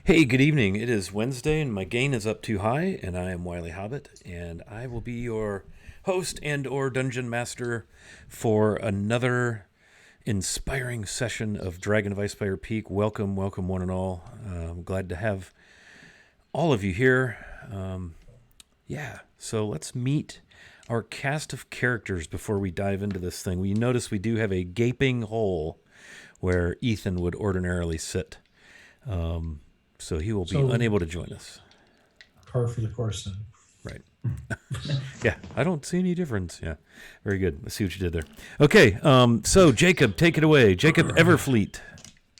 Hey, good evening. It is Wednesday, and my gain is up too high, and I am Wiley Hobbit, and I will be your host and/or dungeon master for another inspiring session of Dragon of Icespire Peak. Welcome, welcome, one and all. I'm glad to have all of you here. So let's meet our cast of characters before we dive into this thing. You notice we do have a gaping hole where Ethan would ordinarily sit. So he will be unable to join us. Par for the course then. Right. Yeah, I don't see any difference. Yeah, very good. Let's see what you did there. Okay, so Jacob, take it away. Jacob Everfleet.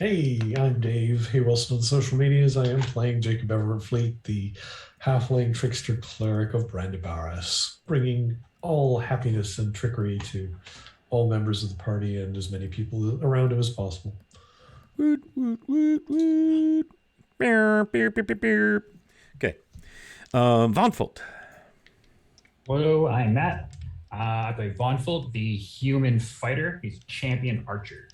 Hey, I'm Dave. Hey, Wilson on social medias. I am playing Jacob Everfleet, the halfling trickster cleric of Brandabaris, bringing all happiness and trickery to all members of the party and as many people around him as possible. Woot, woot, woot, woot. Beer, beer, beer, beer, beer. Okay. Von Folt. Hello, I'm Matt. I play Von Folt, the human fighter. He's a champion archer.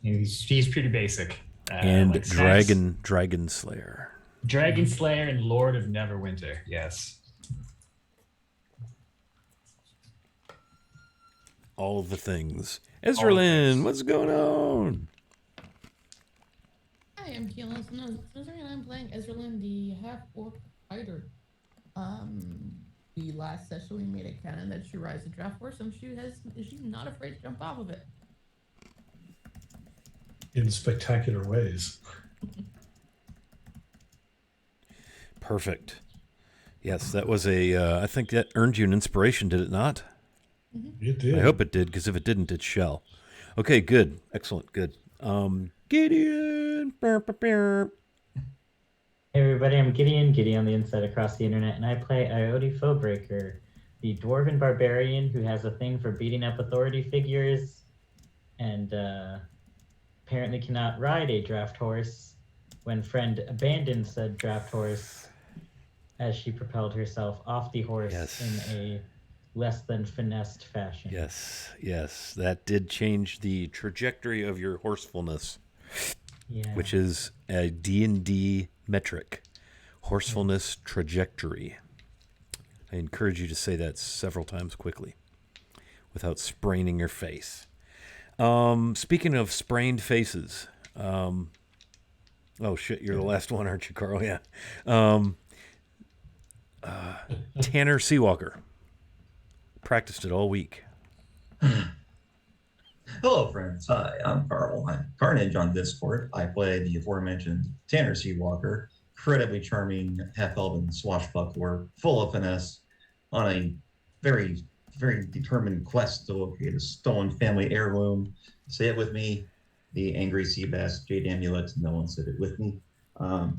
He's pretty basic. And Dragon Slayer. Dragon Slayer and Lord of Neverwinter, yes. All the things. Ezra Lynn, what's going on? Hi, I'm Keelan and I'm playing Ezralyn, the half-orc fighter. The last session we made a cannon that she rides a draft horse, and she's not afraid to jump off of it. In spectacular ways. Perfect. Yes, that was I think that earned you an inspiration, did it not? Mm-hmm. It did. I hope it did, because if it didn't, it shall. Okay, good. Excellent, good. Gideon. Burr, burr, burr. Hey everybody, I'm Gideon on the inside across the internet, and I play Ioti Foebreaker, the dwarven barbarian who has a thing for beating up authority figures and apparently cannot ride a draft horse when friend abandoned said draft horse as she propelled herself off the horse in a less than finessed fashion. Yes, that did change the trajectory of your horsefulness, which is a D&D metric, horsefulness trajectory. I encourage you to say that several times quickly without spraining your face. Speaking of sprained faces, oh shit, you're the last one, aren't you, Carl? Yeah. Tanner Seawalker. Practiced it all week. Hello, friends. Hi, I'm Carl. I'm Carnage on Discord. I play the aforementioned Tanner Seawalker, incredibly charming half-elven swashbuckler, full of finesse, on a very, very determined quest to locate a stolen family heirloom. Say it with me, the angry sea bass jade amulet. No one said it with me.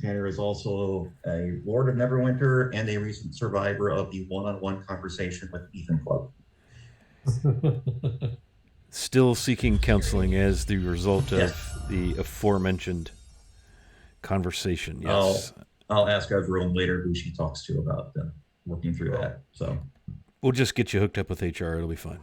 Tanner is also a Lord of Neverwinter and a recent survivor of the one-on-one conversation with Ethan Club. Still seeking counseling as the result of the aforementioned conversation. Yes. I'll ask everyone later who she talks to about them working through that. So we'll just get you hooked up with HR. It'll be fine.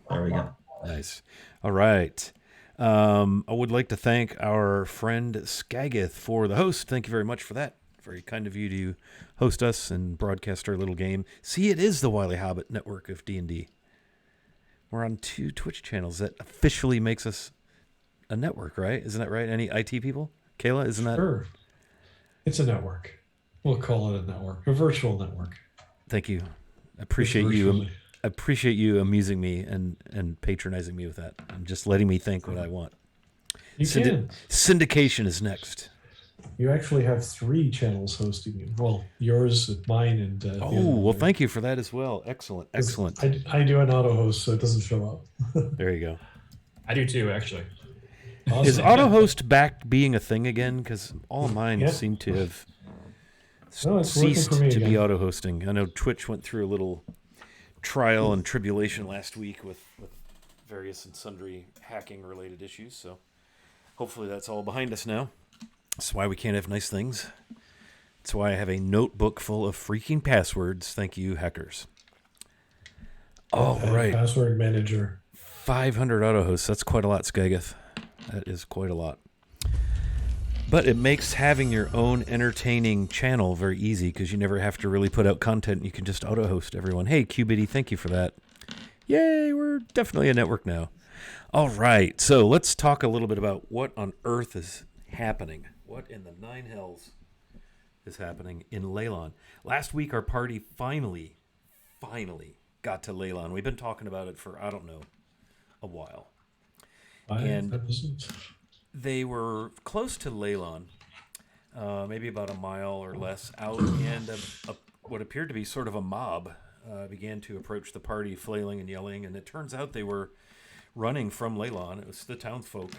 There we go. Nice. All right. I would like to thank our friend Skagith for the host. Thank you very much for that. Very kind of you to host us and broadcast our little game. See, it is the Wiley Hobbit network of D&D. We're on 2 Twitch channels. That officially makes us a network, right? Isn't that right? Any IT people? Kayla, isn't that? Sure. It's a network. We'll call it a network, a virtual network. Thank you. I appreciate you. I appreciate you amusing me and patronizing me with that. And just letting me think what I want. Syndication is next. You actually have 3 channels hosting you. Well, yours, mine, and thank you for that as well. Excellent. I do an auto host, so it doesn't show up. There you go. I do too, actually. Awesome. Is auto host back being a thing again? Because all of mine seem to have ceased to be auto hosting. I know Twitch went through a little trial and tribulation last week with various and sundry hacking related issues. So hopefully that's all behind us now. That's why we can't have nice things. That's why I have a notebook full of freaking passwords. Thank you, hackers. All right. Password manager. 500 auto hosts. That's quite a lot, Skagith. That is quite a lot. But it makes having your own entertaining channel very easy because you never have to really put out content. You can just auto-host everyone. Hey, QBitty, thank you for that. Yay, we're definitely a network now. All right, so let's talk a little bit about what on earth is happening. What in the nine hells is happening in Leylon? Last week, our party finally got to Leylon. We've been talking about it for, I don't know, a while. 5 And episodes. they were close to Leylon, maybe about a mile or less out, and what appeared to be sort of a mob began to approach the party, flailing and yelling, and it turns out they were running from Leylon. It was the townsfolk,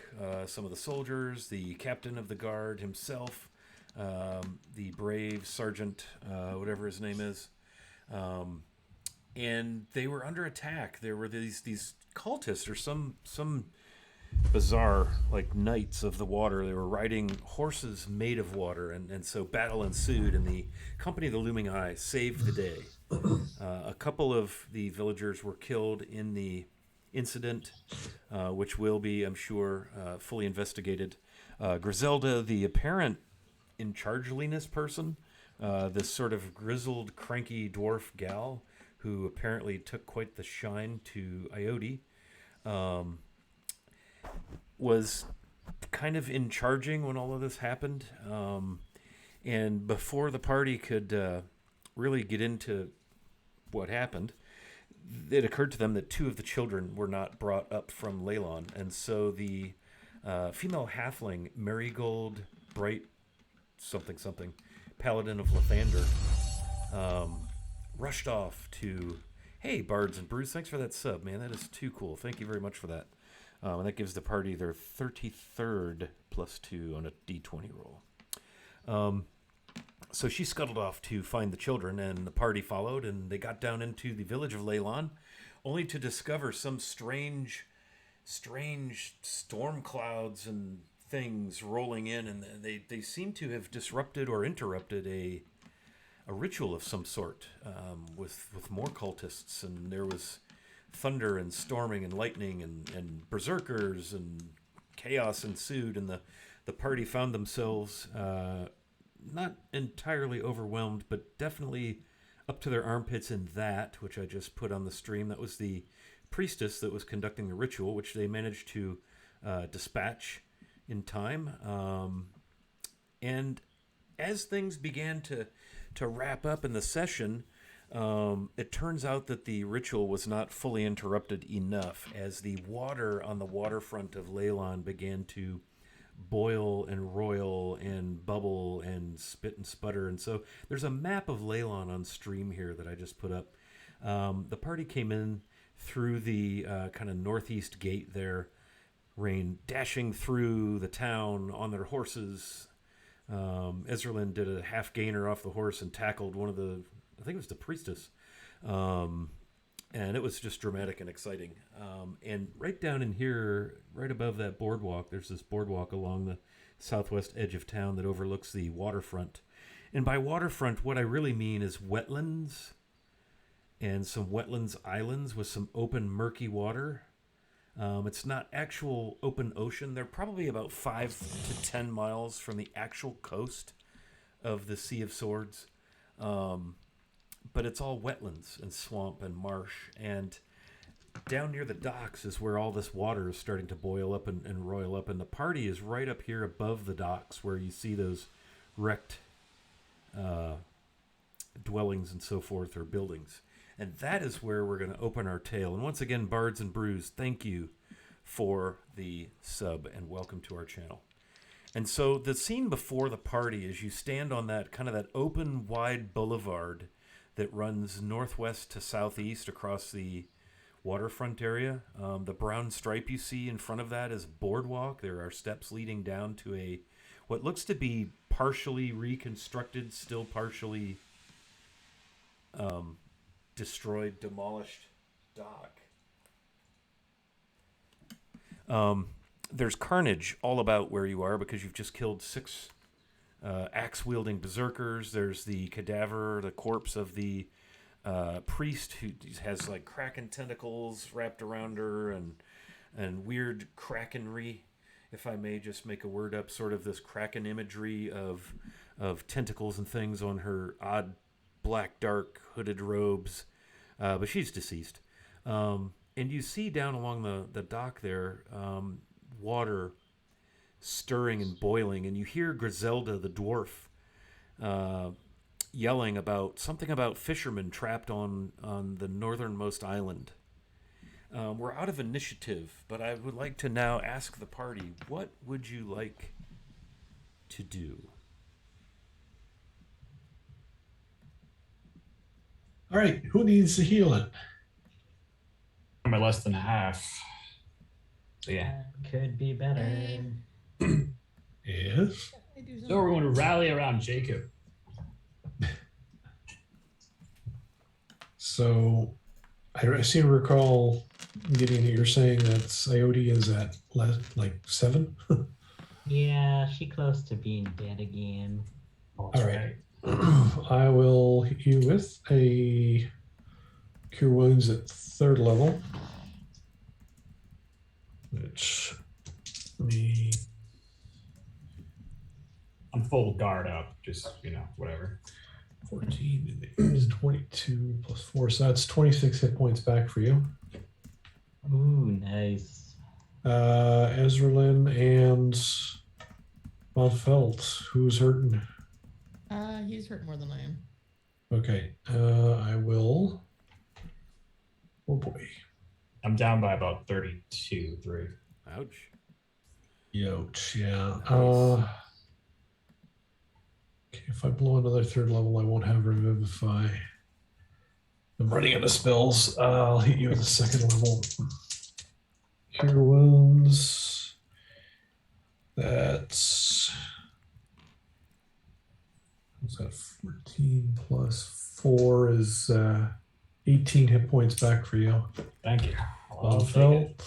some of the soldiers, the captain of the guard himself, the brave sergeant, whatever his name is, and they were under attack. There were these cultists or some bizarre, like, knights of the water. They were riding horses made of water, and so battle ensued, and the company of the Looming Eye saved the day. A couple of the villagers were killed in the incident, which will be, I'm sure, fully investigated. Griselda, the apparent in-chargeliness person, this sort of grizzled, cranky dwarf gal who apparently took quite the shine to Iode, was kind of in charging when all of this happened. And before the party could really get into what happened, it occurred to them that 2 of the children were not brought up from Leylon. And so the female halfling, Marigold Bright something, Paladin of Lathander, rushed off to, hey, Bards and Brews, thanks for that sub, man. That is too cool. Thank you very much for that. And that gives the party their 33rd +2 on a D20 roll. So she scuttled off to find the children, and the party followed, and they got down into the village of Leylon, only to discover some strange storm clouds and things rolling in, and they seem to have disrupted or interrupted a ritual of some sort, with more cultists, and there was thunder and storming and lightning and berserkers, and chaos ensued, and the party found themselves not entirely overwhelmed, but definitely up to their armpits in that, which I just put on the stream. That was the priestess that was conducting the ritual, which they managed to dispatch in time. And as things began to wrap up in the session, it turns out that the ritual was not fully interrupted enough, as the water on the waterfront of Leylon began to boil and roil and bubble and spit and sputter. And so there's a map of Leylon on stream here that I just put up. The party came in through the kind of northeast gate there, rain dashing through the town on their horses. Ezralin did a half gainer off the horse and tackled one of the, I think it was the priestess. And it was just dramatic and exciting. And right down in here, right above that boardwalk, there's this boardwalk along the southwest edge of town that overlooks the waterfront. And by waterfront, what I really mean is wetlands and some wetlands islands with some open, murky water. It's not actual open ocean. They're probably about 5 to 10 miles from the actual coast of the Sea of Swords. But it's all wetlands and swamp and marsh. And down near the docks is where all this water is starting to boil up and roil up. And the party is right up here above the docks, where you see those wrecked dwellings and so forth, or buildings. And that is where we're going to open our tale. And once again, Bards and Brews, thank you for the sub and welcome to our channel. And so the scene before the party is you stand on that kind of that open, wide boulevard that runs northwest to southeast across the waterfront area. The brown stripe you see in front of that is boardwalk. There are steps leading down to what looks to be partially reconstructed, still partially destroyed, demolished dock. There's carnage all about where you are because you've just killed 6 axe-wielding berserkers. There's the cadaver, the corpse of the priest who has like kraken tentacles wrapped around her and weird krakenry if I may just make a word up, sort of this Kraken imagery of tentacles and things on her odd black, dark, hooded robes. But she's deceased. And you see down along the dock there water stirring and boiling, and you hear Griselda the dwarf yelling about something about fishermen trapped on the northernmost island. We're out of initiative, but I would like to now ask the party, what would you like to do? All right, who needs the healing? I'm at less than half. So yeah. Could be better. Yes. So we're going to rally around Jacob. So I seem to recall, Gideon, that you're saying that Iode is at like 7? Yeah, she close to being dead again. All right. I will hit you with a Cure Wounds at 3rd level, which me I'm full guard up, just, whatever. 14 is 22 plus 4, so that's 26 hit points back for you. Ooh, nice. Ezralyn and Von Felt, who's hurting? He's hurt more than I am. Okay, I will. Oh boy. I'm down by about 32, 3. Ouch. Youch, yeah. Nice. Okay, if I blow another 3rd level, I won't have Revivify. I'm running out of spells. I'll hit you with a 2nd level. Cure Wounds. That's... What's that? 14 plus 4 is 18 hit points back for you. Thank you. Felt.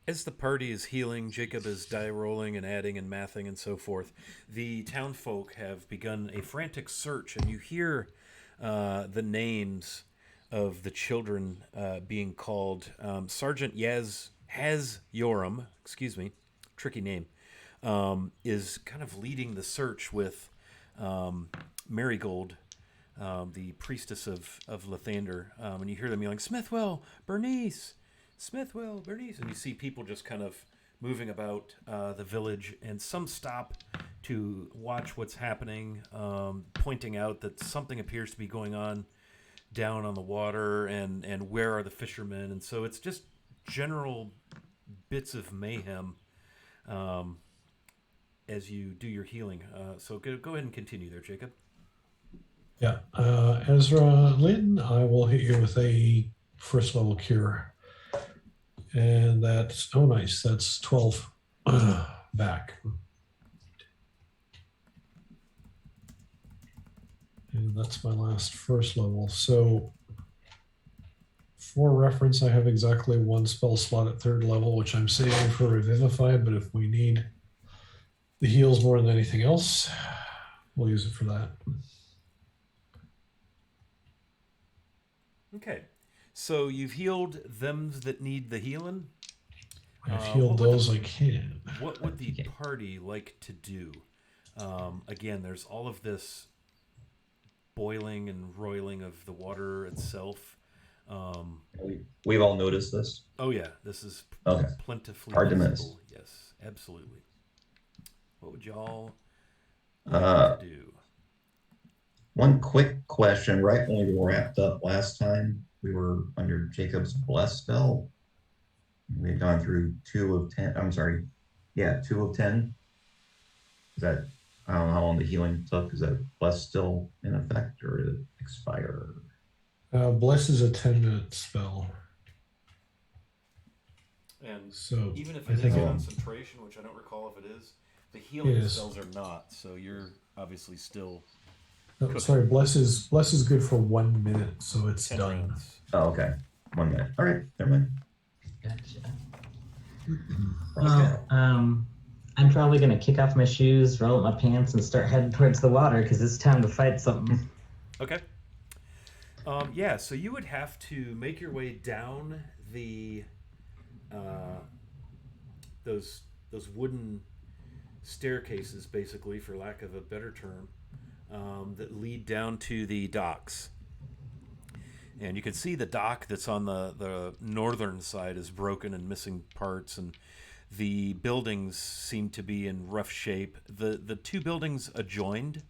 As the party is healing, Jacob is die rolling and adding and mathing and so forth. The townfolk have begun a frantic search, and you hear the names of the children being called. Sergeant Haz Yoram, tricky name, is kind of leading the search with Marigold, the priestess of Lathander, and you hear them yelling, Smithwell, Bernice, and you see people just kind of moving about the village, and some stop to watch what's happening, pointing out that something appears to be going on down on the water, and where are the fishermen, and so it's just general bits of mayhem as you do your healing. So go ahead and continue there, Jacob. Yeah, Ezralyn, I will hit you with a 1st level cure. And that's, oh nice, that's 12 back. And that's my last 1st level. So for reference, I have exactly 1 spell slot at 3rd level, which I'm saving for Revivify, but if we need the heals more than anything else, we'll use it for that. Okay. So you've healed them that need the healing. I've healed those I can. What would the party like to do? Again, there's all of this boiling and roiling of the water itself. We've all noticed this. Oh yeah, this is plentifully hard to visible. miss. Yes, absolutely. What would y'all like to do? One quick question. Right when we wrapped up last time, we were under Jacob's Bless spell. We had gone through 2 of 10. I'm sorry. Yeah, 2 of 10. Is that, I don't know how long the healing took. Is that Bless still in effect, or did it expire? Bless is a 10-minute spell. And so even if I it is think concentration, which I don't recall if it is, the healing spells are not. So you're obviously still. Sorry, bless is good for 1 minute, so it's 10 done. rounds. Oh, okay. 1 minute. All right. Never mind. Gotcha. Well, I'm probably gonna kick off my shoes, roll up my pants, and start heading towards the water because it's time to fight something. Okay. Yeah, so you would have to make your way down the those those wooden staircases, basically, for lack of a better term, that lead down to the docks. And you can see the dock that's on the northern side is broken and missing parts, and the buildings seem to be in rough shape. The two buildings adjoined,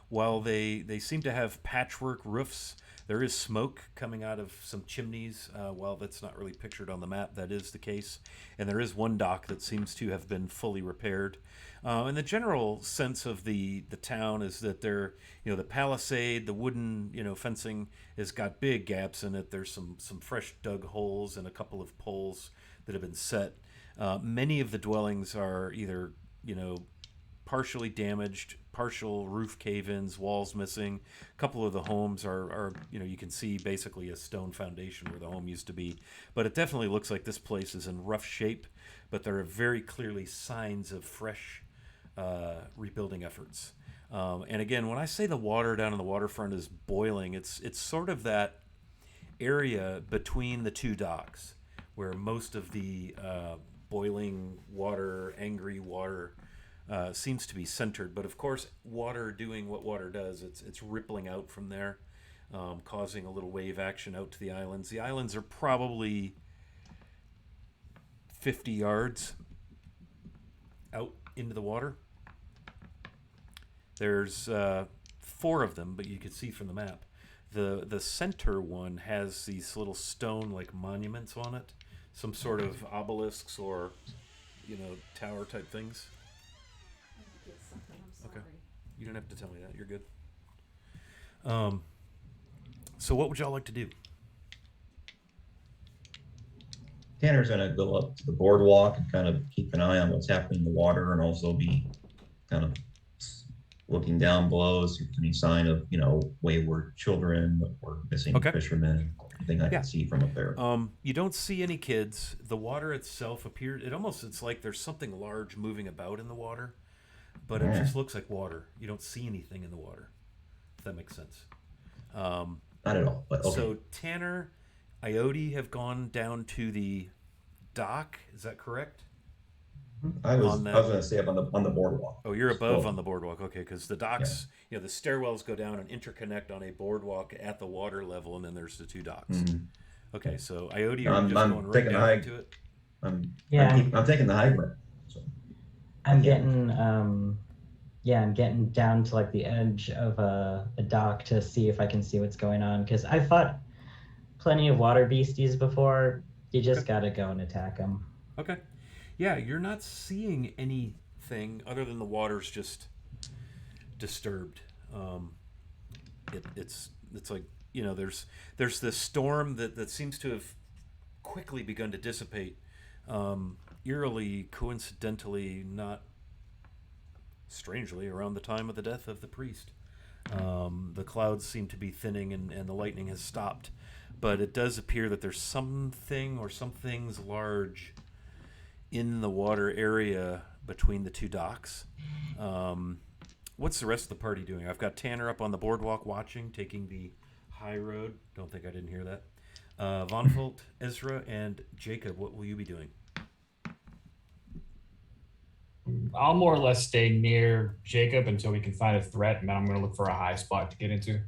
while they seem to have patchwork roofs, there is smoke coming out of some chimneys. While that's not really pictured on the map, that is the case. And there is one dock that seems to have been fully repaired. And the general sense of the town is that the palisade, the wooden, fencing has got big gaps in it. There's some fresh dug holes and a couple of poles that have been set. Many of the dwellings are either, partially damaged, partial roof cave-ins, walls missing. A couple of the homes are you can see basically a stone foundation where the home used to be. But it definitely looks like this place is in rough shape, but there are very clearly signs of fresh rebuilding efforts. And again, when I say the water down on the waterfront is boiling, it's sort of that area between the two docks where most of the boiling water, angry water, seems to be centered. But of course, water doing what water does, it's rippling out from there, causing a little wave action out to the islands. The islands are probably 50 yards out into the water. There's 4 of them, but you can see from the map. The center one has these little stone like monuments on it, some sort of obelisks or tower type things. Okay, you don't have to tell me that. You're good. So what would y'all like to do? Tanner's going to go up to the boardwalk and kind of keep an eye on what's happening in the water, and also be kind of looking down below, see if there's any sign of, wayward children or missing fishermen, anything I can see from up there. You don't see any kids. The water itself appears, it's like there's something large moving about in the water, but it just looks like water. You don't see anything in the water, if that makes sense. Not at all, but okay. So Tanner, Iode have gone down to the dock. Is that correct? I was going to say up on the boardwalk. Oh, you're above on the boardwalk. Okay, because the docks, the stairwells go down and interconnect on a boardwalk at the water level, and then there's the 2 docks. Mm-hmm. Okay, so Iode, you're just going right down into it? I'm taking the high ground. So. I'm getting I'm getting down to like the edge of a dock to see if I can see what's going on, because I fought plenty of water beasties before. You just gotta go and attack them. Okay. Yeah, you're not seeing anything other than the water's just disturbed. It's like there's this storm that seems to have quickly begun to dissipate. Eerily, coincidentally, not strangely, around the time of the death of the priest. The clouds seem to be thinning and the lightning has stopped, but it does appear that there's something or some things large in the water area between the 2 docks. What's the rest of the party doing? I've got Tanner up on the boardwalk watching, taking the high road. Don't think I didn't hear that. Von Volt, Ezra, and Jacob, what will you be doing? I'll more or less stay near Jacob until we can find a threat, and then I'm going to look for a high spot to get into.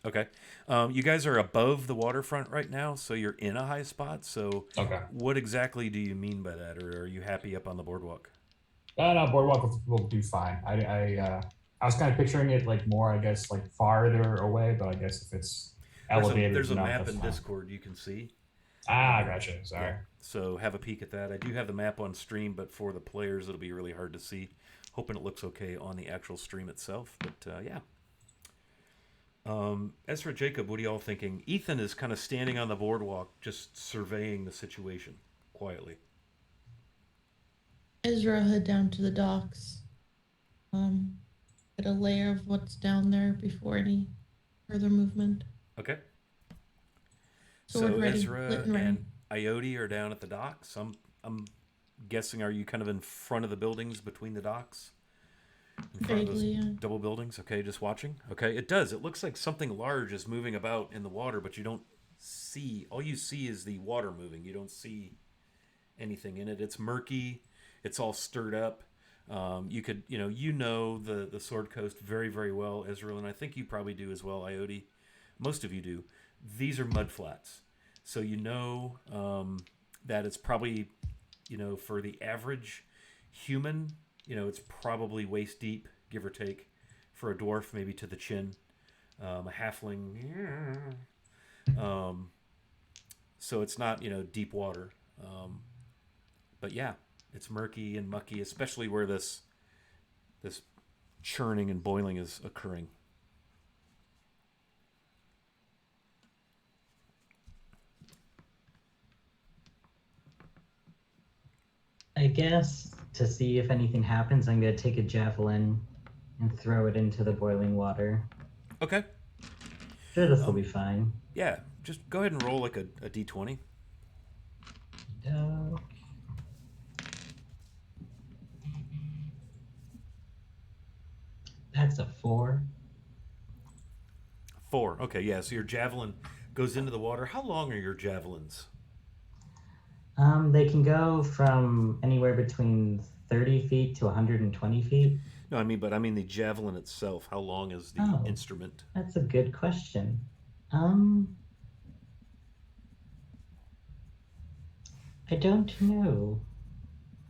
Okay. You guys are above the waterfront right now, so you're in a high spot. So what exactly do you mean by that? Or are you happy up on the boardwalk? No, boardwalk will do fine. I was kind of picturing it like more, I guess, like farther away, but I guess if it's elevated. There's a map in Discord you can see. Gotcha. Sorry. Yeah. So have a peek at that. I do have the map on stream, but for the players, it'll be really hard to see. Hoping it looks okay on the actual stream itself, but yeah. Ezra, Jacob, what are y'all thinking? Ethan is kind of standing on the boardwalk, just surveying the situation quietly. Ezra head down to the docks. Get a layer of what's down there before any further movement. Okay. So ready, Ezra and Iode are down at the docks. I'm guessing, are you kind of in front of the buildings between the docks? In front of those double buildings? Okay, just watching. Okay, it does. It looks like something large is moving about in the water, but you don't see. All you see is the water moving. You don't see anything in it. It's murky. It's all stirred up. You could, the Sword Coast very, very well, Israel, and I think you probably do as well, Ioti. Most of you do. These are mud flats. So that it's probably, for the average human, it's probably waist deep, give or take. For a dwarf, maybe to the chin. A halfling, so it's not, deep water. But yeah, it's murky and mucky, especially where this churning and boiling is occurring. I guess to see if anything happens, I'm going to take a javelin and throw it into the boiling water. Okay. Sure, this will be fine. Yeah, just go ahead and roll like a d20. That's a 4. 4. Okay, yeah. So your javelin goes into the water. How long are your javelins? They can go from anywhere between 30 feet to 120 feet. No, I mean the javelin itself. How long is the instrument? That's a good question. I don't know.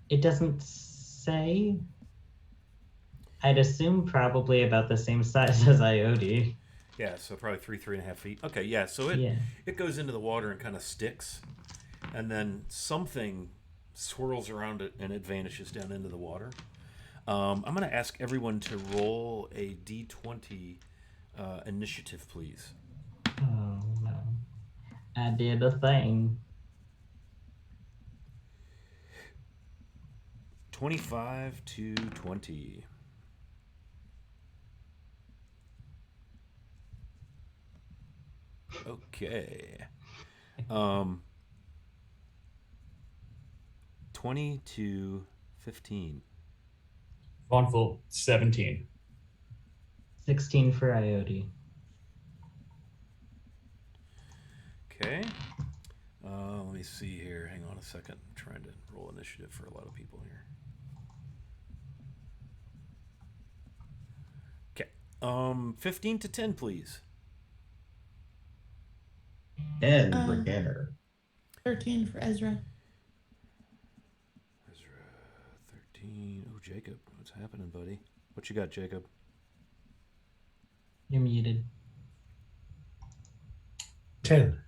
It doesn't say. I'd assume probably about the same size as Ioti. Yeah, so probably 3.5 feet. Okay, yeah. So it goes into the water and kind of sticks, and then something swirls around it and it vanishes down into the water. I'm going to ask everyone to roll a d20 initiative, please. Oh, no. I did a thing. 25 to 20. Okay. 20 to 15. Vonful, 17. 16 for Ioti. Okay. Let me see here. Hang on a second. I'm trying to roll initiative for a lot of people here. Okay. 15 to 10, please. 10 for Tanner. 13 for Ezra. 13. Oh, Jacob. What's happening, buddy? What you got, Jacob? You're muted. 10.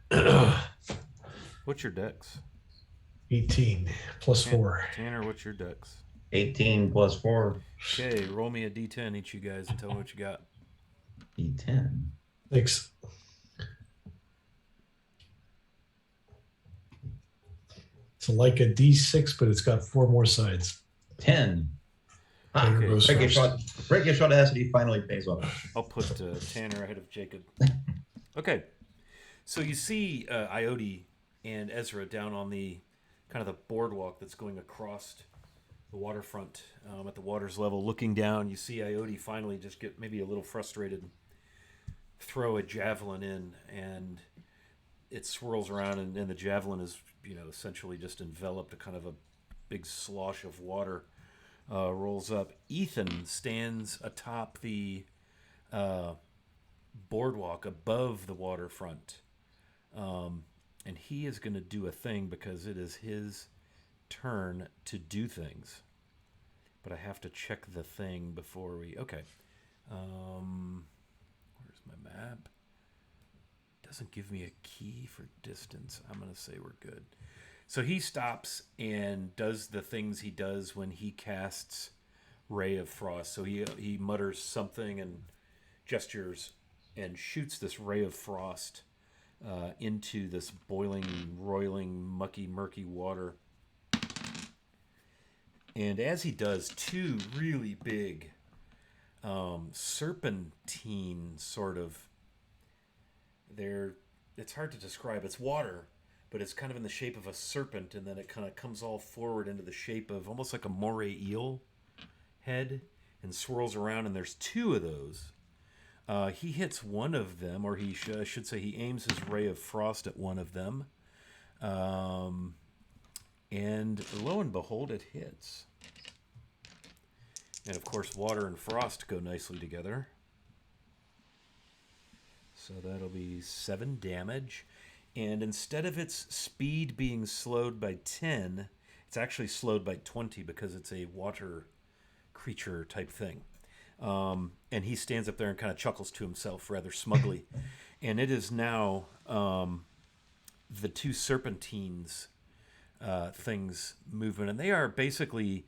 What's your dex? 18 plus 4. Tanner, what's your dex? 18 plus 4. Okay, roll me a d10, each you guys, and tell me what you got. D10. Thanks. It's like a D6, but it's got 4 more sides. 10. Okay. Break shot acid finally pays off. I'll put Tanner ahead of Jacob. Okay. So you see Ioti and Ezra down on the kind of the boardwalk that's going across the waterfront at the water's level. Looking down, you see Ioti finally just get maybe a little frustrated, throw a javelin in, and it swirls around, and the javelin is, essentially just enveloped. A kind of a big slosh of water rolls up. Ethan stands atop the boardwalk above the waterfront. And he is going to do a thing because it is his turn to do things. But I have to check the thing before we... Okay. Where's my map? Doesn't give me a key for distance. I'm going to say we're good. So he stops and does the things he does when he casts Ray of Frost. So he mutters something and gestures and shoots this Ray of Frost into this boiling, roiling, mucky, murky water. And as he does, 2 really big serpentine sort of... It's hard to describe. It's water, but it's kind of in the shape of a serpent, and then it kind of comes all forward into the shape of almost like a moray eel head and swirls around, and there's 2 of those. He hits one of them, or I should say he aims his Ray of Frost at one of them. And lo and behold, it hits. And of course, water and frost go nicely together. So that'll be 7 damage. And instead of its speed being slowed by 10, it's actually slowed by 20 because it's a water creature type thing. And he stands up there and kind of chuckles to himself rather smugly. And it is now the 2 serpentines things movement. And they are basically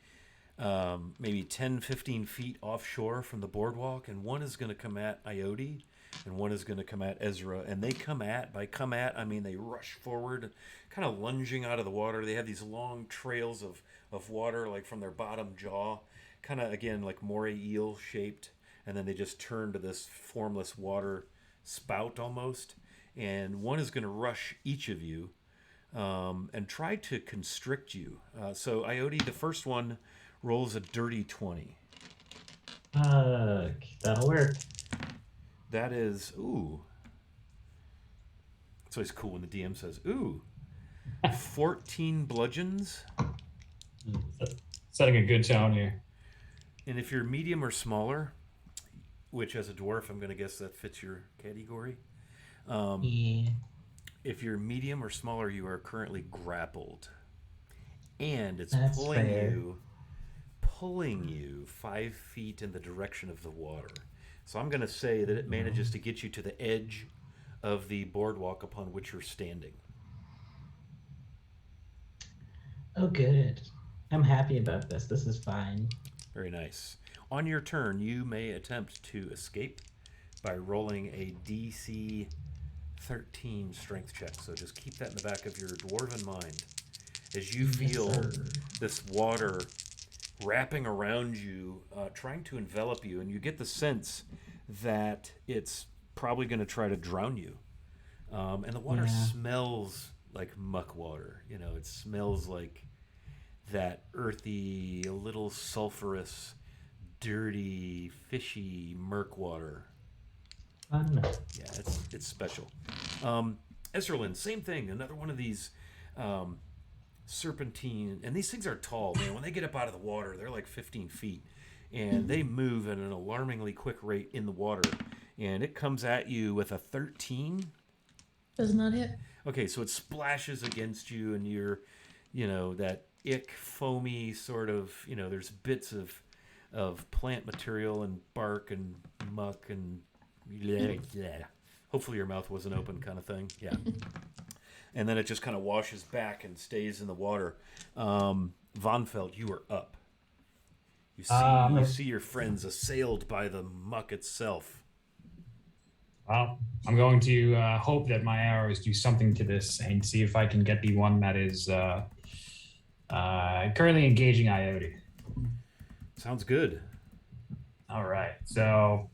maybe 10, 15 feet offshore from the boardwalk. And one is going to come at Iode and one is going to come at Ezra. And they by come at, I mean they rush forward, kind of lunging out of the water. They have these long trails of water like from their bottom jaw, kind of, again, like moray eel shaped. And then they just turn to this formless water spout almost. And one is going to rush each of you and try to constrict you. So Iode, the first one, rolls a dirty 20. That'll work. That is, ooh. It's always cool when the DM says, ooh. 14 bludgeons. Setting a good tone here. And if you're medium or smaller, which as a dwarf, I'm going to guess that fits your category. Yeah. If you're medium or smaller, you are currently grappled. And it's That's pulling fair. you 5 feet in the direction of the water. So I'm going to say that it manages to get you to the edge of the boardwalk upon which you're standing. Oh, good. I'm happy about this. This is fine. Very nice. On your turn, you may attempt to escape by rolling a DC 13 strength check. So just keep that in the back of your dwarven mind as you feel this water wrapping around you, trying to envelop you, and you get the sense that it's probably going to try to drown you. And the water smells like muck water. You know, it smells like that earthy, a little sulfurous, dirty, fishy murk water. Fun. Yeah, it's special. Ezralyn, same thing. Another one of these serpentine, and these things are tall, man. When they get up out of the water, they're like 15 feet, and they move at an alarmingly quick rate in the water. And it comes at you with a 13. Does not hit. Okay, so it splashes against you, and you're, that ick, foamy sort of, there's bits of plant material and bark and muck and hopefully your mouth wasn't open kind of thing. Yeah. And then it just kind of washes back and stays in the water. Vonfeld, you are up. You see your friends assailed by the muck itself. Well, I'm going to hope that my arrows do something to this and see if I can get the one that is currently engaging Iode. Sounds good. All right. So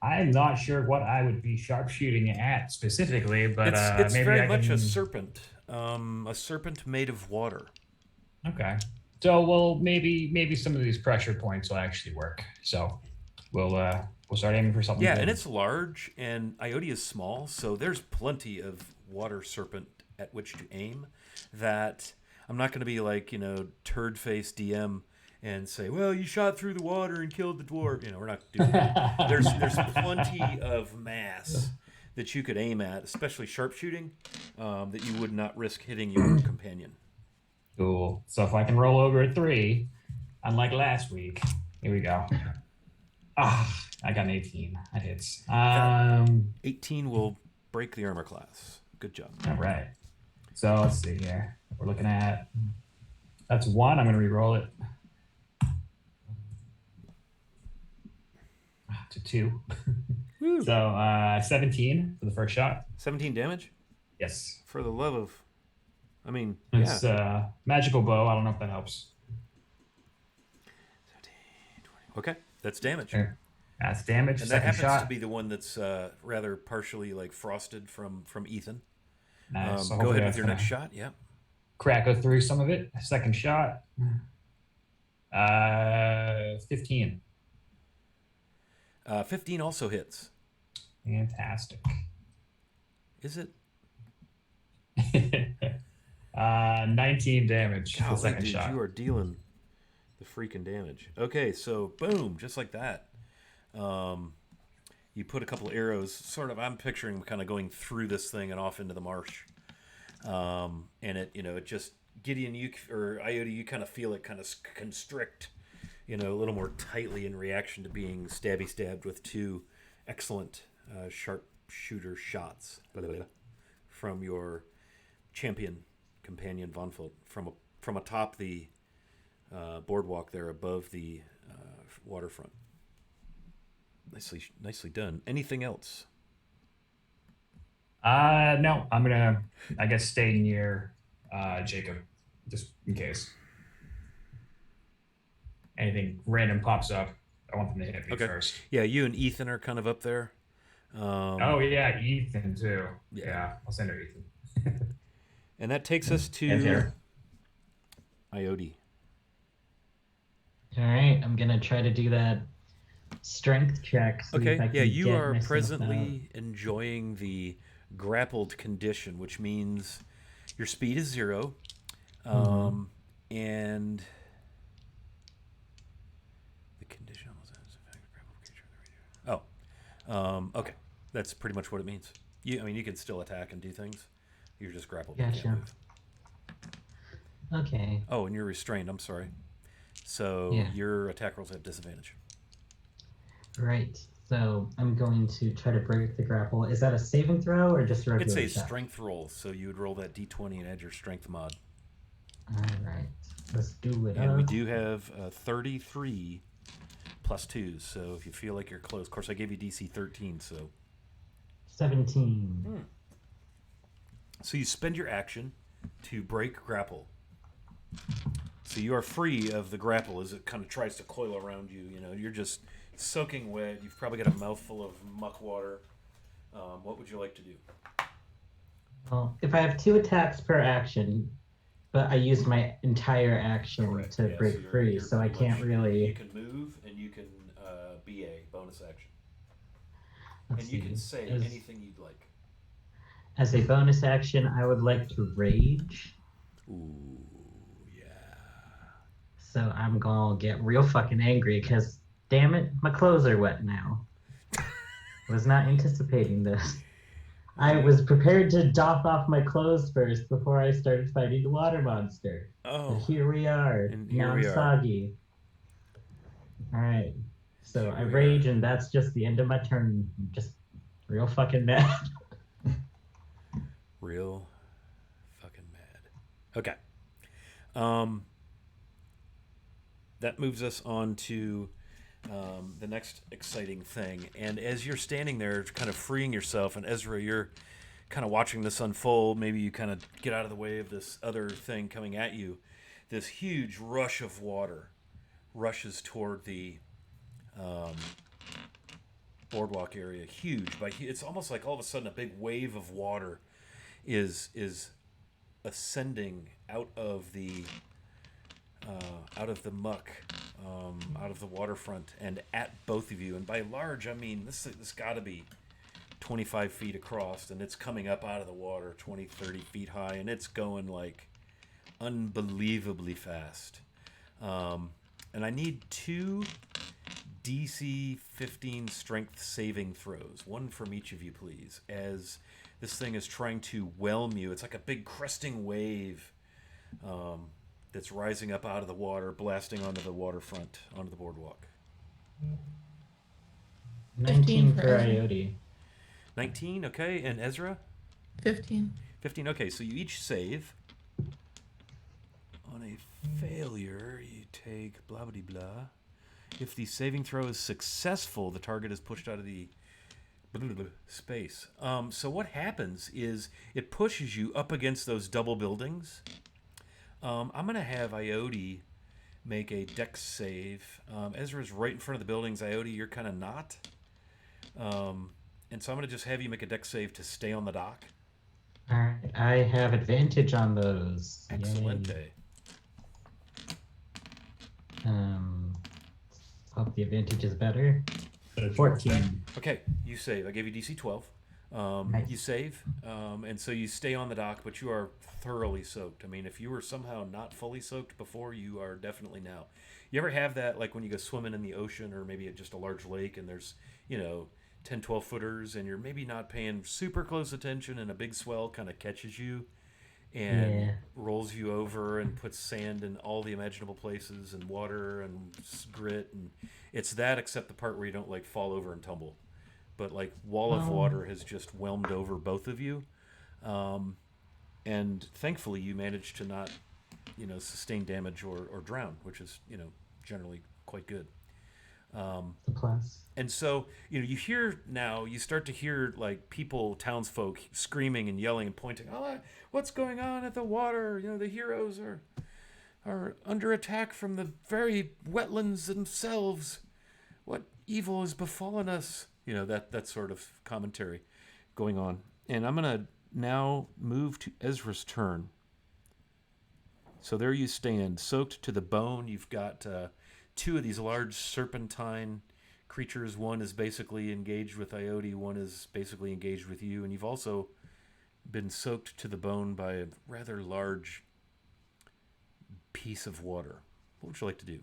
I'm not sure what I would be sharpshooting at specifically, but it's maybe very I much can... a serpent made of water. Okay. So, well, maybe some of these pressure points will actually work. So we'll start aiming for something. Yeah, good. and it's large, and Iode is small, so there's plenty of water serpent at which to aim. That I'm not going to be like, turd-faced DM and say, well, you shot through the water and killed the dwarf. We're not doing that. There's plenty of mass that you could aim at, especially sharpshooting, that you would not risk hitting your companion. Cool. So if I can roll over a 3, unlike last week, here we go. I got an 18. That hits. 18 will break the armor class. Good job. All right. So let's see here. We're looking at, that's 1. I'm going to re-roll it to 2. So 17 for the first shot. 17 damage? Yes. For the love of... It's magical bow. I don't know if that helps. 17, 20. Okay, that's damage. Sure. That's damage. And that Second happens shot. to be the one that's rather partially frosted from Ethan. Nice. So go ahead with that's your gonna next shot. Yeah. Crack through some of it. Second shot. 15. 15 also hits. Fantastic. Is it? 19 damage for the Golly, second dude, shot. you are dealing The freaking damage. Okay, so boom, just like that. You put a couple of arrows, sort of, I'm picturing kind of going through this thing and off into the marsh. And it just, Gideon, or Iota, you kind of feel it kind of constrict, a little more tightly in reaction to being stabbed with two excellent sharpshooter shots from your champion companion Von Folt from atop the boardwalk there above the waterfront. Nicely done. Anything else? No, I'm gonna, I guess, stay near Jacob, just in case anything random pops up. I want them to hit me first. Yeah, you and Ethan are kind of up there. Oh yeah, Ethan too. Yeah, I'll send her Ethan. And that takes us to Iode. All right, I'm gonna try to do that strength check. Okay, yeah, you are presently enjoying the grappled condition, which means your speed is 0, and the condition almost has effect grappled creature. Okay, that's pretty much what it means. You can still attack and do things. You're just grappled. Yeah, you can't move. Okay. Oh, and you're restrained. I'm sorry. So your attack rolls have disadvantage. Right. So I'm going to try to break the grapple. Is that a saving throw or just a regular It's a attack? strength roll, so you would roll that d20 and add your strength mod. All right. Let's do it. And we do have 33 plus 2, so if you feel like you're close. Of course, I gave you DC 13, so... 17. So you spend your action to break grapple. So you are free of the grapple as it kind of tries to coil around you. You're just soaking wet. You've probably got a mouthful of muck water. What would you like to do? Well, if I have 2 attacks per action, but I used my entire action to break free, so I can't really... You can move, and you can BA, bonus action. Let's you see. can say anything you'd like. As a bonus action, I would like to rage. Ooh, yeah. So I'm gonna get real fucking angry because, damn it, my clothes are wet now. Was not anticipating this. I was prepared to doff off my clothes first before I started fighting the water monster. Oh. But here we are. And now I'm soggy. Alright. So I rage, and that's just the end of my turn. I'm just real fucking mad. Real fucking mad. Okay. That moves us on to the next exciting thing. And as you're standing there kind of freeing yourself, and Ezra, you're kind of watching this unfold, maybe you kind of get out of the way of this other thing coming at you, this huge rush of water rushes toward the boardwalk area. Huge. It's almost like all of a sudden a big wave of water is ascending out of the muck, out of the waterfront, and at both of you. And by large, I mean this got to be 25 feet across, and it's coming up out of the water 20, 30 feet high, and it's going like unbelievably fast. And I need 2 DC 15 strength saving throws, one from each of you, please, as this thing is trying to whelm you. It's like a big cresting wave that's rising up out of the water, blasting onto the waterfront, onto the boardwalk. 19 for Iode. 19, okay, and Ezra? 15. 15, okay, so you each save. On a failure, you take blah, blah, blah. If the saving throw is successful, the target is pushed out of the space. So what happens is it pushes you up against those double buildings. I'm going to have Iode make a dex save. Ezra's right in front of the buildings. Iode, you're kind of not. And so I'm going to just have you make a dex save to stay on the dock. All right. I have advantage on those. Excelente. Hope the advantage is better. 14. Okay, you save. I gave you DC 12. Nice. You save, and so you stay on the dock, but you are thoroughly soaked. I mean, if you were somehow not fully soaked before, you are definitely now. You ever have that, like when you go swimming in the ocean or maybe at just a large lake and there's, 10, 12 footers and you're maybe not paying super close attention and a big swell kind of catches you and Yeah. rolls you over and puts sand in all the imaginable places and water and grit, and it's that except the part where you don't like fall over and tumble, but like wall of Oh. water has just whelmed over both of you, and thankfully you managed to not sustain damage or drown, which is generally quite good. The plus. And so, you start to hear like people, townsfolk screaming and yelling and pointing, oh, what's going on at the water? The heroes are under attack from the very wetlands themselves. What evil has befallen us? That sort of commentary going on. And I'm going to now move to Ezra's turn. So there you stand, soaked to the bone. You've got two of these large serpentine creatures. One is basically engaged with Iode, one is basically engaged with you, and you've also been soaked to the bone by a rather large piece of water. What would you like to do?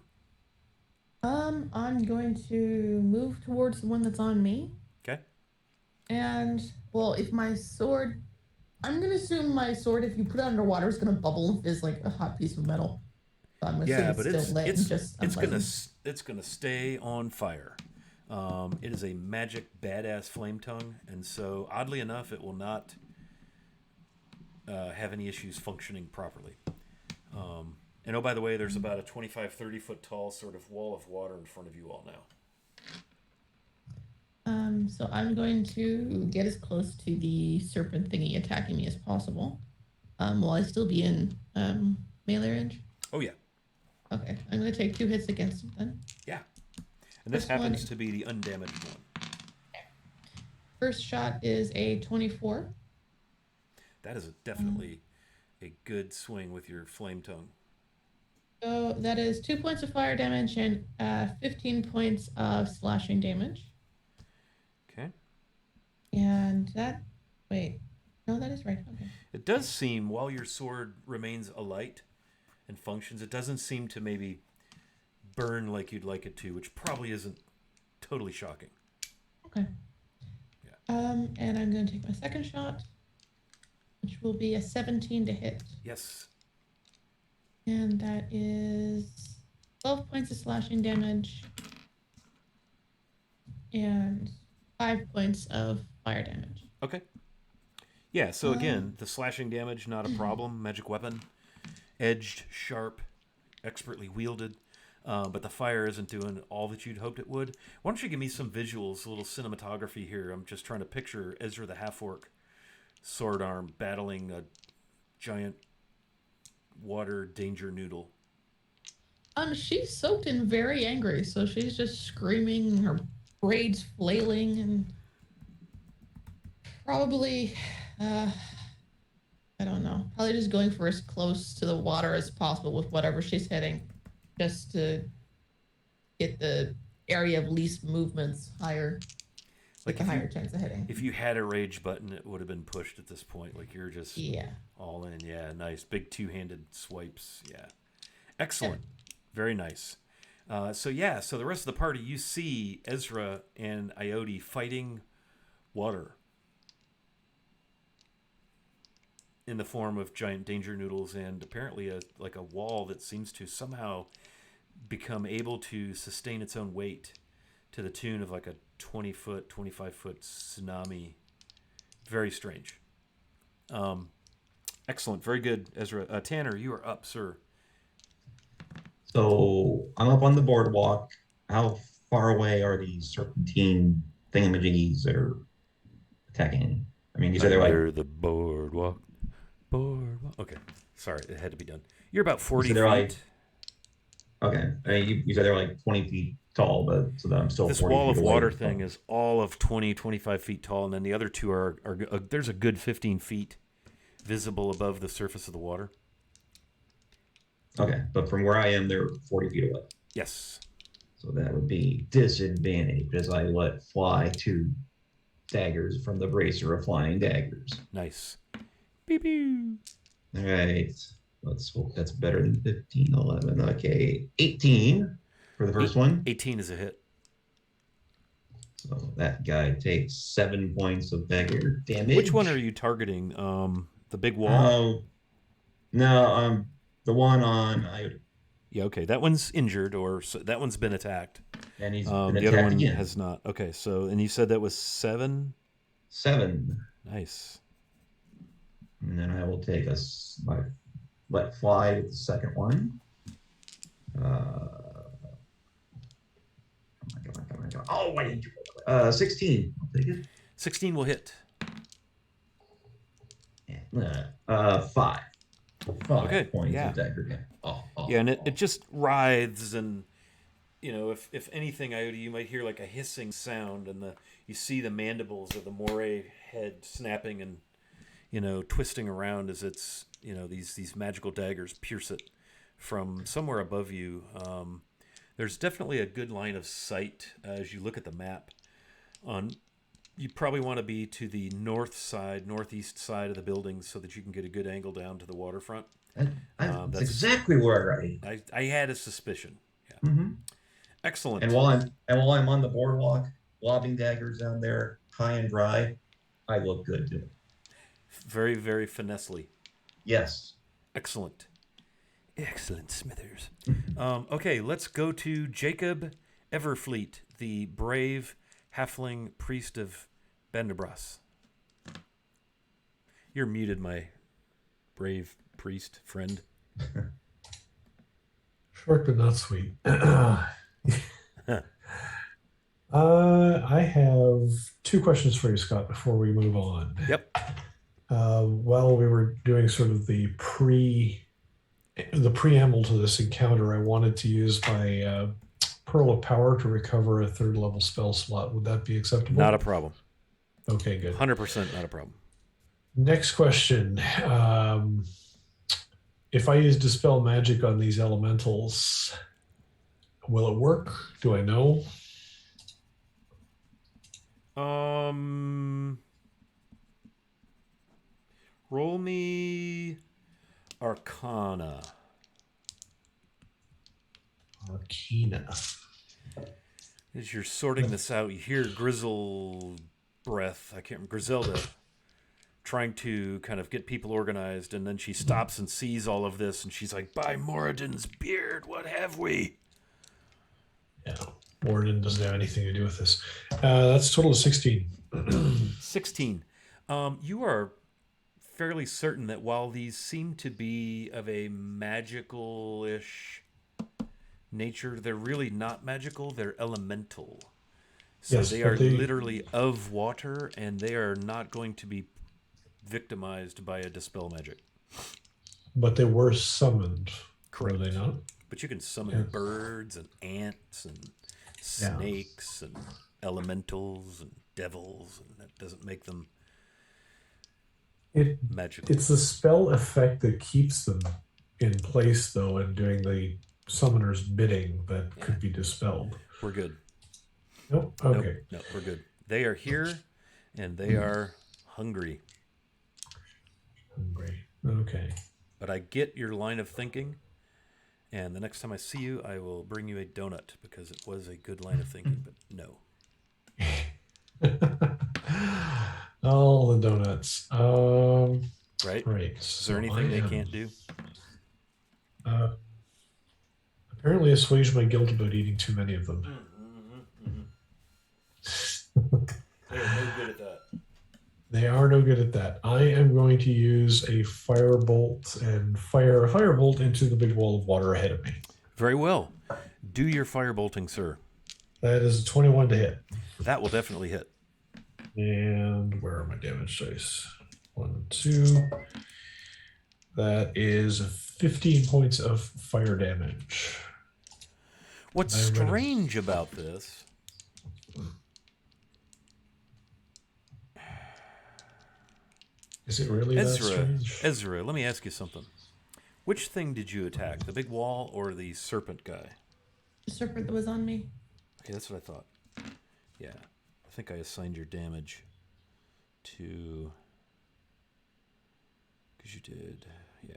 I'm going to move towards the one that's on me. Okay. And, well, if my sword, I'm going to assume my sword, if you put it underwater, is going to bubble and fizz like a hot piece of metal. So I'm going to Yeah, assume but it's still lit and just unpleasant. it's gonna stay on fire. It is a magic badass flame tongue, and so oddly enough, it will not have any issues functioning properly. And oh, by the way, there's about a 25, 30 foot tall sort of wall of water in front of you all now. So I'm going to get as close to the serpent thingy attacking me as possible. Will I still be in melee range? Oh yeah. Okay, I'm going to take 2 hits against him then. Yeah. And this First one- happens to be the undamaged one. First shot is a 24. That is definitely a good swing with your flame tongue. So that is 2 points of fire damage and 15 points of slashing damage. Okay. And that, wait, no, that is right. Okay. It does seem, while your sword remains alight and functions, it doesn't seem to maybe burn like you'd like it to, which probably isn't totally shocking. Okay. Yeah. And I'm going to take my second shot, which will be a 17 to hit. Yes. And that is 12 points of slashing damage and 5 points of fire damage. Okay. Yeah, so again, the slashing damage, not a problem. Magic weapon. Edged, sharp, expertly wielded. But the fire isn't doing all that you'd hoped it would. Why don't you give me some visuals, a little cinematography here. I'm just trying to picture Ezra the half-orc, sword arm, battling a giant water danger noodle. She's soaked and very angry, so she's just screaming, her braids flailing, and probably, I don't know, probably just going for as close to the water as possible with whatever she's hitting, just to get the area of least movements higher, like a higher chance of hitting. If you had a rage button, it would have been pushed at this point. Like you're just all in. Yeah, nice. Big two-handed swipes. Yeah. Excellent. Very nice. So the rest of the party, you see Ezra and Iode fighting water in the form of giant danger noodles and apparently a wall that seems to somehow become able to sustain its own weight to the tune of like a 20-foot, 25-foot tsunami. Very strange. Excellent. Very good, Ezra. Tanner, you are up, sir. So I'm up on the boardwalk. How far away are these serpentine thingamajiggies that are attacking? I mean, you said they're like the boardwalk. Okay, sorry, it had to be done. You're about 40 so feet. like, okay, I mean, you said they're like 20 feet tall, but so that I'm still This 40 wall feet of away. water thing is all of 20, 25 feet tall, and then the other two are there's a good 15 feet visible above the surface of the water. Okay, but from where I am, they're 40 feet away. Yes. So that would be disadvantage as I let fly to daggers from the bracer of flying daggers. Nice. Pew pew. All right. Let's hope that's better than 15, 11. Okay. 18 for the first one. 18 is a hit. So that guy takes 7 points of dagger damage. Which one are you targeting? The big wall? No, the one on Iota. Yeah, okay. That one's injured, or that one's been attacked. And he's been the attacked other one again. has not. Okay, so, and you said that was 7? 7. Nice. And then I will take my let fly with the second one. Come on. Oh, wait. 16. I'll take it. 16 will hit. And, 5. 5 points of dagger damage. Yeah, and it just writhes, and if anything, Iota, you might hear like a hissing sound, and you see the mandibles of the moray head snapping and twisting around as it's these magical daggers pierce it from somewhere above you. There's definitely a good line of sight as you look at the map. You probably want to be to the northeast side of the building so that you can get a good angle down to the waterfront. That's exactly where I had a suspicion. Yeah. Mm-hmm. Excellent. And while I'm on the boardwalk, lobbing daggers down there, high and dry, I look good too. Very, very finessely. Yes. Excellent, Smithers. Okay, let's go to Jacob Everfleet, the brave halfling priest of Bendabras. You're muted, my brave priest friend. Short but not sweet. I have 2 questions for you, Scott, before we move on. Yep. While we were doing sort of the preamble to this encounter, I wanted to use my Pearl of Power to recover a 3rd level spell slot. Would that be acceptable? Not a problem. Okay, good. 100% not a problem. Next question. If I use Dispel Magic on these elementals, will it work? Do I know? Roll me Arcana. As you're sorting this out, you hear Grizzle Breath, Griselda, trying to kind of get people organized, and then she stops and sees all of this, and she's like, by Moradin's beard, what have we? Yeah, Moradin doesn't have anything to do with this. That's a total of 16. 16. You are fairly certain that while these seem to be of a magical-ish nature, they're really not magical, they're elemental. So yes, they are literally of water, and they are not going to be victimized by a Dispel Magic. But they were summoned, Correct. Were they not? But you can summon birds and ants and snakes and elementals and devils, and that doesn't make them magical. It's the spell effect that keeps them in place, though, and doing the summoner's bidding that could be dispelled. We're good. Nope. Okay. Nope, we're good. They are here, and they are hungry. Okay. But I get your line of thinking, and the next time I see you, I will bring you a donut, because it was a good line of thinking, but no. All the donuts. Right? Right. Is there anything they can't do? Apparently assuage my guilt about eating too many of them. They are no good at that. They are no good at that. I am going to use a firebolt and fire a firebolt into the big wall of water ahead of me. Very well. Do your firebolting, sir. That is a 21 to hit. That will definitely hit. And where are my damage dice? 1, 2. That is 15 points of fire damage. What's strange about this is it really that strange? Ezra, let me ask you something. Which thing did you attack? The big wall or the serpent guy? The serpent that was on me. Okay, that's what I thought. Yeah. I think I assigned your damage. to... Because you did... Yeah.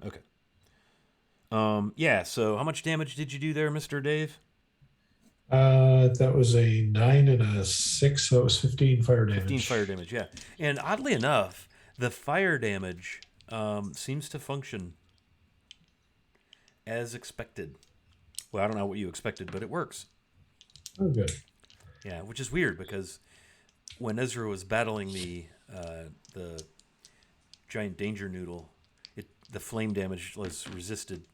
Okay. Yeah, so how much damage did you do there, Mr. Dave? That was a 9 and a 6, so it was 15 fire damage. 15 fire damage, yeah. And oddly enough, the fire damage seems to function as expected. Well, I don't know what you expected, but it works. Oh, good. Yeah, which is weird because when Ezra was battling the giant danger noodle, the flame damage was resisted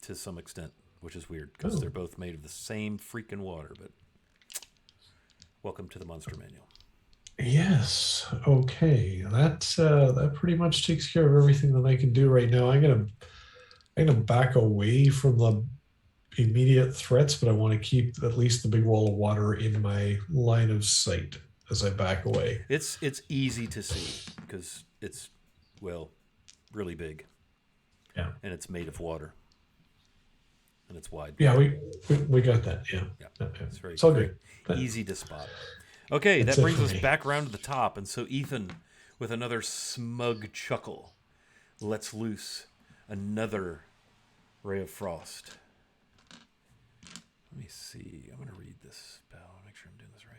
to some extent, which is weird because they're both made of the same freaking water. But welcome to the Monster Manual. Yes. Okay. That pretty much takes care of everything that I can do right now. I'm gonna back away from the immediate threats, but I want to keep at least the big wall of water in my line of sight as I back away. It's easy to see because it's really big. Yeah. And it's made of water. And it's wide. Yeah, we got that. Yeah. It's very, it's all very good. easy to spot. Okay, that brings us back around to the top. And so Ethan, with another smug chuckle, lets loose another ray of frost. Let me see. I'm going to read this spell. Make sure I'm doing this right.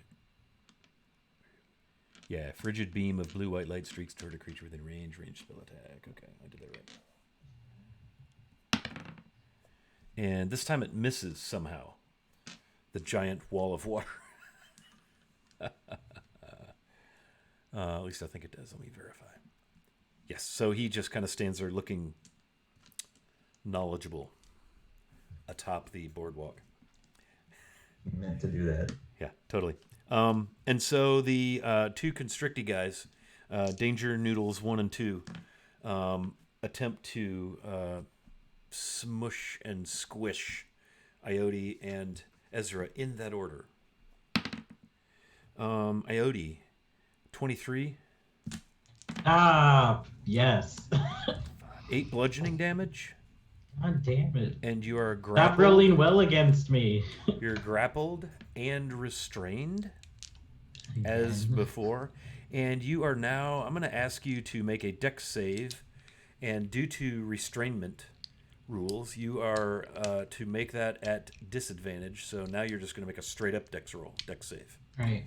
Yeah, frigid beam of blue-white light streaks toward a creature within range spell attack. Okay, I did that right. And this time it misses somehow. The giant wall of water. At least I think it does. Let me verify. Yes, so he just kind of stands there looking knowledgeable atop the boardwalk. Meant to do that. Yeah, totally. And so the two constricty guys, Danger Noodles 1 and 2, attempt to smush and squish Iode and Ezra in that order. Iode, 23. Ah, yes. 8 bludgeoning damage. God damn it. And you are Stop grappled. rolling well against me. You're grappled and restrained as before. And you are now, I'm going to ask you to make a dex save. And due to restrainment rules, you are to make that at disadvantage. So now you're just going to make a straight up dex save. Right.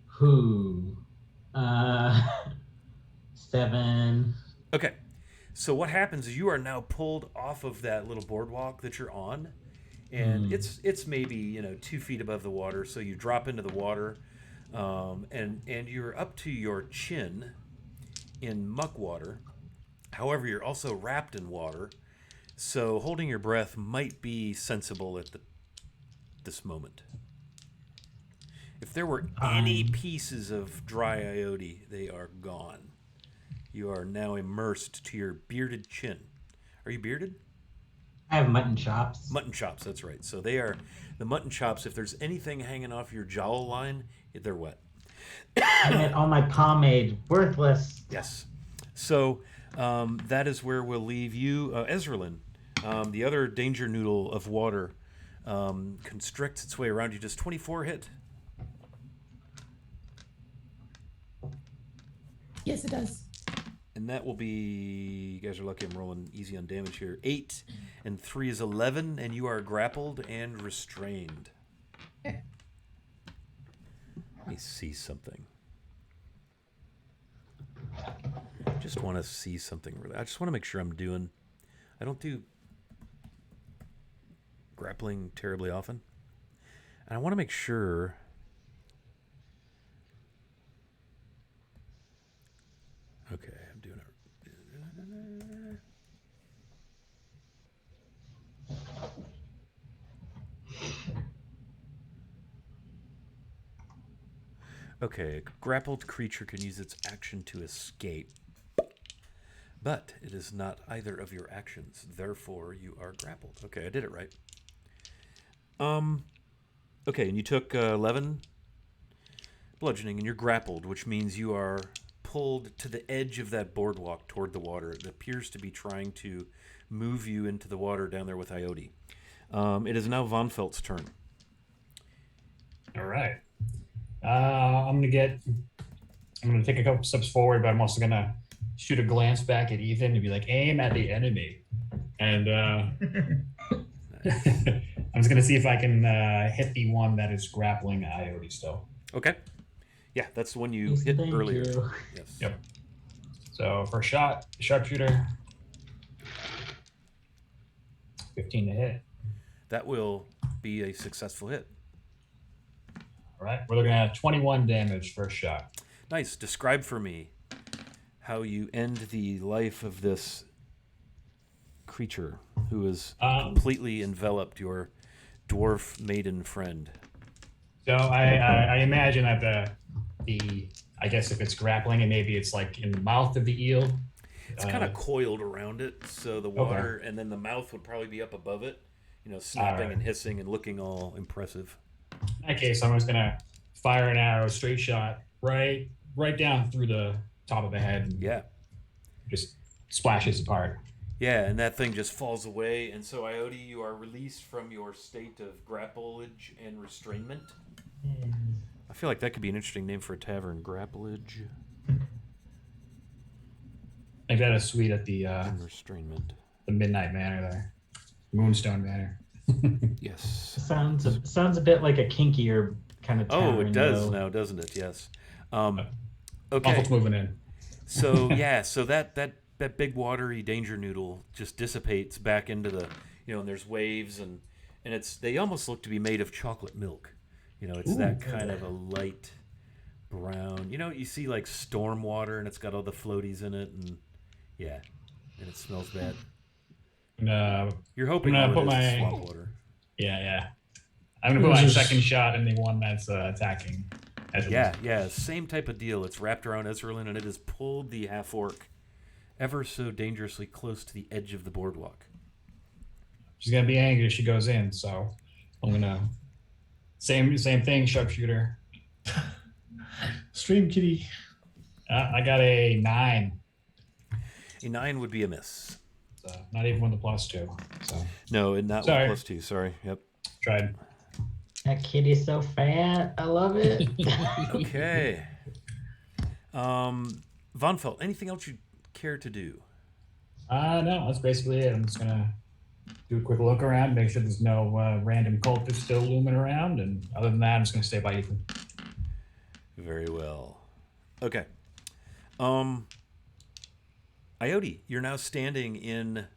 Who? 7. Okay. So what happens is you are now pulled off of that little boardwalk that you're on, and it's maybe 2 feet above the water. So you drop into the water, and you're up to your chin in muck water. However, you're also wrapped in water, so holding your breath might be sensible at this moment. If there were any pieces of dry Iode, they are gone. You are now immersed to your bearded chin. Are you bearded? I have mutton chops. Mutton chops, that's right. So they are the mutton chops. If there's anything hanging off your jowl line, they're wet. And all my pomade, worthless. Yes. So that is where we'll leave you. Ezralyn, the other danger noodle of water, constricts its way around you. Does 24 hit? Yes, it does. And that will be, you guys are lucky I'm rolling easy on damage here. 8 and 3 is 11, and you are grappled and restrained. Okay. Let me see something. Just want to see something. I just want to make sure I don't do grappling terribly often. And I want to make sure. Okay, I'm doing it. Okay, a grappled creature can use its action to escape. But it is not either of your actions. Therefore, you are grappled. Okay, I did it right. Okay, and you took 11 bludgeoning, and you're grappled, which means you are pulled to the edge of that boardwalk toward the water. It appears to be trying to move you into the water down there with Iode. It is now Von Felt's turn. All right. I'm gonna take a couple steps forward, but I'm also gonna shoot a glance back at Ethan and be like, aim at the enemy. And I'm just gonna see if I can hit the one that is grappling Ioti still. Okay. Yeah, that's the one you hit earlier. Yes. Yep. So first shot, sharpshooter. 15 to hit. That will be a successful hit. All right. We're looking at 21 damage first shot. Nice. Describe for me how you end the life of this creature who has completely enveloped your dwarf maiden friend. So I imagine that the I guess if it's grappling and maybe it's like in the mouth of the eel. It's kind of coiled around it, so the water and then the mouth would probably be up above it, snapping and hissing and looking all impressive. In that case, I'm just gonna fire an arrow, straight shot, right down through the top of the head. And just splashes apart. Yeah, and that thing just falls away. And so, Ioti, you are released from your state of grapplage and restrainment. I feel like that could be an interesting name for a tavern, grapplage. I've got a suite at the restrainment. The Midnight Manor there, Moonstone Manor. Yes. Sounds a bit like a kinkier kind of tavern. Oh, it does now, doesn't it? Yes. Okay. Waffle's moving in. So so that big watery danger noodle just dissipates back into the and there's waves and they almost look to be made of chocolate milk. It's that kind of a light brown. You see like storm water and it's got all the floaties in it and it smells bad. You're hoping I'm gonna put my swamp water. Yeah. I'm gonna put my second shot in the one that's attacking. Yeah, same type of deal. It's wrapped around Ezrealin and it has pulled the half orc ever so dangerously close to the edge of the boardwalk. She's gonna be angry if she goes in, so I'm gonna same thing, sharpshooter. Stream kitty. I got a 9. A 9 would be a miss. So not even with the +2. So no, not with +2. Sorry. Yep. Tried. That kitty's so fat. I love it. Okay. Von Felt, anything else you'd care to do? No, that's basically it. I'm just gonna do a quick look around, make sure there's no random cultists still looming around, and other than that, I'm just gonna stay by Ethan. Very well. Okay. Ioti, you're now standing in,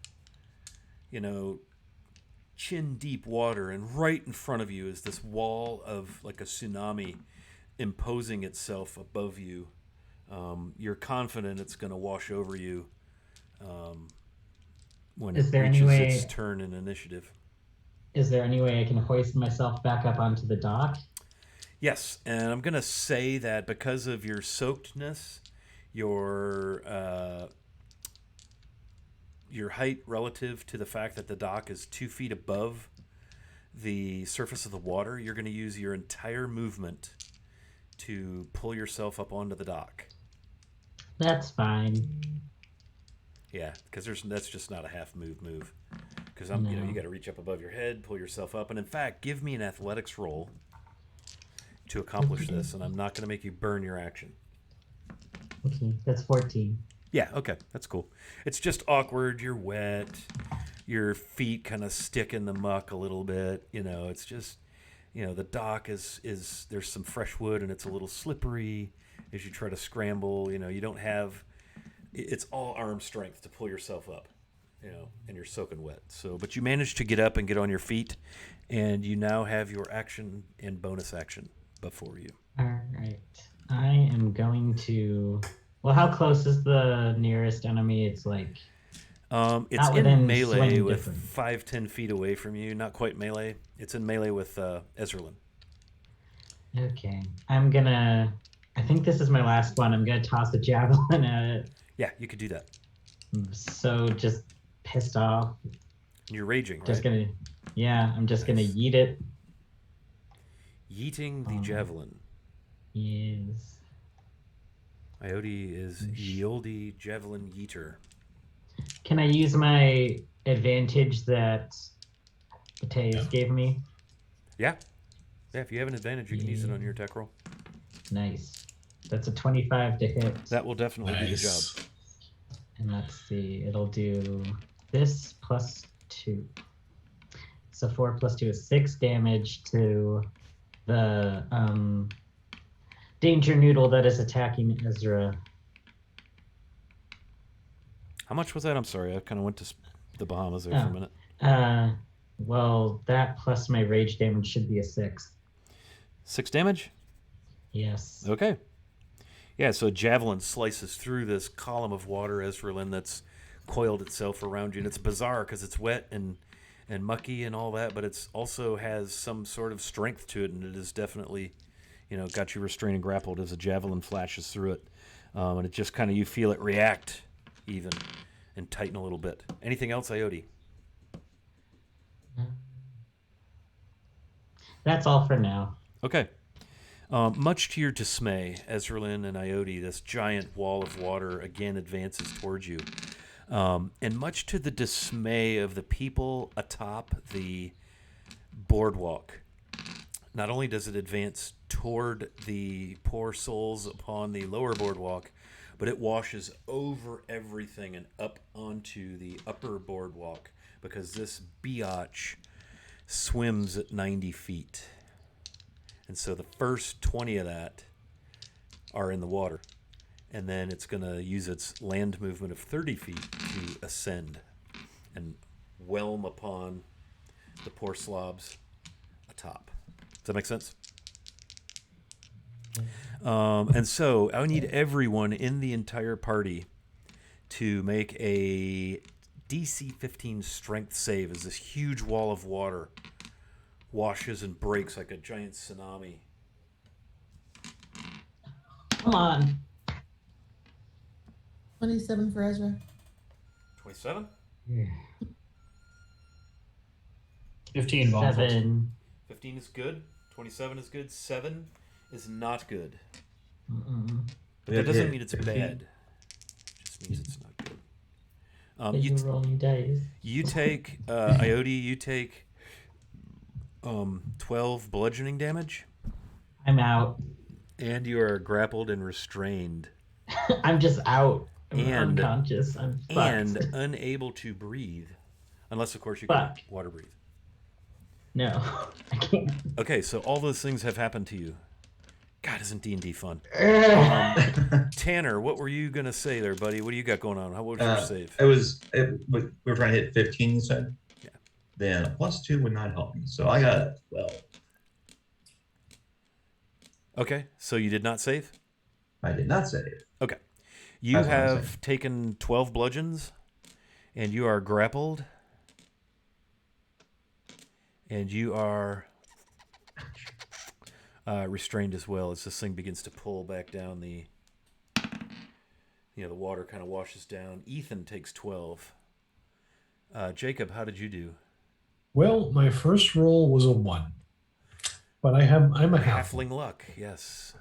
chin deep water, and right in front of you is this wall of like a tsunami imposing itself above you. You're confident it's going to wash over you when it reaches its turn in initiative. Is there any way I can hoist myself back up onto the dock? Yes, and I'm going to say that because of your soakedness, your height relative to the fact that the dock is 2 feet above the surface of the water, you're going to use your entire movement to pull yourself up onto the dock. That's fine. Yeah, because that's just not a half move. Because you got to reach up above your head, pull yourself up, and in fact, give me an athletics roll to accomplish this, and I'm not going to make you burn your action. Okay, that's 14. Yeah, okay, that's cool. It's just awkward. You're wet. Your feet kind of stick in the muck a little bit. It's just, the dock is there's some fresh wood and it's a little slippery as you try to scramble. You don't have, it's all arm strength to pull yourself up, and you're soaking wet. So, but you managed to get up and get on your feet, and you now have your action and bonus action before you. All right. I am going to... Well, how close is the nearest enemy? It's like... it's in melee with 5-10 feet away from you. Not quite melee. It's in melee with Ezrealin. Okay. I'm gonna... I think this is my last one. I'm gonna toss a javelin at it. Yeah, you could do that. I'm so just pissed off. You're raging, right? Just gonna... Yeah, I'm just gonna yeet it. Yeeting the javelin. Yes. Ioti is Yoldi Javelin Yeeter. Can I use my advantage that Mateus gave me? Yeah. Yeah, if you have an advantage, you can use it on your attack roll. Nice. That's a 25 to hit. That will definitely do the job. And let's see, it'll do this plus 2. So 4 plus 2 is 6 damage to the danger noodle that is attacking Ezra. How much was that? I'm sorry, I kind of went to the Bahamas there for a minute. Well, that plus my rage damage should be a 6. 6 damage? Yes. Okay. Yeah, so a javelin slices through this column of water, Ezralyn, that's coiled itself around you. And it's bizarre because it's wet and mucky and all that, but it's also has some sort of strength to it, and it is definitely, got you restrained and grappled as a javelin flashes through it. And it just kind of, you feel it react even and tighten a little bit. Anything else, Ioti? That's all for now. Okay. Much to your dismay, Ezralyn and Ioti, this giant wall of water again advances towards you. And much to the dismay of the people atop the boardwalk, not only does it advance toward the poor souls upon the lower boardwalk, but it washes over everything and up onto the upper boardwalk because this biatch swims at 90 feet. And so the first 20 of that are in the water. And then it's going to use its land movement of 30 feet to ascend and whelm upon the poor slobs atop. Does that make sense? And so I need everyone in the entire party to make a DC 15 strength save as this huge wall of water washes and breaks like a giant tsunami. Come on. 27 for Ezra. 27? 15. 7. 15 is good. 27 is good. 7 is not good. But that doesn't mean it's bad. It just means it's not good. You rolling dice. You take, Ioti, you take 12 bludgeoning damage. I'm out. And you are grappled and restrained. I'm just out. I'm and unconscious. I'm fucked. And unable to breathe. Unless, of course, you can water breathe. No, I can't. Okay, so all those things have happened to you. God, isn't D&D fun? Tanner, what were you going to say there, buddy? What do you got going on? What was your save? We were trying to hit 15, you said? Yeah. Then a +2 would not help me. So I got a 12. Okay, so you did not save? I did not save. Okay. You have taken 12 bludgeons, and you are grappled, and you are restrained as well as this thing begins to pull back down the water kind of washes down. Ethan takes 12. Jacob, how did you do? Well, my first roll was a 1. But I'm a halfling. Luck, yes.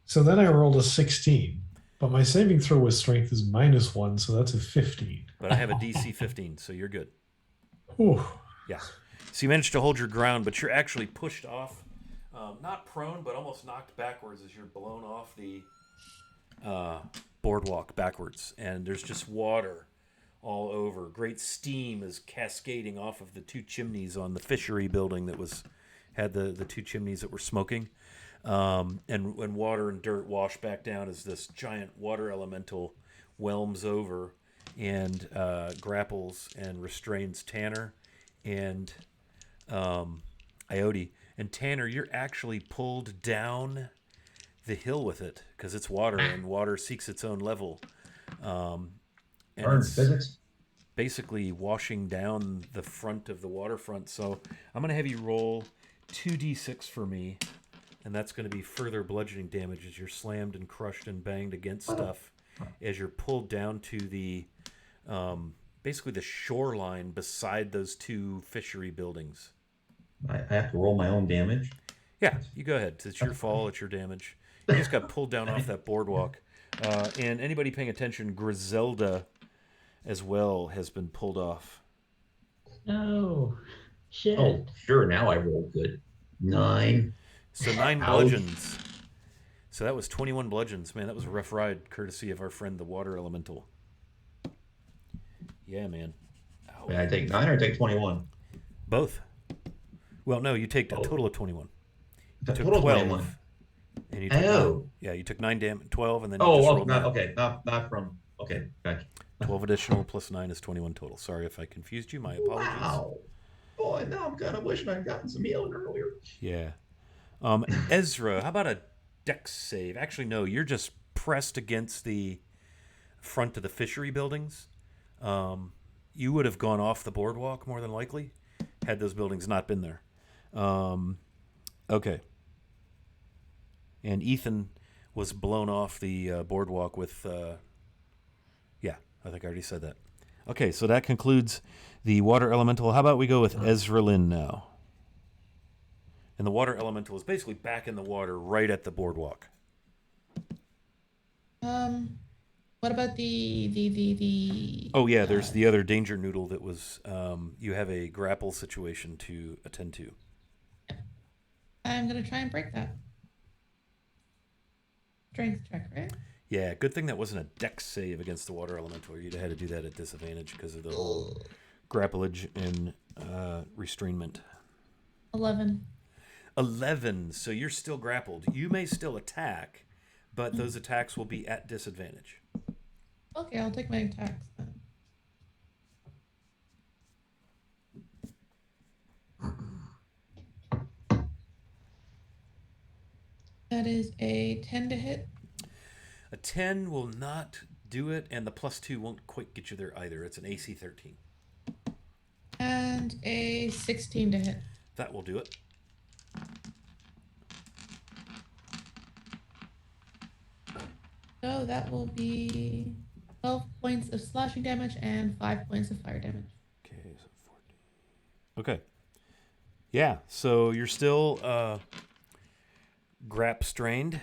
So then I rolled a 16. But my saving throw with strength is -1, so that's a 15. But I have a DC 15, so you're good. Whew. Yeah. So you managed to hold your ground, but you're actually pushed off, not prone, but almost knocked backwards as you're blown off the boardwalk backwards. And there's just water all over. Great steam is cascading off of the 2 chimneys on the fishery building that had the 2 chimneys that were smoking. And when water and dirt wash back down as this giant water elemental whelms over and grapples and restrains Tanner and Ioti. And Tanner, you're actually pulled down the hill with it because it's water and water seeks its own level. And it's physics. Basically washing down the front of the waterfront. So I'm going to have you roll 2d6 for me. And that's going to be further bludgeoning damage as you're slammed and crushed and banged against stuff as you're pulled down to the basically the shoreline beside those 2 fishery buildings. I have to roll my own damage? Yeah, you go ahead. It's your fall. It's your damage. You just got pulled down off that boardwalk. And anybody paying attention, Griselda as well has been pulled off. No. Shit. Oh, sure. Now I roll good. 9. So 9 Ouch. bludgeons. So that was 21 bludgeons. Man, that was a rough ride, courtesy of our friend the water elemental. Yeah, man. Wait, I take 9 or take 21? Both. Well, no, you take a Oh. total of 21. You took Total 12. 21. And you took Oh. 9, yeah, you took 9 damage, 12, and then you just rolled 9. Okay, not from. Okay, gotcha. 12 additional plus 9 is 21 total. Sorry if I confused you. My apologies. Wow. Boy, now I'm kind of wishing I'd gotten some healing earlier. Yeah. Ezra, how about a dex save? Actually, no, you're just pressed against the front of the fishery buildings. You would have gone off the boardwalk more than likely had those buildings not been there. Okay. And Ethan was blown off the boardwalk with... yeah, I think I already said that. Okay, so that concludes the water elemental. How about we go with Ezra Lynn now? And the water elemental is basically back in the water right at the boardwalk. What about the Oh yeah, there's the other danger noodle that was you have a grapple situation to attend to. I'm gonna try and break that. Strength check, right? Yeah, good thing that wasn't a dex save against the water elemental. You'd have had to do that at disadvantage because of the whole grapplage and restrainment. 11. 11. So you're still grappled. You may still attack, but those attacks will be at disadvantage. Okay, I'll take my attacks then. That is a 10 to hit. A 10 will not do it, and the +2 won't quite get you there either. It's an AC 13. And a 16 to hit. That will do it. So that will be 12 points of slashing damage and 5 points of fire damage. Okay, so 14. Okay. Yeah, so you're still grap strained,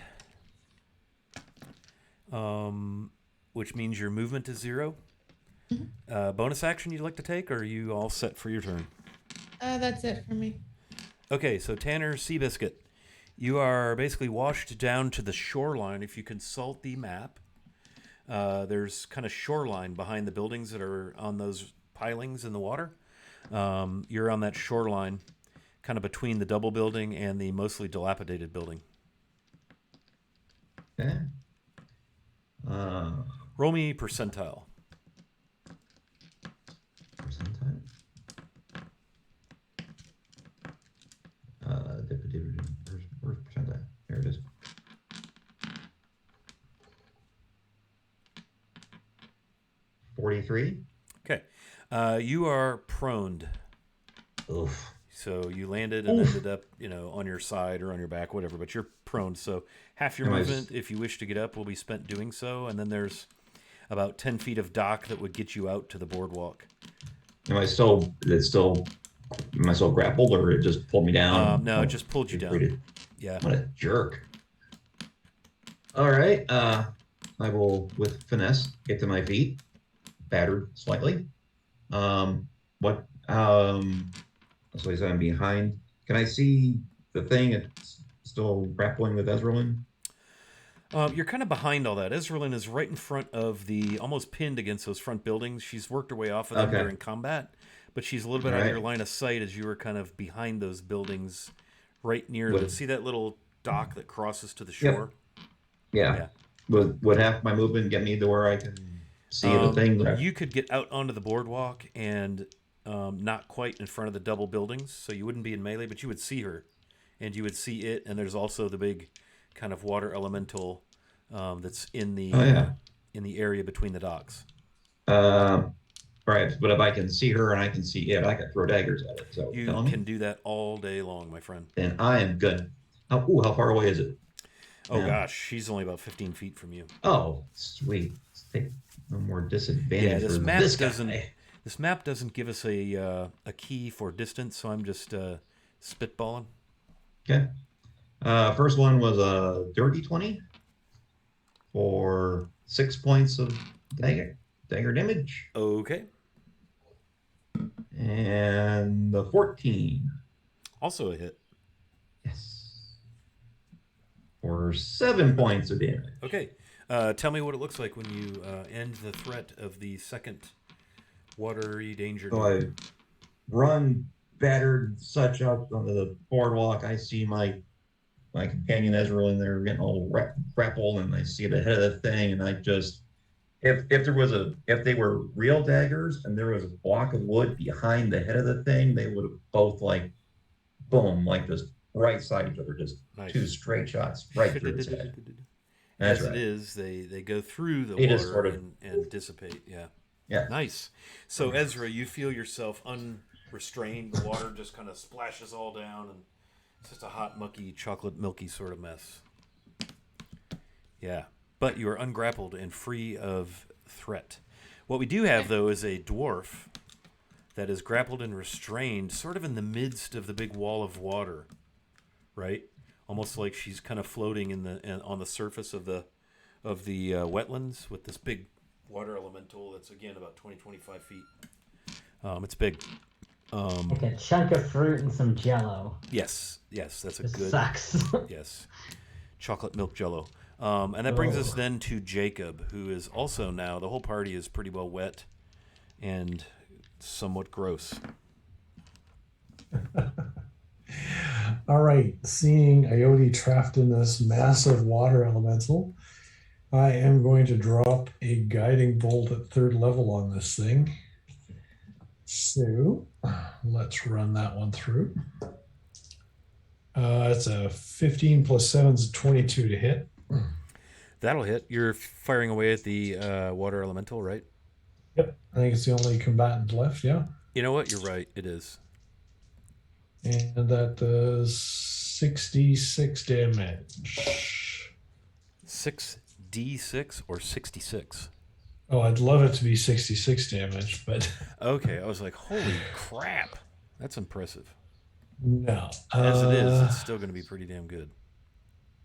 which means your movement is 0. Mm-hmm. Bonus action you'd like to take, or are you all set for your turn? That's it for me. Okay, so Tanner Seabiscuit, you are basically washed down to the shoreline. If you consult the map, there's kind of shoreline behind the buildings that are on those pilings in the water. You're on that shoreline, kind of between the double building and the mostly dilapidated building. Okay. Roll me percentile. Percentile. Where's percentile? There it is. $43. Okay. You are proned. Oof. So you landed and ended up, on your side or on your back, whatever, but you're prone. So half your movement, if you wish to get up, will be spent doing so. And then there's about 10 feet of dock that would get you out to the boardwalk. Am I still grappled, or it just pulled me down? No, it just pulled you down. Yeah. What a jerk. All right. I will, with finesse, get to my feet, battered slightly. So I'm behind. Can I see the thing? It's still grappling with Ezralyn? You're kind of behind all that. Ezralyn is right in front of almost pinned against those front buildings. She's worked her way off of them during combat, but she's a little bit out of your line of sight as you were kind of behind those buildings, right near. See that little dock that crosses to the shore? Yeah. Would half my movement get me to where I can see the thing? You could get out onto the boardwalk and not quite in front of the double buildings, so you wouldn't be in melee, but you would see her, and you would see it. And there's also the big kind of water elemental that's in the area between the docks. Right, but if I can see her and I can see it, I can throw daggers at it. So you can do that all day long, my friend. Then I am good. How far away is it? Oh gosh, she's only about 15 feet from you. Oh, sweet. Let's take no more disadvantage. Yeah, this map doesn't give us a key for distance, so I'm just spitballing. Okay. First one was a dirty 20 for 6 points of dagger damage. Okay. And the 14. Also a hit. for 7 points of damage. Okay. Tell me what it looks like when you end the threat of the second watery danger. So I run battered such up on the boardwalk. I see my companion Ezra in there getting all grappled, and I see the head of the thing, and I just if they were real daggers and there was a block of wood behind the head of the thing, they would have both boom, just right side each other, just nice. 2 straight shots right through its head. That's right. It is, they go through the water and dissipate. Yeah. Yeah. Nice. So Ezra, you feel yourself unrestrained. The water just kind of splashes all down, and it's just a hot, mucky, chocolate, milky sort of mess. Yeah. But you are ungrappled and free of threat. What we do have, though, is a dwarf that is grappled and restrained sort of in the midst of the big wall of water, right? Almost like she's kind of floating on the surface of the wetlands with this big water elemental that's, again, about 20-25 feet. It's big. Like a chunk of fruit and some Jell-O. Yes, that's a it good. Sucks. Yes, chocolate milk Jell-O. And that brings us then to Jacob, who is also now, the whole party is pretty well wet and somewhat gross. All right, seeing Ioti trapped in this massive water elemental, I am going to drop a guiding bolt at 3rd level on this thing. So let's run that one through. It's a 15 plus 7 is 22 to hit. That'll hit. You're firing away at the water elemental, right? Yep. I think it's the only combatant left, yeah. You know what? You're right. It is. And that does 66 damage. 6d6 or 66? Oh, I'd love it to be 66 damage, but... Okay, I was like, holy crap. That's impressive. No. As it is, it's still going to be pretty damn good.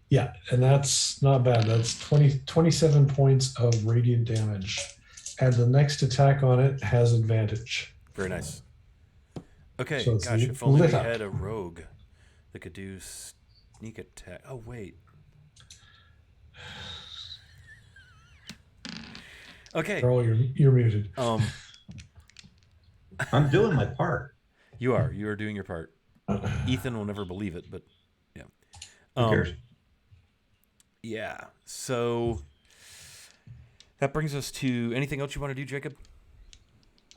Yeah, and that's not bad. That's 27 points of radiant damage. And the next attack on it has advantage. Very nice. Okay, so gosh, if only we had a rogue that could do sneak attack. Oh, wait. Okay. Carl, you're muted. I'm doing my part. You are doing your part. Ethan will never believe it, but yeah. Who cares? Yeah. So that brings us to anything else you want to do, Jacob?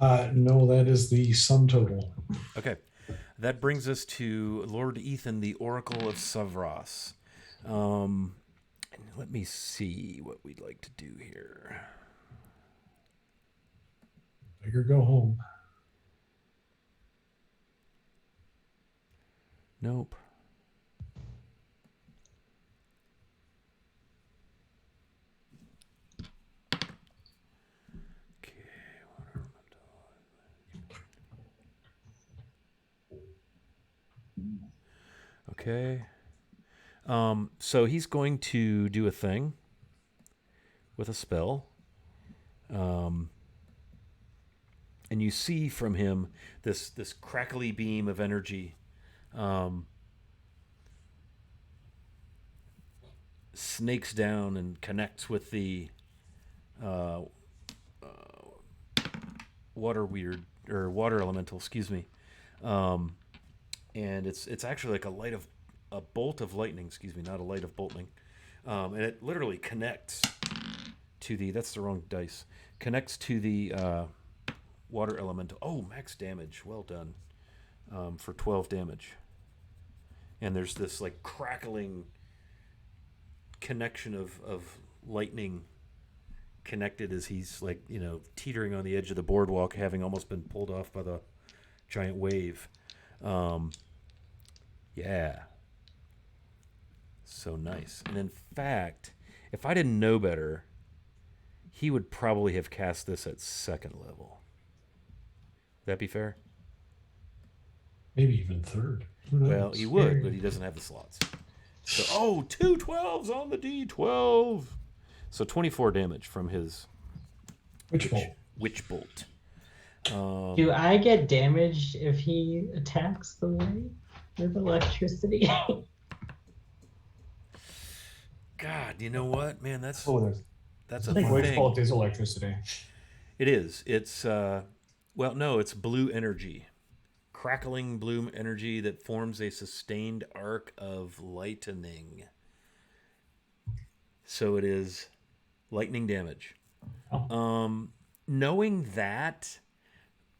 No, that is the sum total. Okay. That brings us to Lord Ethan, the Oracle of Savras. And let me see what we'd like to do here. Figure go home. Nope. Okay. So he's going to do a thing with a spell. And you see from him this crackly beam of energy snakes down and connects with the water elemental, excuse me. And it's actually like a bolt of lightning, excuse me, not a light of bolting. And it literally connects to that's the wrong dice. Connects to the water elemental. Oh, max damage. Well done. For 12 damage. And there's this like crackling connection of lightning connected as he's like, teetering on the edge of the boardwalk, having almost been pulled off by the giant wave. Yeah. So nice. And in fact, if I didn't know better, he would probably have cast this at 2nd level. Would that be fair? Maybe even 3rd. Well, he would, but he doesn't have the slots. So, 2 12s on the D12. So 24 damage from his Witch Bolt. Do I get damaged if he attacks the way with electricity? God, you know what, man? That's Oh, a I think which thing. fault is electricity. It is. It's well, no, it's blue energy, crackling blue energy that forms a sustained arc of lightning. So it is lightning damage. Oh. Knowing that,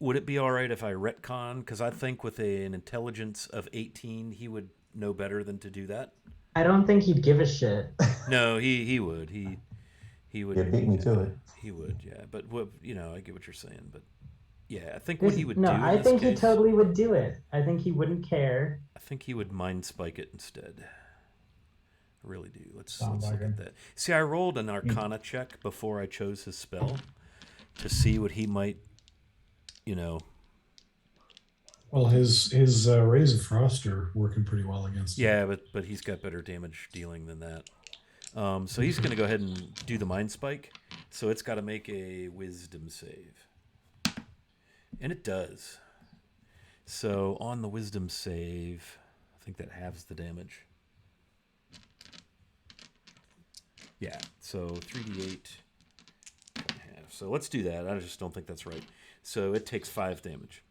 would it be all right if I retcon? Because I think with an intelligence of 18, he would know better than to do that. I don't think he'd give a shit. No, he would. He would. You beat me to it. He would, yeah. But what I get what you're saying. But yeah, I think what he would No, do. I think he case, totally would do it. I think he wouldn't care. I think he would mind spike it instead. I really do. Let's Sounds look like at it. that. See, I rolled an Arcana check before I chose his spell to see what he might, Well, his Rays of Frost are working pretty well against him. Yeah, but he's got better damage dealing than that. So he's going to go ahead and do the Mind Spike. So it's got to make a Wisdom save. And it does. So on the Wisdom save, I think that halves the damage. Yeah, so 3d8. Half. So let's do that. I just don't think that's right. So it takes 5 damage.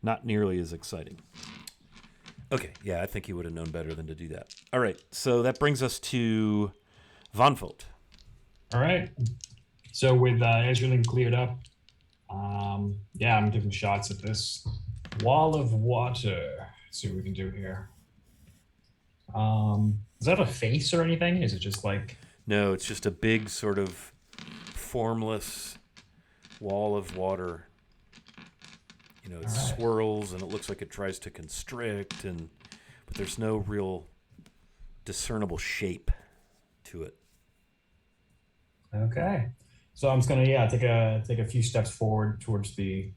Not nearly as exciting. Okay, yeah, I think he would have known better than to do that. All right, so that brings us to Von Volt. All right. So with Ezrealin cleared up, yeah, I'm taking shots at this wall of water. Let's see what we can do here. Is that a face or anything? Is it just like... No, it's just a big sort of formless wall of water. It swirls and it looks like it tries to constrict, but there's no real discernible shape to it. Okay. So I'm just gonna take a few steps forward towards the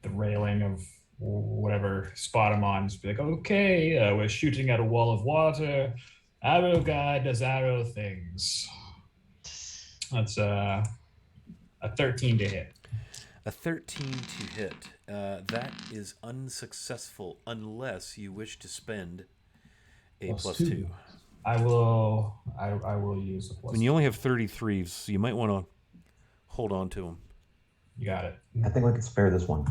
railing of whatever spot I'm on. Just be like, okay, we're shooting at a wall of water. Arrow guy does arrow things. That's a 13 to hit. A 13 to hit. That is unsuccessful unless you wish to spend a plus 2. I will use a plus. When you only have 33, so you might want to hold on to them. You got it. I think we could spare this one.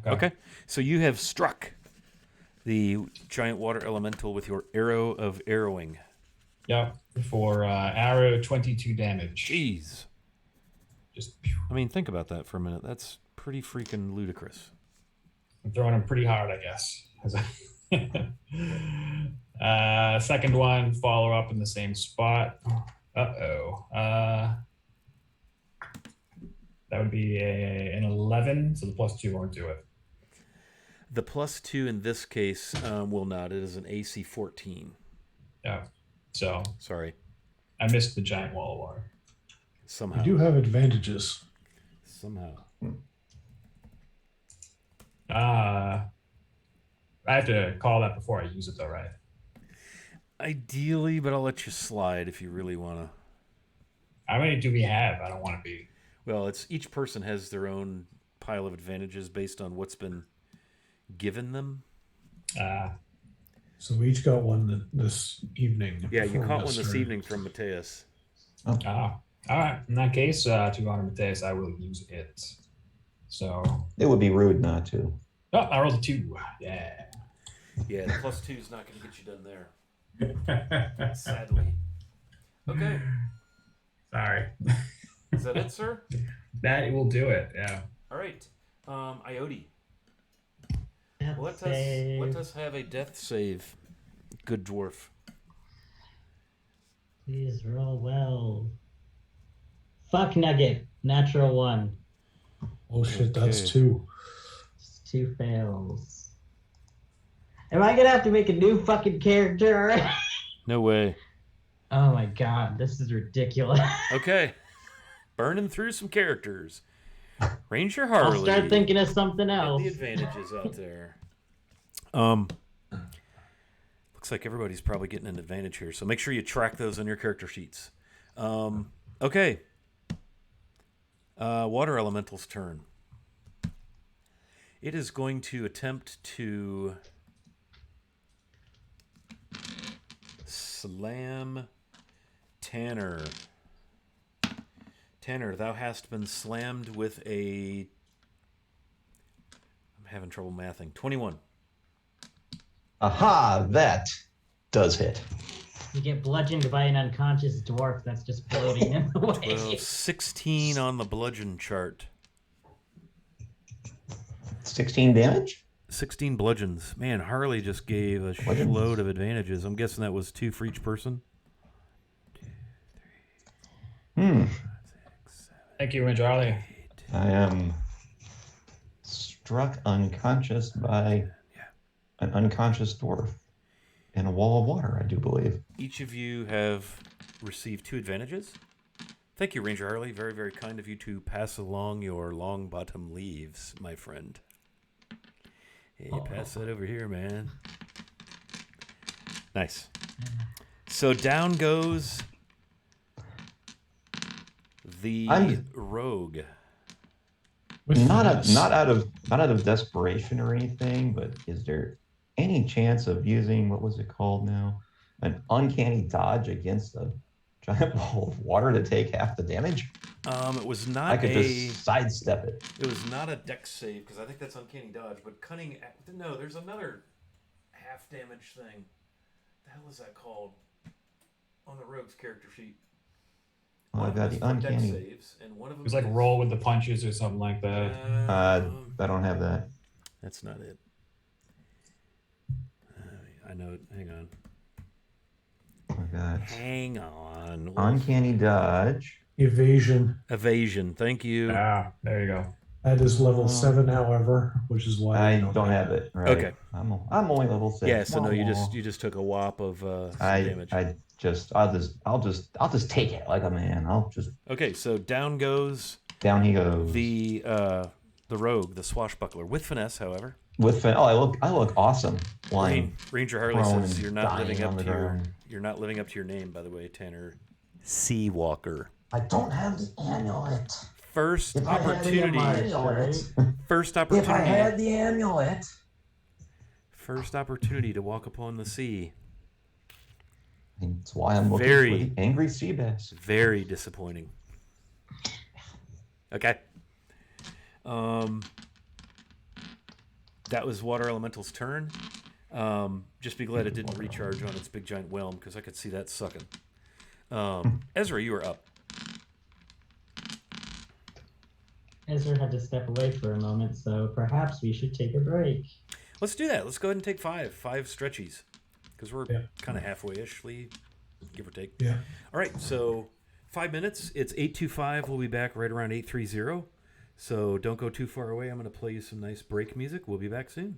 Okay. So you have struck the giant water elemental with your arrow of arrowing. Yeah, for arrow 22 damage. Jeez. Just. I mean, think about that for a minute. That's pretty freaking ludicrous. I'm throwing him pretty hard, I guess. Second one, follow up in the same spot. That would be an 11, so the plus 2 won't do it. The plus 2 in this case will not. It is an AC 14. Yeah, so sorry, I missed the giant wall of water. Somehow. You do have advantages. Somehow. I have to call that before I use it, though, right? Ideally, but I'll let you slide if you really want to. How many do we have? I don't want to be. Well, each person has their own pile of advantages based on what's been given them. So we each got one this evening. Yeah, you caught one this evening from Mateus. All right. In that case, to honor Mateus, I will use it. So it would be rude not to. Oh, I rolled a 2. Yeah. Yeah, the plus 2 is not going to get you done there. Sadly. Okay. Sorry. Is that it, sir? That will do it. Yeah. All right. Ioti. Death Let save. us have a death save. Good dwarf. Please roll well. Fuck Nugget. Natural 1. Oh shit, that's Okay. 2. Just 2 fails. Am I gonna have to make a new fucking character? No way. Oh my god, this is ridiculous. Okay. Burning through some characters. Ranger Harley. I'll start thinking of something else. Get the advantages out there. Looks like everybody's probably getting an advantage here, so make sure you track those on your character sheets. Okay. Water Elemental's turn. It is going to attempt to slam Tanner. Tanner, thou hast been slammed with a... I'm having trouble mathing. 21. Aha, that does hit. You get bludgeoned by an unconscious dwarf that's just floating in the way. 12, 16 on the bludgeon chart. 16 damage? 16 bludgeons. Man, Harley just gave a load of advantages. I'm guessing that was 2 for each person. 2, 3, 4, 5, 6, 7, Thank you, Ranger Harley. 8. I am struck unconscious by an unconscious dwarf in a wall of water, I do believe. Each of you have received 2 advantages. Thank you, Ranger Harley. Very, very kind of you to pass along your long bottom leaves, my friend. Hey, pass that over here, man. Nice. So down goes the rogue. Not out of desperation or anything, but is there any chance of using, what was it called now? An uncanny dodge against a giant ball of water to take half the damage? It was not I could just sidestep it. It was not a dex save, because I think that's uncanny dodge, but cunning... No, there's another half damage thing. What the hell is that called? On the rogue's character sheet. Well, I've got the uncanny... Saves, and one of them It was like roll with the punches or something like that. I don't have that. That's not it. I know it. Hang on. I got Hang on. uncanny dodge. Evasion. Thank you. Ah, there you go. That is level 7, however, which is why I don't have it. Right. Okay. I'm only level 6. Yeah. So no, you just took a whop of some damage. I'll just take it like a man. Okay. So down goes. Down he goes. The rogue, the swashbuckler, with finesse, however. I look awesome. Lying. Ranger Harley prone says and you're not living dying up on to the ground. you're not living up to your name, by the way, Tanner. Seawalker. I don't have the amulet. First opportunity. First If I opportunity. had the amulet. First opportunity to walk upon the sea. That's why I'm looking for the angry sea bass. Very disappointing. Okay. That was Water Elemental's turn. Just be glad it didn't recharge on its big giant whelm, because I could see that sucking. Ezra, you are up. Ezra had to step away for a moment, so perhaps we should take a break. Let's do that. Let's go ahead and take 5 stretchies, because we're kind of halfway-ish, give or take. Yeah. All right, so 5 minutes. It's 8:25. We'll be back right around 8:30. So don't go too far away. I'm going to play you some nice break music. We'll be back soon.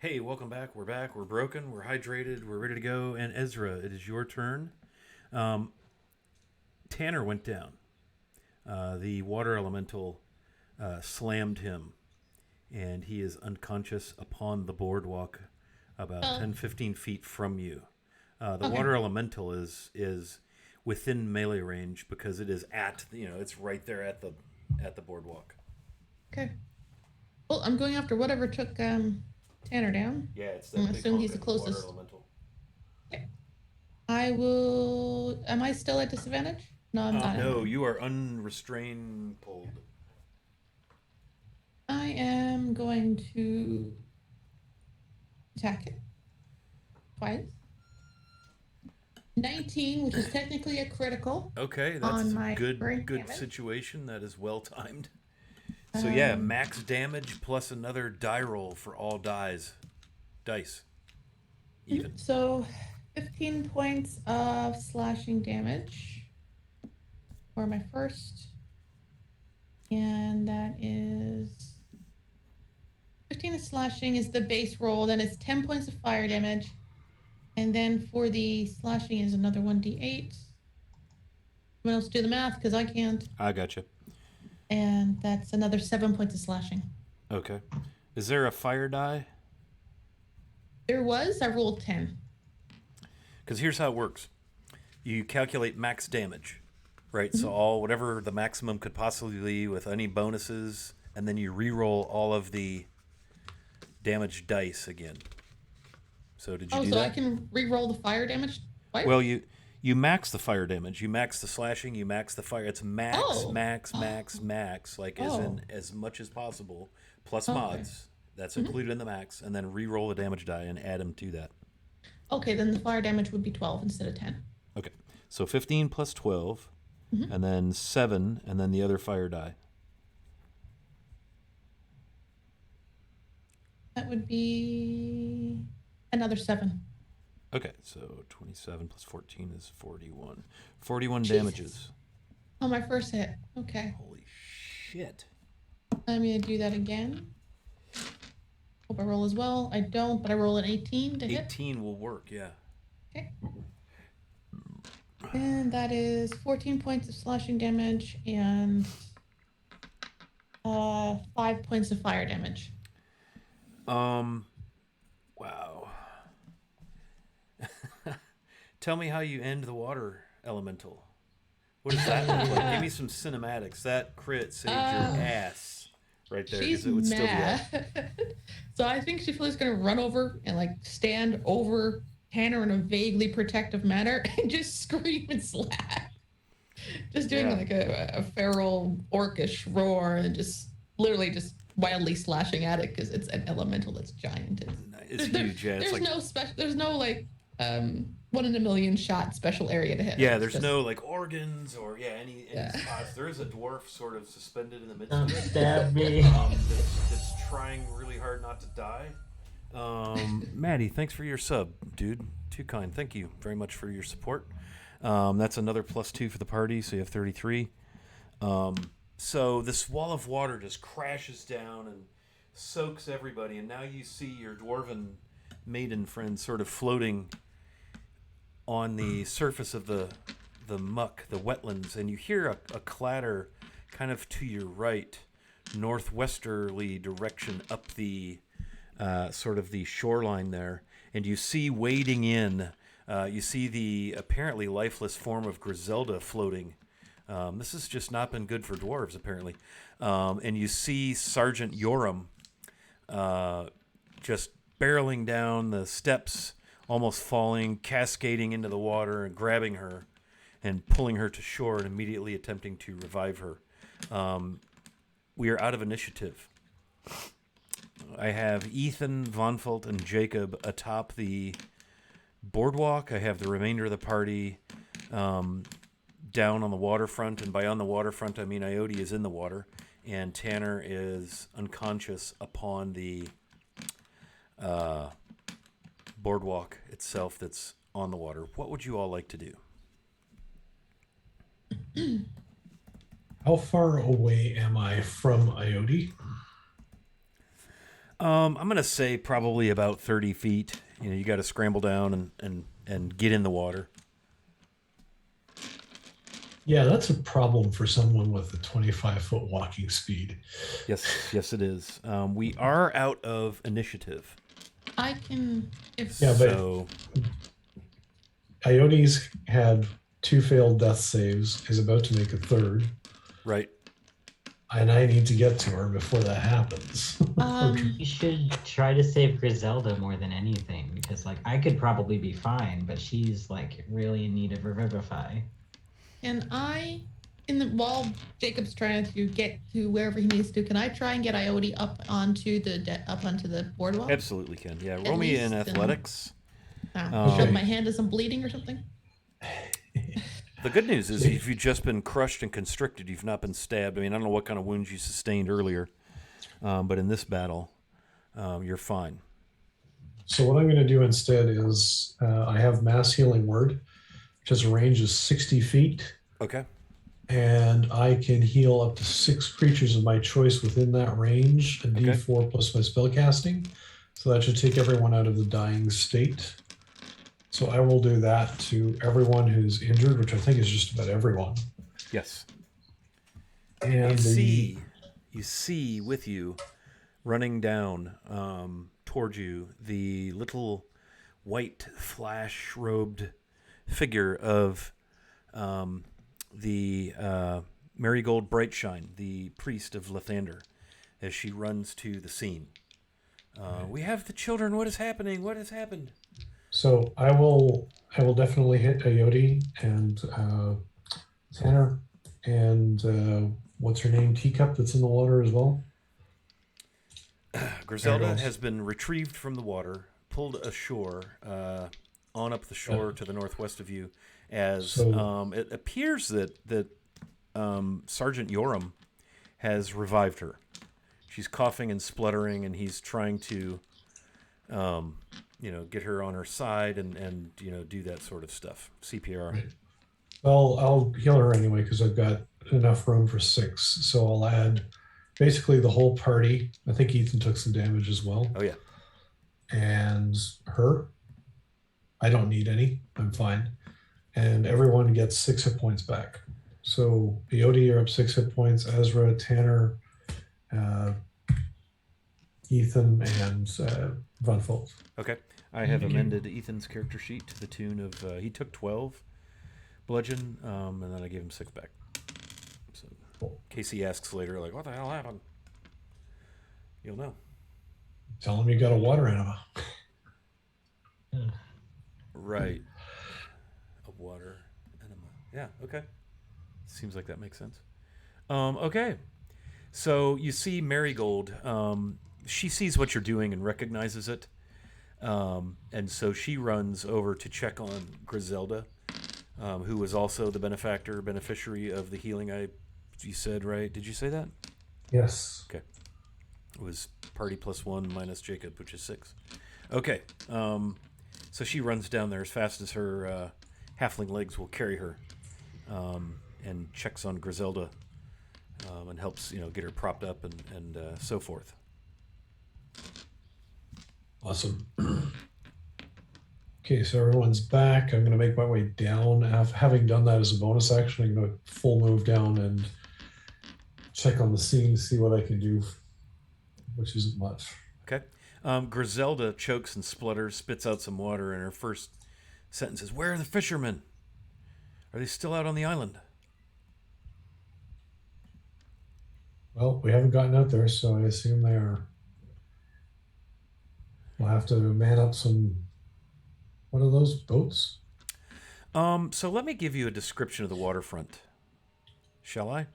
Hey, welcome back. We're back. We're broken. We're hydrated. We're ready to go. And Ezra, it is your turn. Tanner went down. The water elemental slammed him, and he is unconscious upon the boardwalk about 10, 15 feet from you. The water elemental is within melee range because it is it's right there at the boardwalk. Okay. Well, I'm going after whatever took Tanner down. Yeah, it's I'm assuming he's the closest. Water elemental. Okay. I will. Am I still at disadvantage? No, I'm not. No, you are unrestrained pulled. I am going to attack it twice. 19, which is technically a critical. Okay, that's a good damage. situation. That is well timed. So yeah, max damage plus another die roll for all dice. Even. So 15 points of slashing damage for my first. And that is 15 of slashing is the base roll. Then it's 10 points of fire damage. And then for the slashing is another 1d8. Someone else do the math because I can't. I gotcha. And that's another 7 points of slashing. Okay. Is there a fire die? There was. I rolled 10. Because here's how it works. You calculate max damage, right? Mm-hmm. So whatever the maximum could possibly be with any bonuses, and then you re-roll all of the damage dice again. So did you do that? Oh, so I can re-roll the fire damage twice? Well, you max the fire damage. You max the slashing. You max the fire. It's max, like as in as much as possible, plus mods. That's included in the max, and then re-roll the damage die and add them to that. Okay, then the fire damage would be 12 instead of 10. Okay, so 15 plus 12, and then 7, and then the other fire die. That would be another 7. Okay, so 27 plus 14 is 41. 41 damages. Oh, my first hit. Okay. Holy shit. I'm going to do that again. Hope I roll as well. I don't, but I roll an 18 to hit. 18 will work, yeah. Okay. And that is 14 points of slashing damage and 5 points of fire damage. Wow. Tell me how you end the water elemental. What does that look like? Give me some cinematics. That crit saved your ass right there because it would still be up. So I think she feels going to run over and like stand over Tanner in a vaguely protective manner and just scream and slap. Just doing like a feral orcish roar and just literally just wildly slashing at it because it's an elemental that's giant. It's huge. Yeah, there's no special. There's no like 1 in a million shot special area to hit. Yeah, there's no like organs or any spots. There is a dwarf sort of suspended in the midst of it. Stab me. That's trying really hard not to die. Maddie, thanks for your sub, dude. Too kind. Thank you very much for your support. That's another +2 for the party, so you have 33. So this wall of water just crashes down and soaks everybody, and now you see your dwarven maiden friend sort of floating on the surface of the muck, the wetlands, and you hear a clatter kind of to your right, northwesterly direction up the sort of the shoreline there, and you see wading in, you see the apparently lifeless form of Griselda floating. This has just not been good for dwarves, apparently. And you see Sergeant Yoram just barreling down the steps, almost falling, cascading into the water and grabbing her and pulling her to shore and immediately attempting to revive her. We are out of initiative. I have Ethan, Vonfalt, and Jacob atop the boardwalk. I have the remainder of the party down on the waterfront, and by on the waterfront, I mean Iode is in the water, and Tanner is unconscious upon the boardwalk itself that's on the water. What would you all like to do? How far away am I from Iode? I'm going to say probably about 30 feet. You got to scramble down and get in the water. Yeah, that's a problem for someone with a 25-foot walking speed. Yes, it is. We are out of initiative. I can. But Iotes had 2 failed death saves, is about to make a 3rd. Right. And I need to get to her before that happens. You should try to save Griselda more than anything, because I could probably be fine, but she's really in need of Revivify. Can I, while Jacob's trying to get to wherever he needs to, can I try and get Iote up onto the boardwalk? Absolutely can. Yeah, roll me in athletics. Show my hand as I'm bleeding or something. The good news is if you've just been crushed and constricted, you've not been stabbed. I mean, I don't know what kind of wounds you sustained earlier, but in this battle, you're fine. So what I'm going to do instead is I have Mass Healing Word, which has a range of 60 feet. Okay. And I can heal up to 6 creatures of my choice within that range, a D4 plus my spell casting. So that should take everyone out of the dying state. So I will do that to everyone who's injured, which I think is just about everyone. Yes. And you see with you, running down towards you, the little white flash-robed figure of the Marigold Brightshine, the priest of Lathander, as she runs to the scene. We have the children. What is happening? What has happened? So I will definitely hit Iote and Tanner and what's her name? Teacup that's in the water as well. Griselda has been retrieved from the water, pulled ashore, on up the shore to the northwest of you, as it appears that Sergeant Yoram has revived her. She's coughing and spluttering, and he's trying to get her on her side and do that sort of stuff. CPR. Right. Well, I'll heal her anyway because I've got enough room for 6. So I'll add basically the whole party. I think Ethan took some damage as well. Oh, yeah. And her. I don't need any. I'm fine. And everyone gets 6 hit points back. So Iote, you're up 6 hit points. Ezra, Tanner, Ethan, and Von Folt. Okay. I have amended Ethan's character sheet to the tune of he took 12 bludgeon, and then I gave him 6 back. So Casey asks later, what the hell happened? You'll know. Tell him you got a water enema. Right. A water enema. Yeah, okay. Seems like that makes sense. Okay. So you see Marigold. She sees what you're doing and recognizes it. And so she runs over to check on Griselda, who was also the beneficiary of the healing you said, right? Did you say that? Yes. Okay. It was party +1 minus Jacob, which is 6. Okay. So she runs down there as fast as her halfling legs will carry her, and checks on Griselda, and helps get her propped up and so forth. Awesome. Okay, so everyone's back. I'm going to make my way down. Having done that as a bonus action, I'm going to full move down and check on the scene, see what I can do, which isn't much. Okay. Griselda chokes and splutters, spits out some water, and her first sentence is, "Where are the fishermen? Are they still out on the island?" Well, we haven't gotten out there, so I assume they are. We'll have to man up some... What are those boats? So let me give you a description of the waterfront. Shall I?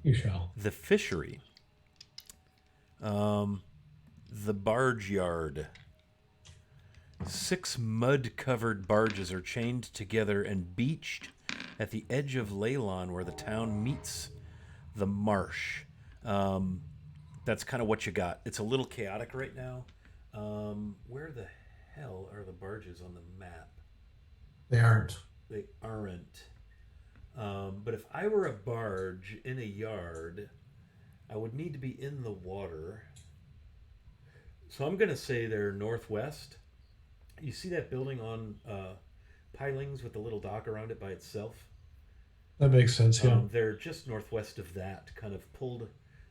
You shall. The fishery. The barge yard. 6 mud-covered barges are chained together and beached at the edge of Leylon where the town meets the marsh. That's kind of what you got. It's a little chaotic right now. Where the hell are the barges on the map? They aren't. They aren't. But if I were a barge in a yard, I would need to be in the water. So I'm going to say they're northwest. You see that building on pilings with the little dock around it by itself? That makes sense, yeah. They're just northwest of that, kind of pulled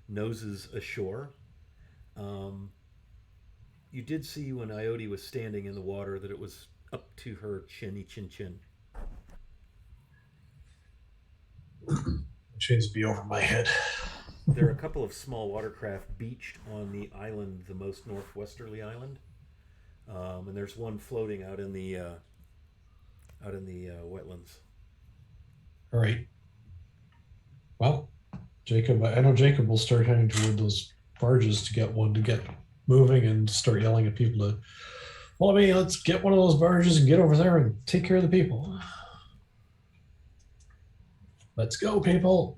noses ashore. You did see when Ione was standing in the water that it was up to her chinny chin. Chains be over my head. There are a couple of small watercraft beached on the island, the most northwesterly island, and there's one floating out in the wetlands. All right. Well, Jacob, I know Jacob will start heading toward those barges to get moving and start yelling at people to, well, I mean, let's get one of those barges and get over there and take care of the people. Let's go, people.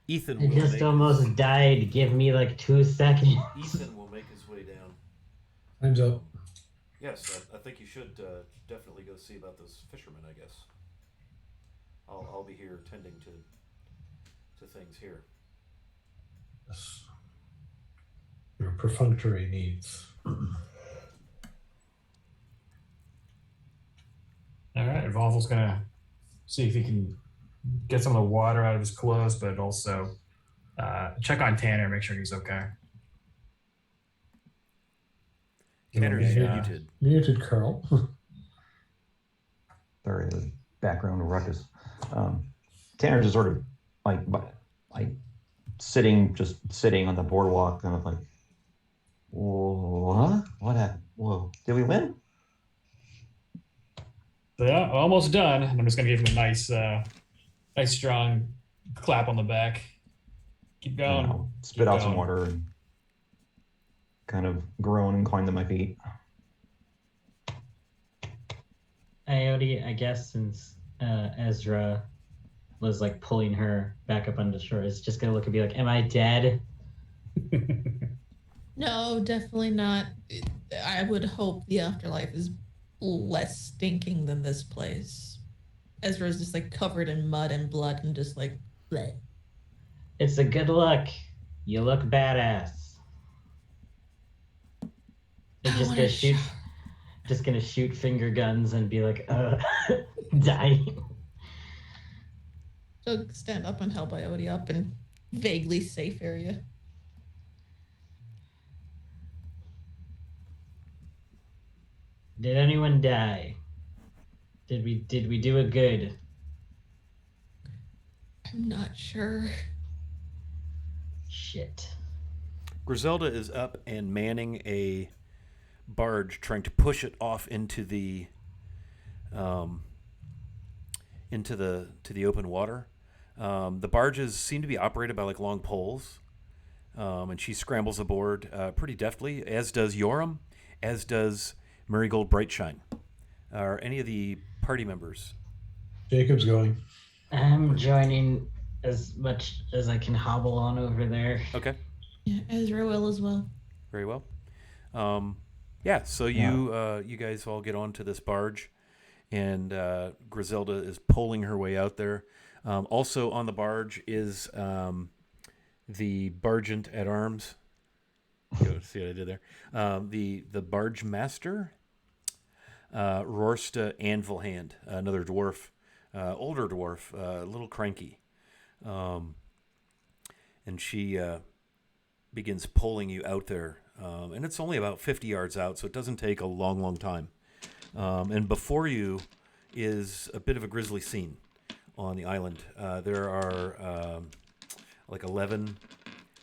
Ethan I just almost died. Give me like 2 seconds. Ethan will make his way down. Time's up. Yes, I think you should definitely go see about those fishermen, I guess. I'll be here tending to things here. Yes. Your perfunctory needs. All right, Volvel's gonna see if he can get some of the water out of his clothes, but also check on Tanner, make sure he's okay. Tanner's muted. Muted, Carl. Sorry, the background ruckus. Tanner's just sort of like sitting on the boardwalk, kind of like, what? What happened? Whoa! Did we win? So yeah, almost done. And I'm just gonna give him a nice strong clap on the back. Keep going. I'll spit out some water and kind of groan and climb to my feet. Ione, I guess, since Ezra was like pulling her back up onto shore, is just gonna look and be like, "Am I dead?" No, definitely not. I would hope the afterlife is less stinking than this place. Ezra's just like covered in mud and blood and just like bleh. It's a good look. You look badass. They're just gonna shoot finger guns and be like, dying. So stand up and help Ione up in vaguely safe area. Did anyone die? Did we do a good? I'm not sure. Shit. Griselda is up and manning a barge, trying to push it off into the open water. The barges seem to be operated by like long poles, and she scrambles aboard pretty deftly, as does Yoram, as does Marigold Brightshine. Are any of the party members? Jacob's going. I'm joining as much as I can hobble on over there. Okay. Yeah, Ezra will as well. Very well. So you guys all get onto this barge, and Griselda is pulling her way out there. Also on the barge is the bargent at arms. See what I did there? The barge master, Rorsta Anvilhand, another dwarf, older dwarf, a little cranky, and she begins pulling you out there, and it's only about 50 yards out, so it doesn't take a long time. And before you is a bit of a grisly scene on the island. There are like 11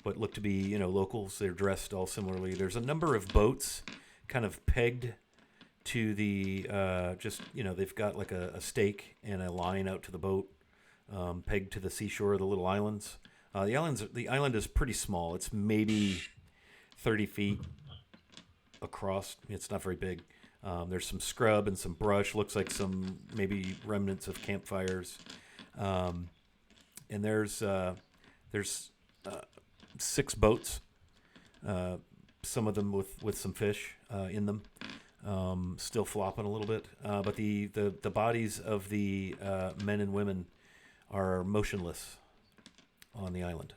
what look to be, locals. They're dressed all similarly. There's a number of boats kind of pegged to the, they've got like a stake and a line out to the boat, pegged to the seashore of the little islands. The island is pretty small. It's maybe 30 feet across. It's not very big. There's some scrub and some brush. Looks like some maybe remnants of campfires. And there's 6 boats. Some of them with some fish in them, still flopping a little bit. But the bodies of the men and women are motionless on the island.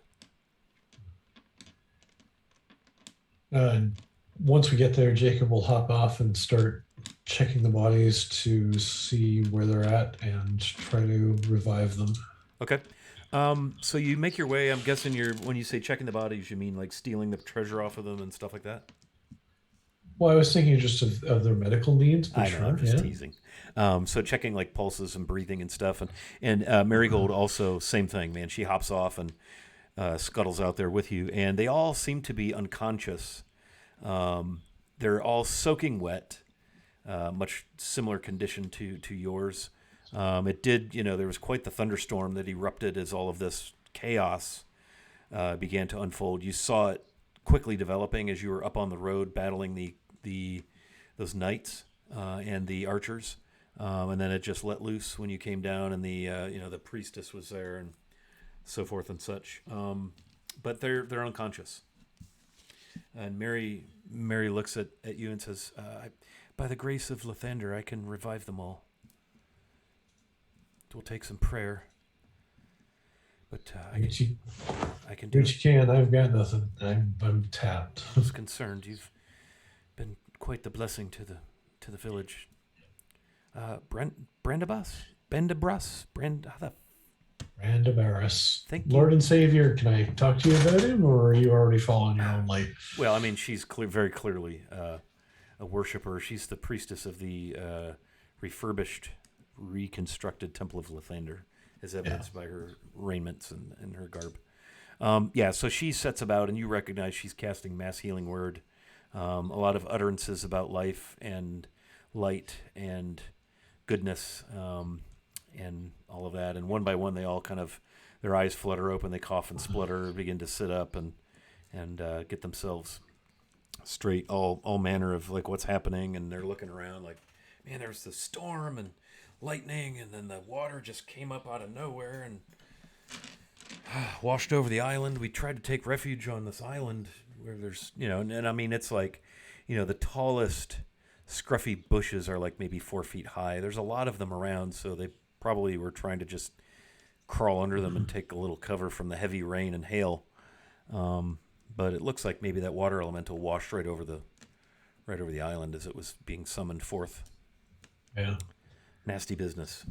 Once we get there, Jacob will hop off and start checking the bodies to see where they're at and try to revive them. Okay. So you make your way. I'm guessing when you say checking the bodies, you mean like stealing the treasure off of them and stuff like that? Well, I was thinking just of their medical needs, but I know, sure, I'm just teasing. So checking like pulses and breathing and stuff, and Marigold also same thing, man. She hops off and scuttles out there with you, and they all seem to be unconscious. They're all soaking wet, much similar condition to yours. It did, there was quite the thunderstorm that erupted as all of this chaos began to unfold. You saw it quickly developing as you were up on the road battling those knights and the archers, and then it just let loose when you came down, and the priestess was there and so forth and such. But they're unconscious. And Mary looks at you and says, "By the grace of Lathander, I can revive them all. It will take some prayer, but I can do it." Which you can. I've got nothing. I'm tapped. I was concerned. You've been quite the blessing to the village. Brandabas? Brandabaris. Thank you. Lord and Savior, can I talk to you about him, or are you already following your own light? Well, I mean, she's very clearly a worshiper. She's the priestess of the reconstructed Temple of Lathander, as evidenced by her raiments and her garb. So she sets about, and you recognize she's casting mass healing word. A lot of utterances about life and light and goodness, and all of that. And one by one, they all kind of, their eyes flutter open, they cough and splutter, begin to sit up and get themselves straight, all manner of like what's happening. And they're looking around like, man, there's the storm and lightning, and then the water just came up out of nowhere and washed over the island. We tried to take refuge on this island where there's, and I mean, it's like, the tallest scruffy bushes are like maybe 4 feet high. There's a lot of them around, so they probably were trying to just crawl under them and take a little cover from the heavy rain and hail. But it looks like maybe that water elemental washed right over the island as it was being summoned forth. Yeah. Nasty business.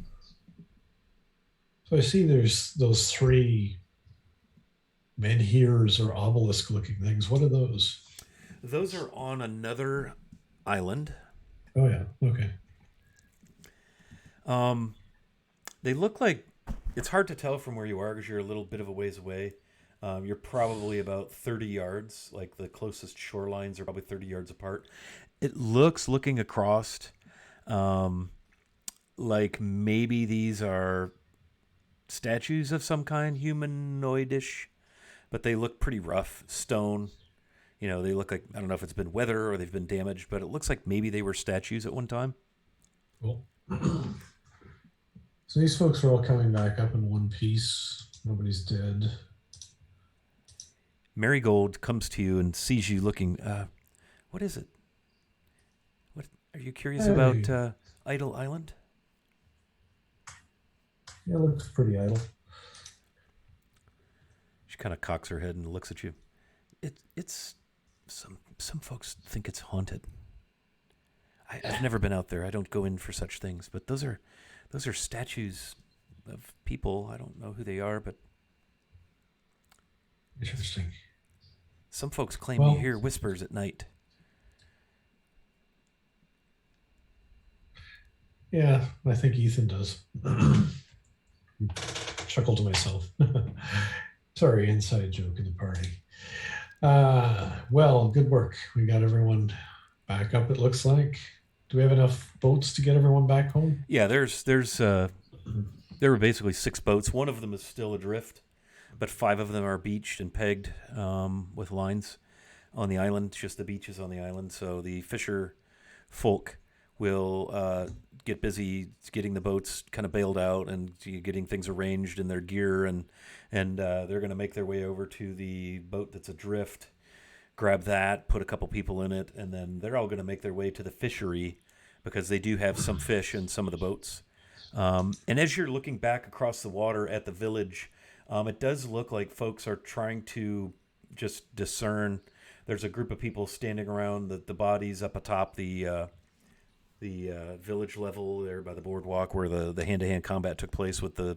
So I see there's those 3 menhirs or obelisk-looking things. What are those? Those are on another island. Oh, yeah. Okay. They look like, it's hard to tell from where you are because you're a little bit of a ways away. You're probably about 30 yards, like the closest shorelines are probably 30 yards apart. It looks, looking across, like maybe these are statues of some kind, humanoidish, but they look pretty rough, stone. They look like, I don't know if it's been weather or they've been damaged, but it looks like maybe they were statues at one time. Cool. So these folks are all coming back up in one piece. Nobody's dead. Marigold comes to you and sees you looking. What is it? What are you curious about? Idle Island? Yeah, it looks pretty idle. She kind of cocks her head and looks at you. It's some folks think it's haunted. I've never been out there. I don't go in for such things. But those are statues of people. I don't know who they are, but interesting. Some folks claim you hear whispers at night. Yeah, I think Ethan does. Chuckle to myself. Sorry, inside joke in the party. Well, good work. We got everyone back up, it looks like. Do we have enough boats to get everyone back home? Yeah, there were basically 6 boats. One of them is still adrift, but 5 of them are beached and pegged with lines on the island, just the beaches on the island. So the fisher folk will get busy getting the boats kind of bailed out and getting things arranged in their gear, and they're going to make their way over to the boat that's adrift, grab that, put a couple people in it, and then they're all going to make their way to the fishery because they do have some fish in some of the boats. And as you're looking back across the water at the village, it does look like folks are trying to just discern There's a group of people standing around the bodies up atop the village level there by the boardwalk where the hand-to-hand combat took place with the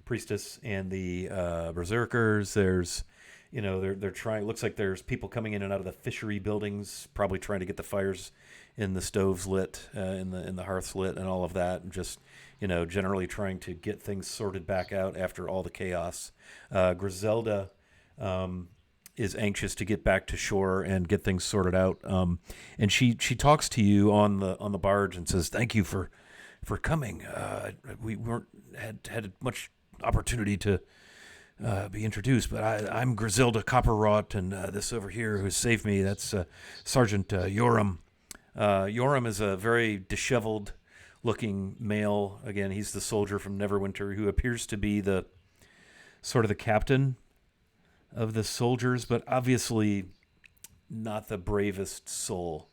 priestess and the berserkers. There's, they're trying. Looks like there's people coming in and out of the fishery buildings, probably trying to get the fires in the stoves lit, in the hearths lit, and all of that, and just generally trying to get things sorted back out after all the chaos. Griselda is anxious to get back to shore and get things sorted out. And she talks to you on the barge and says, "Thank you for coming. We weren't had much opportunity to be introduced, but I'm Griselda Copperwrought, and this over here who saved me, that's Sergeant Yoram. Yoram is a very disheveled looking male. Again, he's the soldier from Neverwinter who appears to be the sort of the captain of the soldiers, but obviously not the bravest soul.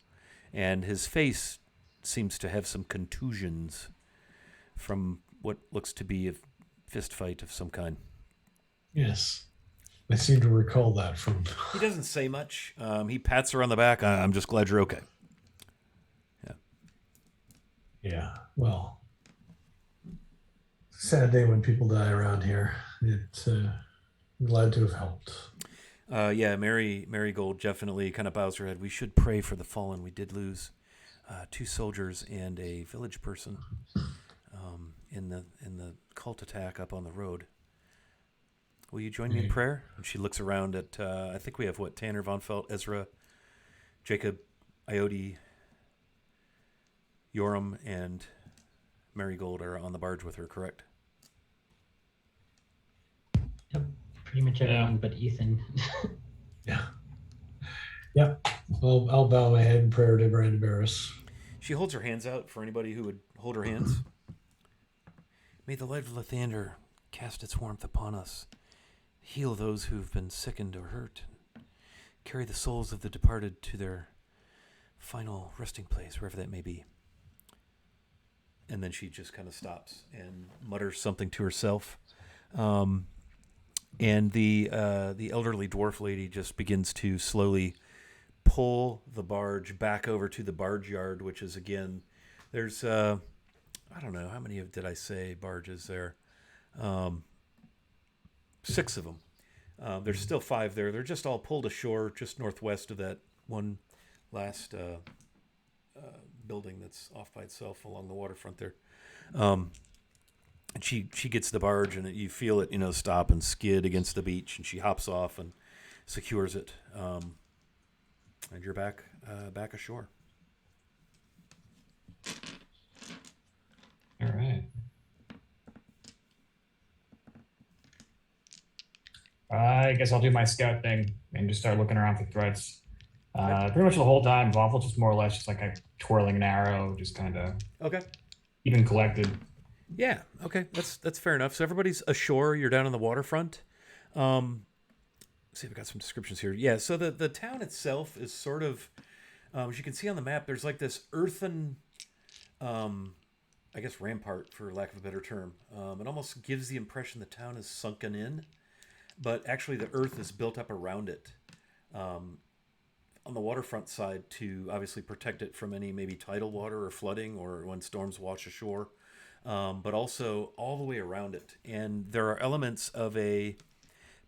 And his face seems to have some contusions from what looks to be a fist fight of some kind. Yes. I seem to recall that from... He doesn't say much. He pats her on the back. I'm just glad you're okay. Yeah. Yeah, well, sad day when people die around here. I'm glad to have helped. Yeah, Marigold definitely kind of bows her head. We should pray for the fallen. We did lose 2 soldiers and a village person in the cult attack up on the road. Will you join me in prayer? And she looks around at, I think we have, Tanner, Von Felt, Ezra, Jacob, Iode, Yoram, and Marigold are on the barge with her, correct? Yep, pretty much everyone but Ethan. Yeah. I'll bow my head in prayer to Brandabaris. She holds her hands out for anybody who would hold her hands. May the light of Lathander cast its warmth upon us. Heal those who've been sickened or hurt. Carry the souls of the departed to their final resting place, wherever that may be. And then she just kind of stops and mutters something to herself. And the elderly dwarf lady just begins to slowly pull the barge back over to the barge yard, which is, again, there's, I don't know, how many did I say barges there? 6 of them. There's still 5 there. They're just all pulled ashore just northwest of that one last building that's off by itself along the waterfront there. And she gets the barge, and you feel it, stop and skid against the beach, and she hops off and secures it. And you're back ashore. All right. I guess I'll do my scout thing and just start looking around for threats. Pretty much the whole time, Waffle just more or less just like twirling an arrow, just kind of even collected. Yeah, okay, that's fair enough. So everybody's ashore. You're down on the waterfront. Let's see if I've got some descriptions here. Yeah, so the town itself is sort of, as you can see on the map, there's like this earthen, I guess rampart, for lack of a better term. It almost gives the impression the town is sunken in, but actually the earth is built up around it. On the waterfront side to obviously protect it from any maybe tidal water or flooding or when storms wash ashore, but also all the way around it. And there are elements of a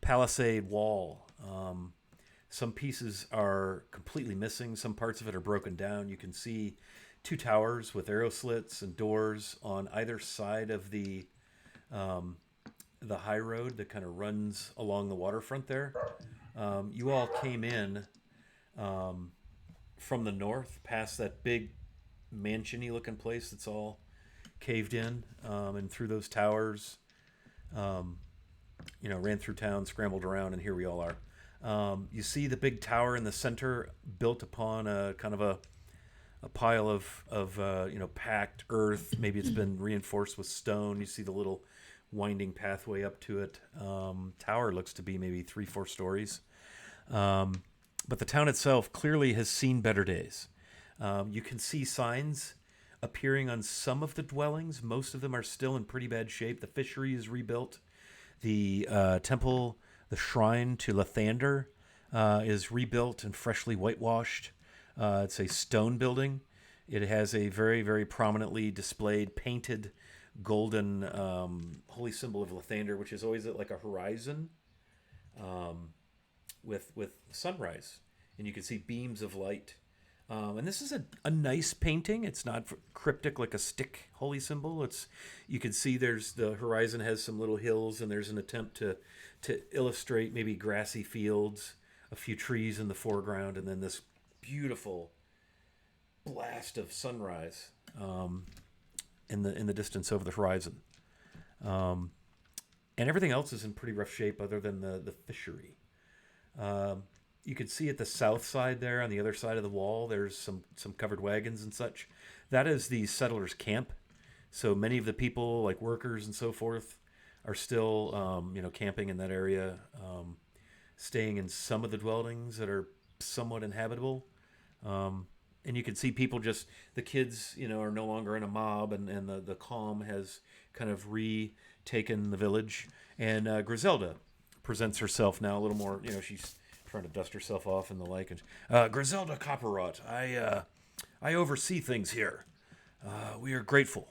palisade wall. Some pieces are completely missing. Some parts of it are broken down. You can see 2 towers with arrow slits and doors on either side of the high road that kind of runs along the waterfront there. You all came in from the north, past that big mansion-y looking place that's all caved in, and through those towers, ran through town, scrambled around, and here we all are. You see the big tower in the center, built upon a kind of a pile of packed earth. Maybe it's been reinforced with stone. You see the little winding pathway up to it. Tower looks to be maybe 3-4 stories. But the town itself clearly has seen better days. You can see signs appearing on some of the dwellings. Most of them are still in pretty bad shape. The fishery is rebuilt. The temple, the shrine to Lathander, is rebuilt and freshly whitewashed. It's a stone building. It has a very, very prominently displayed painted golden holy symbol of Lathander, which is always at like a horizon with sunrise, and you can see beams of light. And this is a nice painting. It's not cryptic like a stick holy symbol. You can see there's the horizon has some little hills, and there's an attempt to illustrate maybe grassy fields, a few trees in the foreground, and then this beautiful blast of sunrise in the distance over the horizon. And everything else is in pretty rough shape other than the fishery. You can see at the south side there, on the other side of the wall, there's some covered wagons and such. That is the settlers' camp. So many of the people, like workers and so forth, are still, camping in that area, staying in some of the dwellings that are somewhat inhabitable. And you can see people the kids, are no longer in a mob, and the calm has kind of retaken the village. And Griselda presents herself now a little more, she's trying to dust herself off and the like. And Griselda Copperrot, I oversee things here. We are grateful.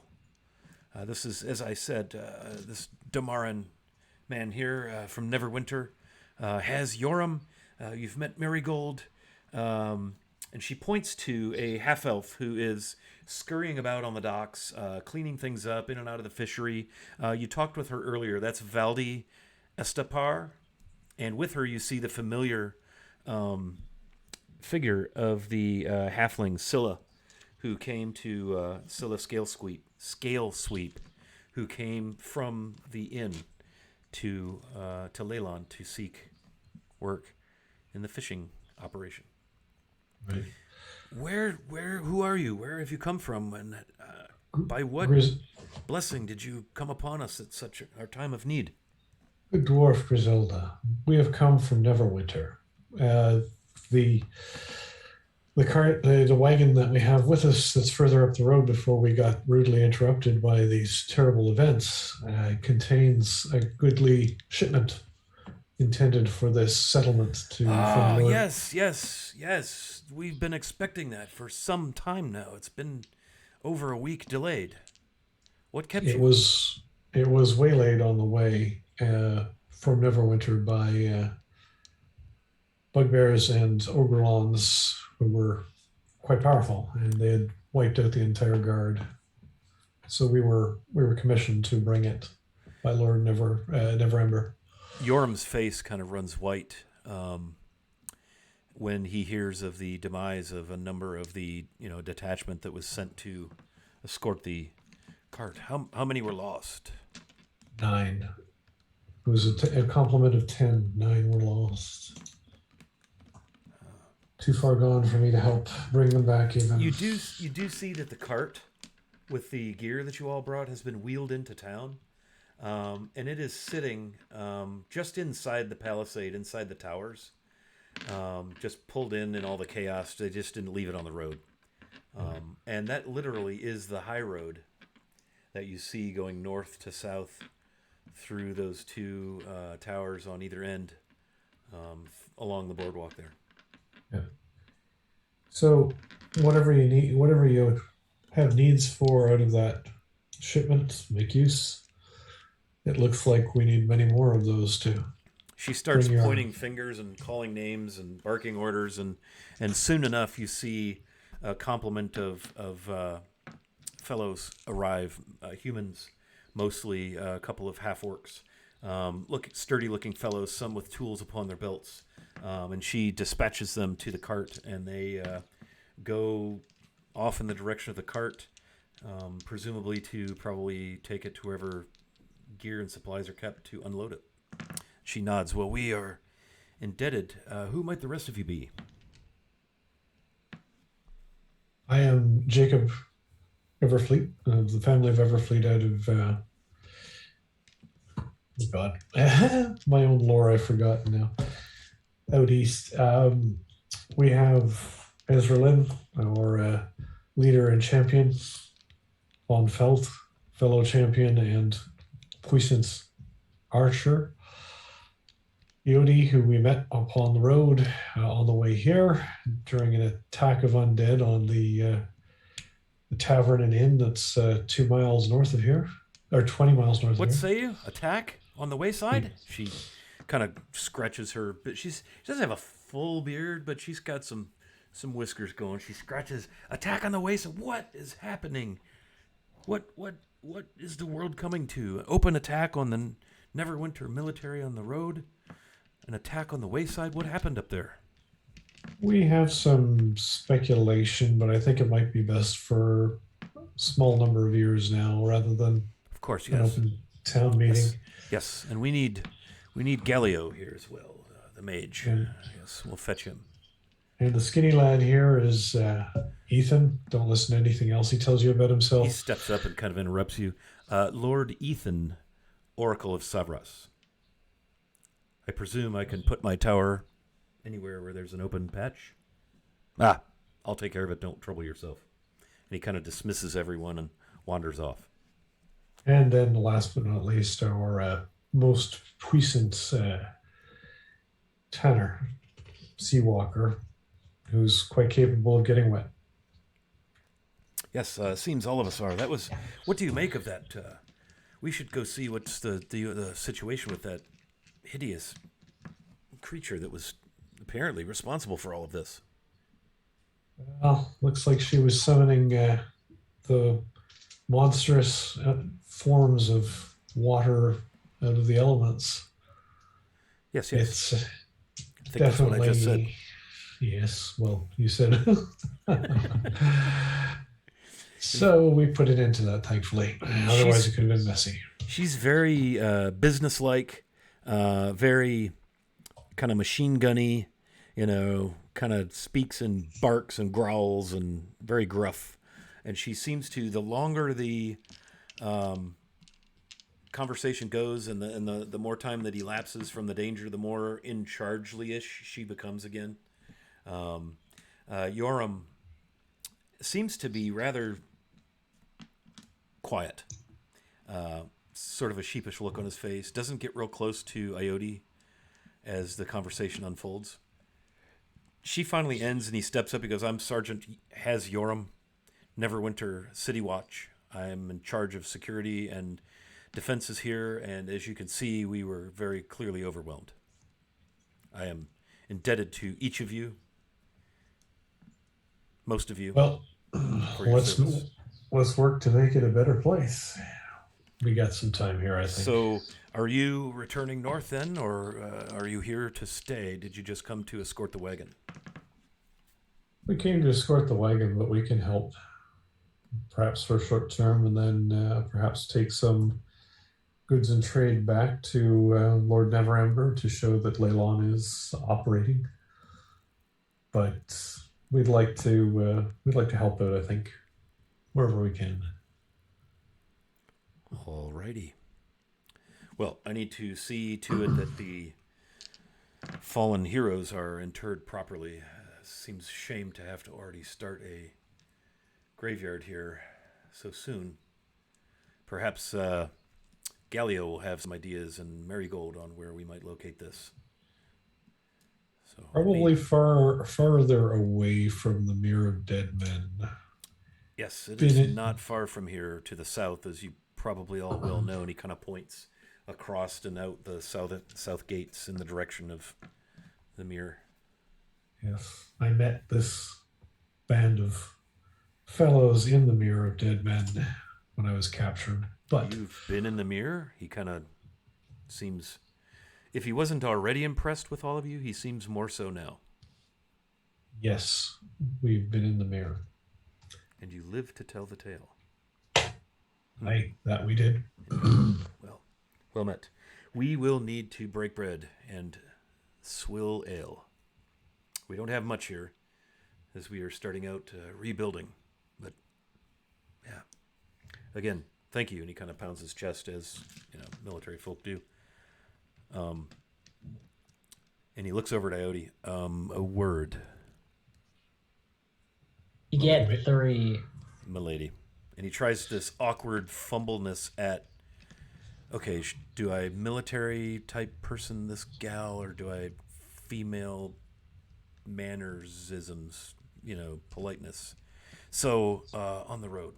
This is, as I said, this Damaran man here from Neverwinter has Yoram. You've met Marigold. And she points to a half-elf who is scurrying about on the docks, cleaning things up in and out of the fishery. You talked with her earlier. That's Valdi Estapar. And with her, you see the familiar figure of the halfling Scylla, who came to Scylla Scale Sweep, who came from the inn to Leyland to seek work in the fishing operation. Right. Who are you? Where have you come from? And by what blessing did you come upon us at such our time of need? Good dwarf Griselda, we have come from Neverwinter. The cart, the wagon that we have with us that's further up the road before we got rudely interrupted by these terrible events contains a goodly shipment intended for this settlement to. Yes. We've been expecting that for some time now. It's been over a week delayed. What kept you? It was waylaid on the way from Neverwinter by bugbears and ogrelons who were quite powerful, and they had wiped out the entire guard. So we were commissioned to bring it by Lord Neverember. Yoram's face kind of runs white when he hears of the demise of a number of the detachment that was sent to escort the cart. How many were lost? 9. It was a complement of 10. 9 were lost. Too far gone for me to help bring them back even. You do see that the cart with the gear that you all brought has been wheeled into town. And it is sitting just inside the palisade, inside the towers, just pulled in all the chaos. They just didn't leave it on the road. And that literally is the high road that you see going north to south through those two towers on either end along the boardwalk there. Yeah. So whatever you need, whatever you have needs for out of that shipment, make use. It looks like we need many more of those too. She starts pointing fingers and calling names and barking orders, and soon enough you see a complement of fellows arrive, humans mostly, a couple of half-orcs, sturdy-looking fellows, some with tools upon their belts, and she dispatches them to the cart, and they go off in the direction of the cart, presumably to probably take it to wherever gear and supplies are kept to unload it. She nods. Well, we are indebted. Who might the rest of you be? I am Jacob Everfleet, of the family of Everfleet out of my own lore I've forgotten now. Out east. We have Ezra Lynn, our leader and champion, Von Felt, fellow champion, and Puissance Archer. Yodi, who we met upon the road on the way here during an attack of undead on the tavern and inn that's 2 miles north of here, or 20 miles north What of here. say you? Attack on the wayside? She kind of scratches her, but she doesn't have a full beard, but she's got some whiskers going. She scratches. Attack on the wayside. What is happening? What is the world coming to? An open attack on the Neverwinter military on the road? An attack on the wayside? What happened up there? We have some speculation, but I think it might be best for a small number of years now rather than Of course, an yes. open town meeting. Yes, and we need Galio here as well, the mage. And, yes, we'll fetch him. and the skinny lad here is Ethan. Don't listen to anything else he tells you about himself. He steps up and kind of interrupts you. Lord Ethan, Oracle of Savras. I presume I can put my tower anywhere where there's an open patch? I'll take care of it. Don't trouble yourself. And he kind of dismisses everyone and wanders off. And then last but not least, our most puissant Tanner, Seawalker, who's quite capable of getting wet. Yes, seems all of us are. What do you make of that? We should go see what's the situation with that hideous creature that was apparently responsible for all of this. Well, looks like she was summoning the monstrous forms of water out of the elements. Yes. It's I think that's what I just said. Yes, well, you said. So we put it into that, thankfully. Otherwise, it could have been messy. She's very businesslike, very kind of machine gunny, kind of speaks and barks and growls and very gruff. And she seems to, the longer the conversation goes and the more time that elapses from the danger, the more in charge-ish she becomes again. Yoram seems to be rather quiet. Sort of a sheepish look on his face. Doesn't get real close to Iode as the conversation unfolds. She finally ends and he steps up. He goes, I'm Sergeant Has Yoram, Neverwinter City Watch. I'm in charge of security and defenses here, and as you can see, we were very clearly overwhelmed. I am indebted to each of you, most of you. Well, for your service. let's work to make it a better place. We got some time here, I think. So, are you returning north then, or are you here to stay? Did you just come to escort the wagon? We came to escort the wagon, but we can help, perhaps for a short term, and then perhaps take some goods and trade back to Lord Neverember to show that Leylon is operating. But we'd like to help out, I think, wherever we can. Alrighty. Well, I need to see to it that the fallen heroes are interred properly. Seems a shame to have to already start a graveyard here so soon. Perhaps Galio will have some ideas and Marigold on where we might locate this. So probably farther away from the Mirror of Dead Men. Yes, it is not far from here to the south, as you probably all well know, and he kind of points across and out the south gates in the direction of the mirror. Yes, I met this band of fellows in the Mirror of Dead Men when I was captured. But you've been in the mirror? He kind of seems, if he wasn't already impressed with all of you, he seems more so now. Yes, we've been in the mirror. And you live to tell the tale. That we did. Well met. We will need to break bread and swill ale. We don't have much here, as we are starting out rebuilding. But, yeah. Again, thank you. And he kind of pounds his chest, as military folk do. And he looks over at Iode. A word. You get 3. Milady. And he tries this awkward fumbleness at Okay, do I military type person this gal, or do I female mannersisms, politeness? So on the road,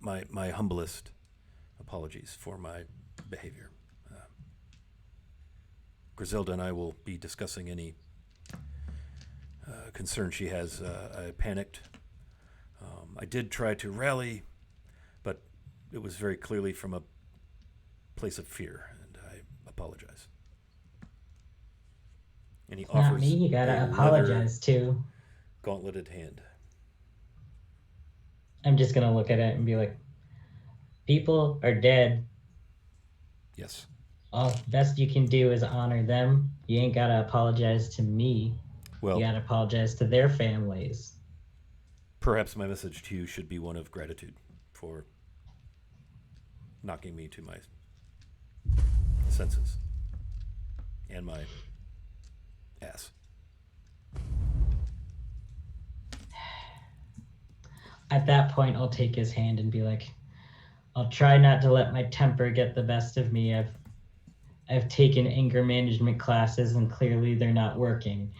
my humblest apologies for my behavior. Griselda and I will be discussing any concern she has. I panicked. I did try to rally, but it was very clearly from a place of fear, and I apologize. And he offers not me. You gotta apologize to. Gauntleted hand. I'm just gonna look at it and be like, people are dead. Yes. All best you can do is honor them. You ain't gotta apologize to me. Well, you gotta apologize to their families. Perhaps my message to you should be one of gratitude for knocking me to my senses and my ass. At that point, I'll take his hand and be like, I'll try not to let my temper get the best of me. I've taken anger management classes, and clearly they're not working.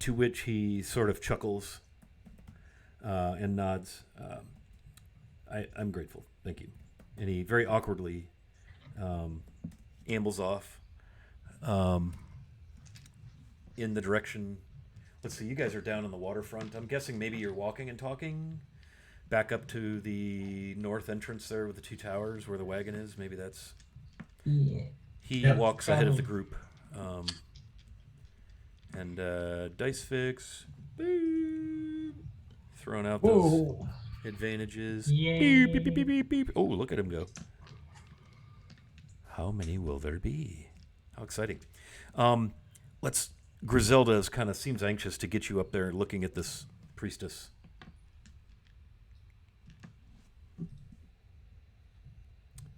To which he sort of chuckles and nods. I'm grateful. Thank you. And he very awkwardly ambles off in the direction. Let's see, you guys are down on the waterfront. I'm guessing maybe you're walking and talking back up to the north entrance there with the two towers where the wagon is. Maybe that's... Yeah. He walks ahead of the group. And dice fix. Beep. Throwing out those advantages. Yay. Beep, beep, beep, beep, beep, beep. Oh, look at him go. How many will there be? How exciting. Griselda seems anxious to get you up there looking at this priestess.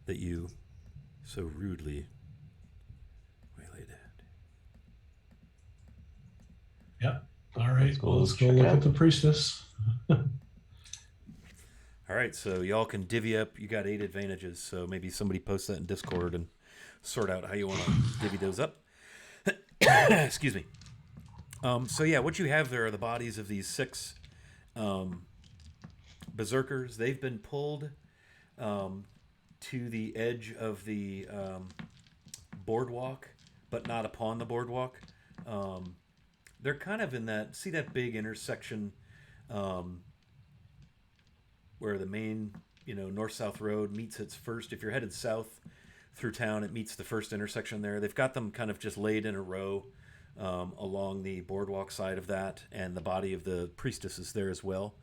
That you so rudely waylaid. Yep. All right. Let's go look at the priestess. All right, so y'all can divvy up. You got 8 advantages, so maybe somebody post that in Discord and sort out how you want to divvy those up. Excuse me. So yeah, what you have there are the bodies of these 6 berserkers. They've been pulled to the edge of the boardwalk, but not upon the boardwalk. They're kind of in that big intersection where the main, north-south road meets its first. If you're headed south through town, it meets the first intersection there. They've got them kind of just laid in a row along the boardwalk side of that, and the body of the priestess is there as well.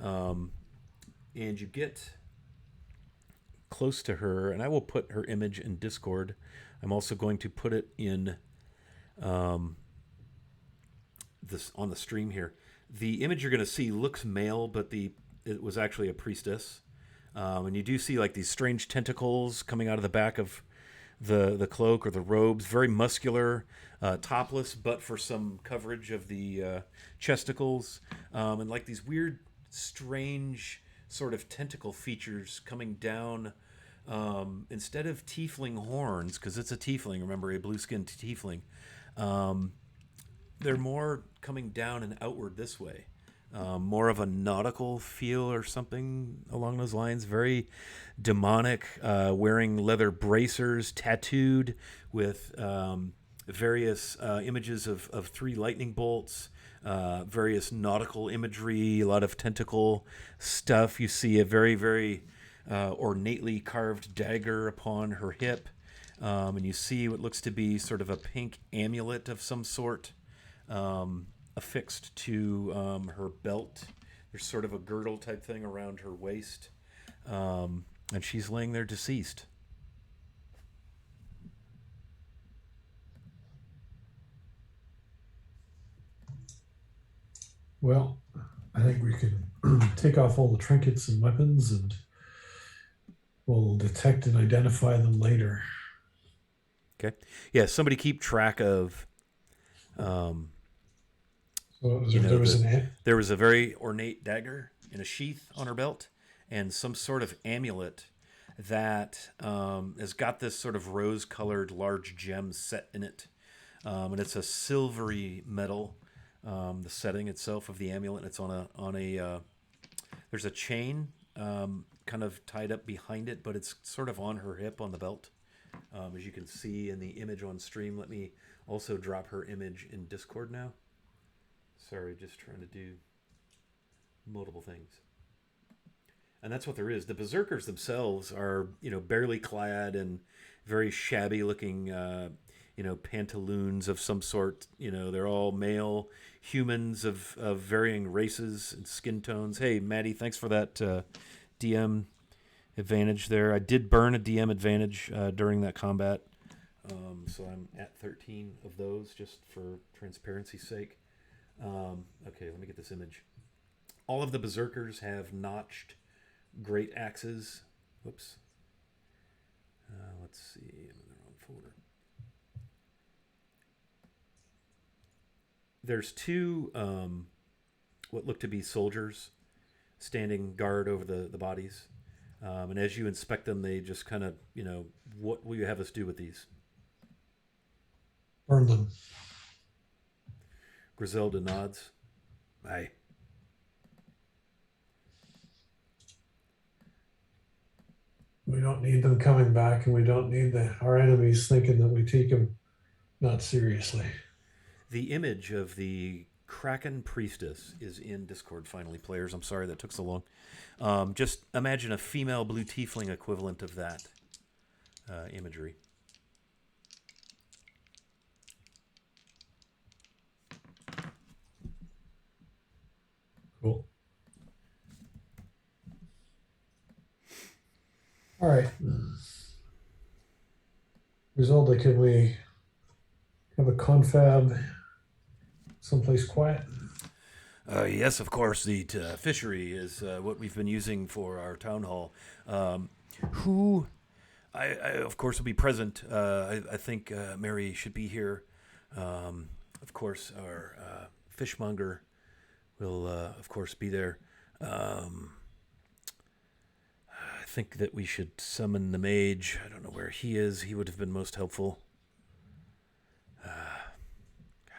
And you get close to her, and I will put her image in Discord. I'm also going to put it in this on the stream here. The image you're going to see looks male, but it was actually a priestess. And you do see like these strange tentacles coming out of the back of the cloak or the robes. Very muscular, topless, but for some coverage of the chesticles. And like these weird, strange sort of tentacle features coming down. Instead of tiefling horns, because it's a tiefling, remember, a blue-skinned tiefling, they're more coming down and outward this way. More of a nautical feel or something along those lines. Very demonic, wearing leather bracers, tattooed with various images of 3 lightning bolts, various nautical imagery, a lot of tentacle stuff. You see a very, very ornately carved dagger upon her hip, and you see what looks to be sort of a pink amulet of some sort affixed to her belt. There's sort of a girdle type thing around her waist, and she's laying there deceased. Well, I think we can take off all the trinkets and weapons, and we'll detect and identify them later. Okay. Yeah, somebody keep track of... there was a very ornate dagger in a sheath on her belt, and some sort of amulet that has got this sort of rose-colored large gem set in it, and it's a silvery metal. The setting itself of the amulet, it's on a there's a chain kind of tied up behind it, but it's sort of on her hip on the belt, as you can see in the image on stream. Let me also drop her image in Discord now. Sorry, just trying to do multiple things. And that's what there is. The berserkers themselves are, barely clad and very shabby looking, pantaloons of some sort. They're all male humans of varying races and skin tones. Hey, Maddie, thanks for that DM advantage there. I did burn a DM advantage during that combat. So I'm at 13 of those just for transparency's sake. Okay, let me get this image. All of the berserkers have notched great axes. Whoops. Let's see. I'm in the wrong folder. There's two what look to be soldiers standing guard over the bodies. And as you inspect them, they just kind of, what will you have us do with these? Burn them. Griselda nods. Aye. We don't need them coming back, and we don't need our enemies thinking that we take them not seriously. The image of the Kraken Priestess is in Discord, finally, players. I'm sorry that took so long. Just imagine a female blue tiefling equivalent of that imagery. Cool. All right. Griselda, can we have a confab someplace quiet? Yes, of course. The fishery is what we've been using for our town hall. Who, I of course, will be present. I think Mary should be here. Of course, our fishmonger will, of course, be there. I think that we should summon the mage. I don't know where he is. He would have been most helpful.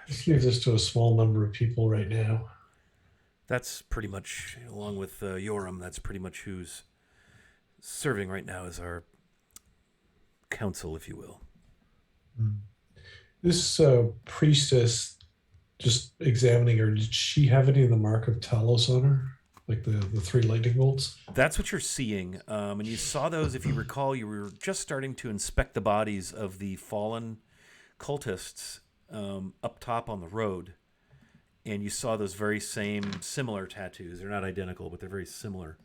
Just leave this to a small number of people right now. That's pretty much, along with Yoram, that's pretty much who's serving right now as our council, if you will. This priestess, just examining her, did she have any of the mark of Talos on her? Like the 3 lightning bolts? That's what you're seeing. And you saw those, if you recall, you were just starting to inspect the bodies of the fallen cultists up top on the road. And you saw those very similar tattoos. They're not identical, but they're very similar.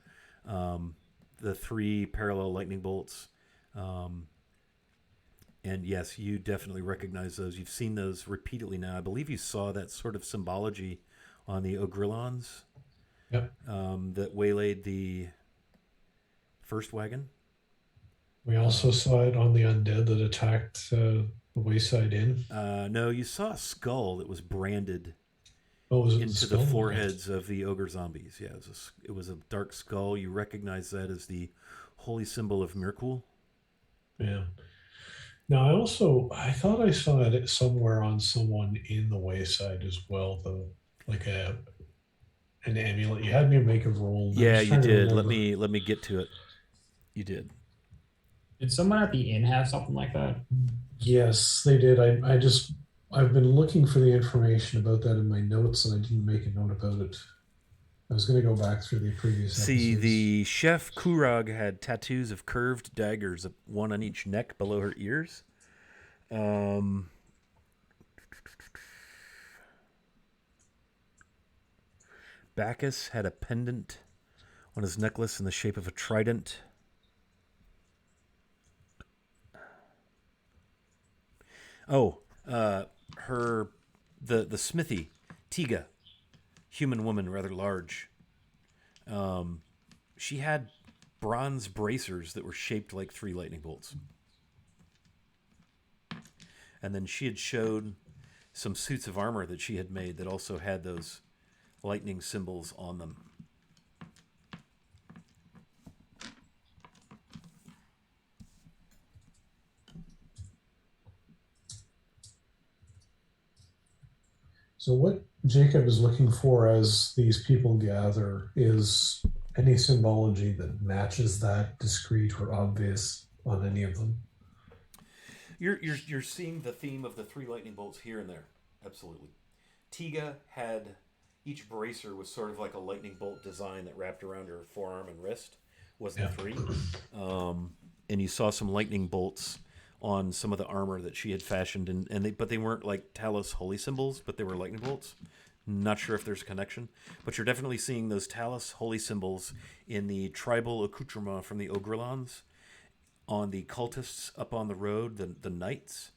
The 3 parallel lightning bolts. And yes, you definitely recognize those. You've seen those repeatedly now. I believe you saw that sort of symbology on the Ogrillons. Yep. That waylaid the first wagon. We also saw it on the undead that attacked the Wayside Inn. No, you saw a skull that was branded into the foreheads of the ogre zombies. Yeah, it was a dark skull. You recognize that as the holy symbol of Mirkul. Yeah. Now, I thought I saw it somewhere on someone in the Wayside as well, though, like an amulet. You had me make a roll. Yeah, you did. Let me get to it. You did. Did someone at the inn have something like that? Yes, they did. I've been looking for the information about that in my notes, and I didn't make a note about it. I was going to go back through the previous See, episodes. the chef Kurag had tattoos of curved daggers, one on each neck below her ears. Bacchus had a pendant on his necklace in the shape of a trident. Oh, the smithy, Tiga, human woman, rather large. She had bronze bracers that were shaped like 3 lightning bolts. And then she had showed some suits of armor that she had made that also had those lightning symbols on them. So what Jacob is looking for as these people gather is any symbology that matches that, discrete or obvious on any of them. You're seeing the theme of the 3 lightning bolts here and there. Absolutely. Tiga had each bracer was sort of like a lightning bolt design that wrapped around her forearm and wrist. Was the 3, and you saw some lightning bolts on some of the armor that she had fashioned, but they weren't like Talos holy symbols, but they were lightning bolts. Not sure if there's a connection, but you're definitely seeing those Talos holy symbols in the tribal accoutrement from the Ogrelons, on the cultists up on the road, the knights.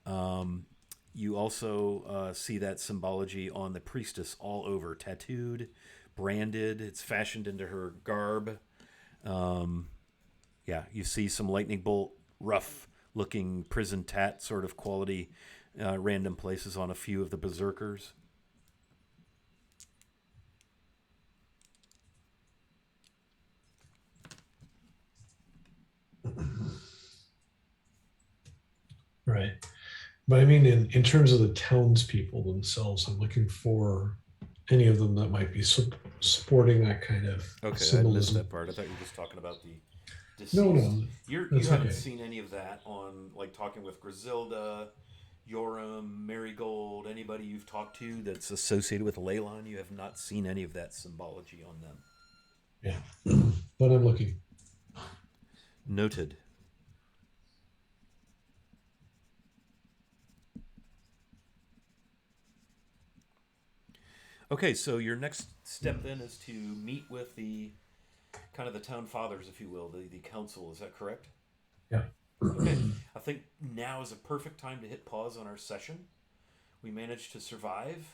You also see that symbology on the priestess all over, tattooed, branded. It's fashioned into her garb. You see some lightning bolt, rough-looking prison tat sort of quality, random places on a few of the berserkers. Right. But I mean, in terms of the townspeople themselves, I'm looking for any of them that might be sporting that kind of symbolism. I missed that part. I thought you were just talking about the deceased. No. You haven't seen any of that on, like, talking with Griselda, Yoram, Marigold, anybody you've talked to that's associated with Leylon. You have not seen any of that symbology on them. Yeah. But I'm looking. Noted. Okay, so your next step then is to meet with the kind of the town fathers, if you will, the council. Is that correct? Yeah. Okay. I think now is a perfect time to hit pause on our session. We managed to survive.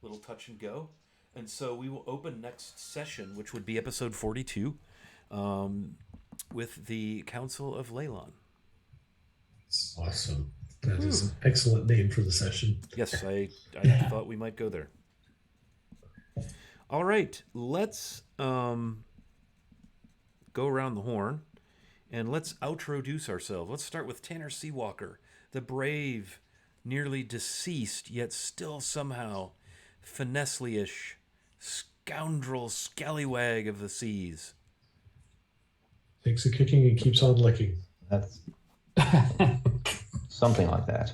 Little touch and go. And so we will open next session, which would be episode 42, with the Council of Leylon. Awesome. That is an excellent name for the session. Yes, I thought we might go there. All right, let's go around the horn and let's outroduce ourselves. Let's start with Tanner Seawalker, the brave, nearly deceased, yet still somehow finesse-ish scoundrel scallywag of the seas. Takes a kicking and keeps on licking. That's something like that.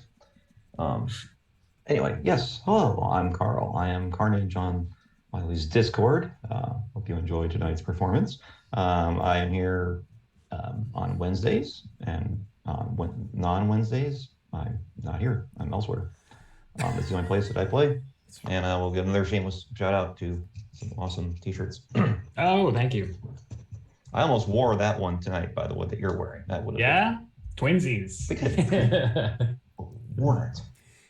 Anyway, yes. Hello, I'm Carl. I am Carnage on Wiley's Discord. Hope you enjoyed tonight's performance. I am here on Wednesdays, and non-Wednesdays, I'm not here. I'm elsewhere. It's the only place that I play. And I will give another shameless shout out to some awesome t-shirts. Oh, thank you. I almost wore that one tonight, by the way, that you're wearing. That would have Twinsies. Worn it.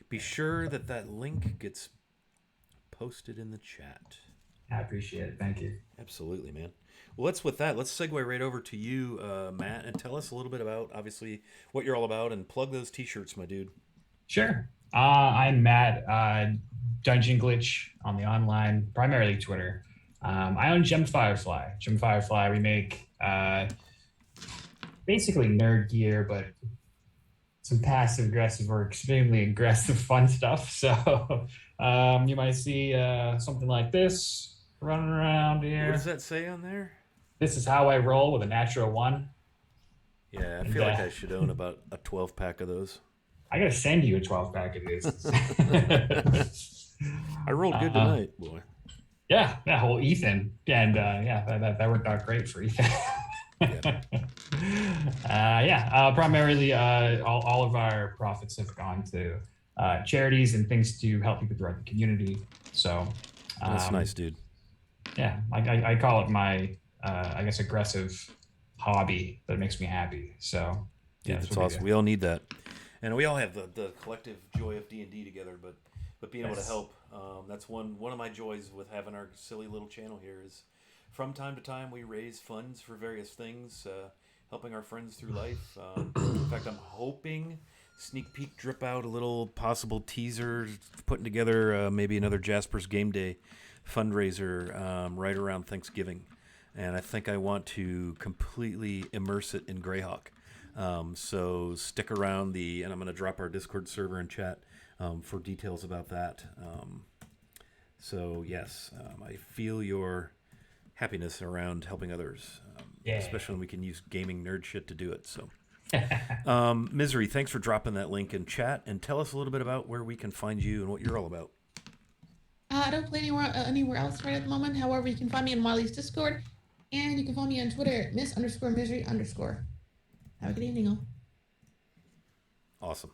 Be sure that link gets posted in the chat. I appreciate it. Thank you. Absolutely, man. Well, let's segue right over to you, Matt, and tell us a little bit about, obviously, what you're all about, and plug those t-shirts, my dude. Sure. I'm Matt, Dungeon Glitch on the online, primarily Twitter. I own Gem Firefly. Gem Firefly, we make basically nerd gear, but some passive aggressive or extremely aggressive fun stuff. So you might see something like this running around here. What does that say on there? This is how I roll with a natural 1. Yeah, I feel like I should own about a 12-pack of those. I gotta send you a 12-pack of these. I rolled good tonight, boy. Yeah. Well, Ethan, and that worked out great for Ethan. Primarily, all of our profits have gone to charities and things to help people throughout the community. So that's nice, dude. Yeah, I call it my, aggressive hobby that makes me happy. So yeah, that's awesome. We all need that, and we all have the collective joy of D&D together. But being able to help, that's one of my joys with having our silly little channel here is, from time to time, we raise funds for various things, helping our friends through life. In fact, I'm hoping sneak peek drip out a little possible teaser, putting together maybe another Jasper's Game Day fundraiser right around Thanksgiving. And I think I want to completely immerse it in Greyhawk. So stick around and I'm going to drop our Discord server in chat. for details about that. So yes, I feel your happiness around helping others, especially when we can use gaming nerd shit to do it. So, Misery, thanks for dropping that link in chat, and tell us a little bit about where we can find you and what you're all about. I don't play anywhere else right at the moment. However, you can find me in Wiley's Discord, and you can follow me on Twitter at miss_misery_. Have a good evening, all. Awesome.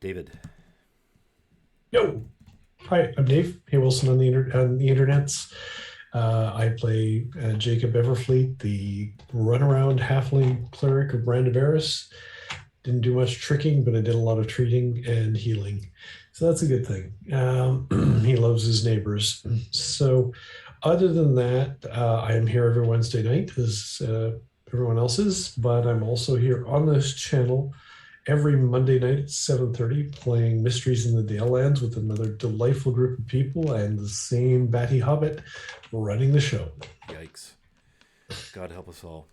David. Yo. Hi, I'm Dave. Hey, Wilson on the internets. I play Jacob Everfleet, the runaround halfling cleric of Brandabaris. Didn't do much tricking, but I did a lot of treating and healing. So that's a good thing. He loves his neighbors. So other than that, I am here every Wednesday night as everyone else is, but I'm also here on this channel every Monday night at 7:30 playing Mysteries in the Dalelands with another delightful group of people and the same batty hobbit running the show. Yikes. God help us all.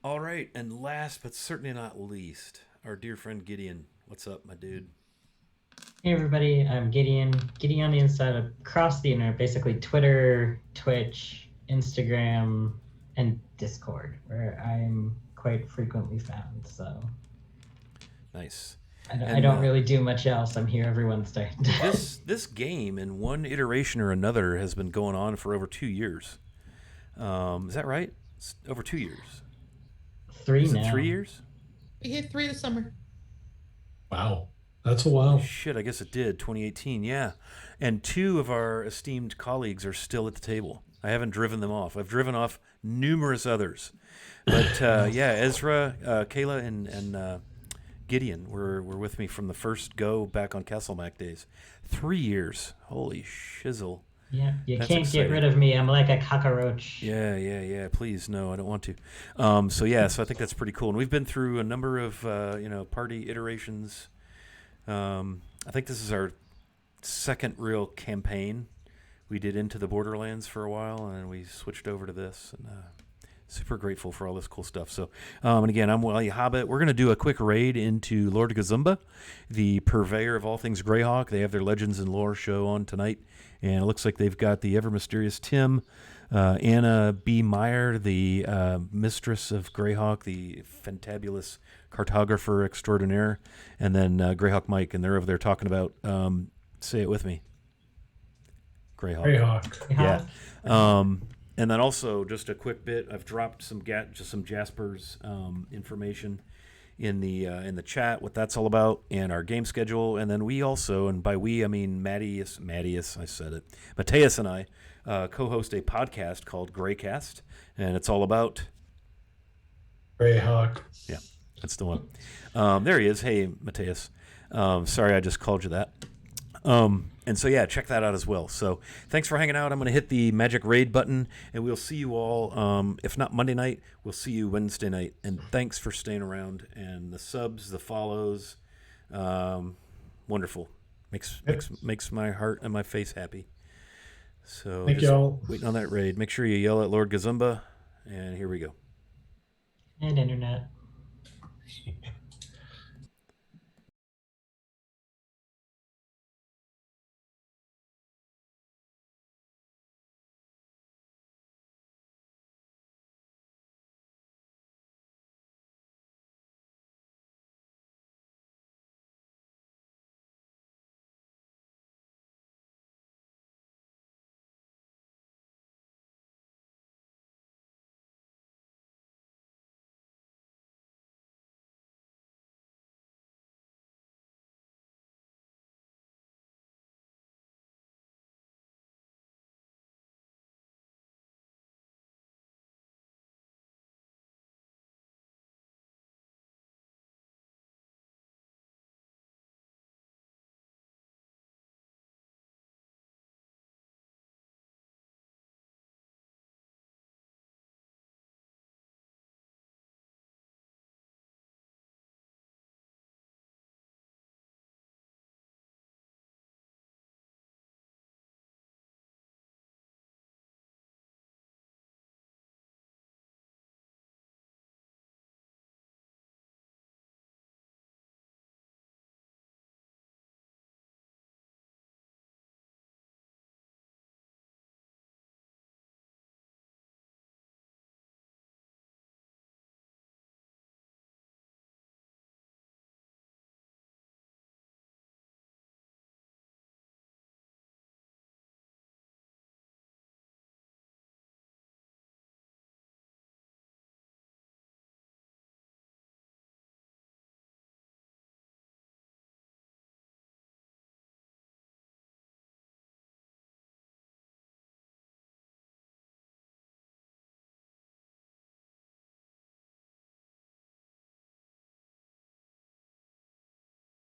All right, and last but certainly not least, our dear friend Gideon. What's up, my dude? Hey everybody, I'm Gideon. Gideon on the inside across the internet, basically Twitter, Twitch, Instagram, and Discord, where I'm quite frequently found. So nice. I don't really do much else. I'm here every Wednesday. This game, in one iteration or another, has been going on for over 2 years. Is that right? It's over 2 years. 3 Is now. it 3 years? We hit 3 this summer. Wow. That's a while. Shit, I guess it did. 2018, yeah. And 2 of our esteemed colleagues are still at the table. I haven't driven them off. I've driven off numerous others. But yeah, Ezra, Kayla, and Gideon were with me from the first go back on Castle Mac days. 3 years. Holy shizzle. Yeah, you That's can't exciting. get rid of me. I'm like a cockroach. Yeah. Please, no, I don't want to. So I think that's pretty cool. And we've been through a number of party iterations. I think this is our second real campaign. We did Into the Borderlands for a while, and then we switched over to this. And super grateful for all this cool stuff. So, and again, I'm Wally Hobbit. We're going to do a quick raid into Lord Gazumba, the purveyor of all things Greyhawk. They have their Legends and Lore show on tonight, and it looks like they've got the ever mysterious Tim, Anna B. Meyer, the mistress of Greyhawk, the fantabulous cartographer extraordinaire, and then Greyhawk Mike, and they're over there talking about, say it with me, Greyhawk. Yeah. And then also, just a quick bit, I've dropped some Jasper's information in the chat, what that's all about, and our game schedule. And then we also, and by we I mean Mateus, I said it, Mateus and I co-host a podcast called Greycast, and it's all about Greyhawk. Yeah, that's the one. There he is. Hey, Mateus. Sorry, I just called you that. And so, yeah, check that out as well. So thanks for hanging out. I'm going to hit the magic raid button, and we'll see you all, if not Monday night, we'll see you Wednesday night. And thanks for staying around. And the subs, the follows, wonderful. Makes my heart and my face happy. So thank y'all. Waiting on that raid. Make sure you yell at Lord Gazumba, and here we go. And internet.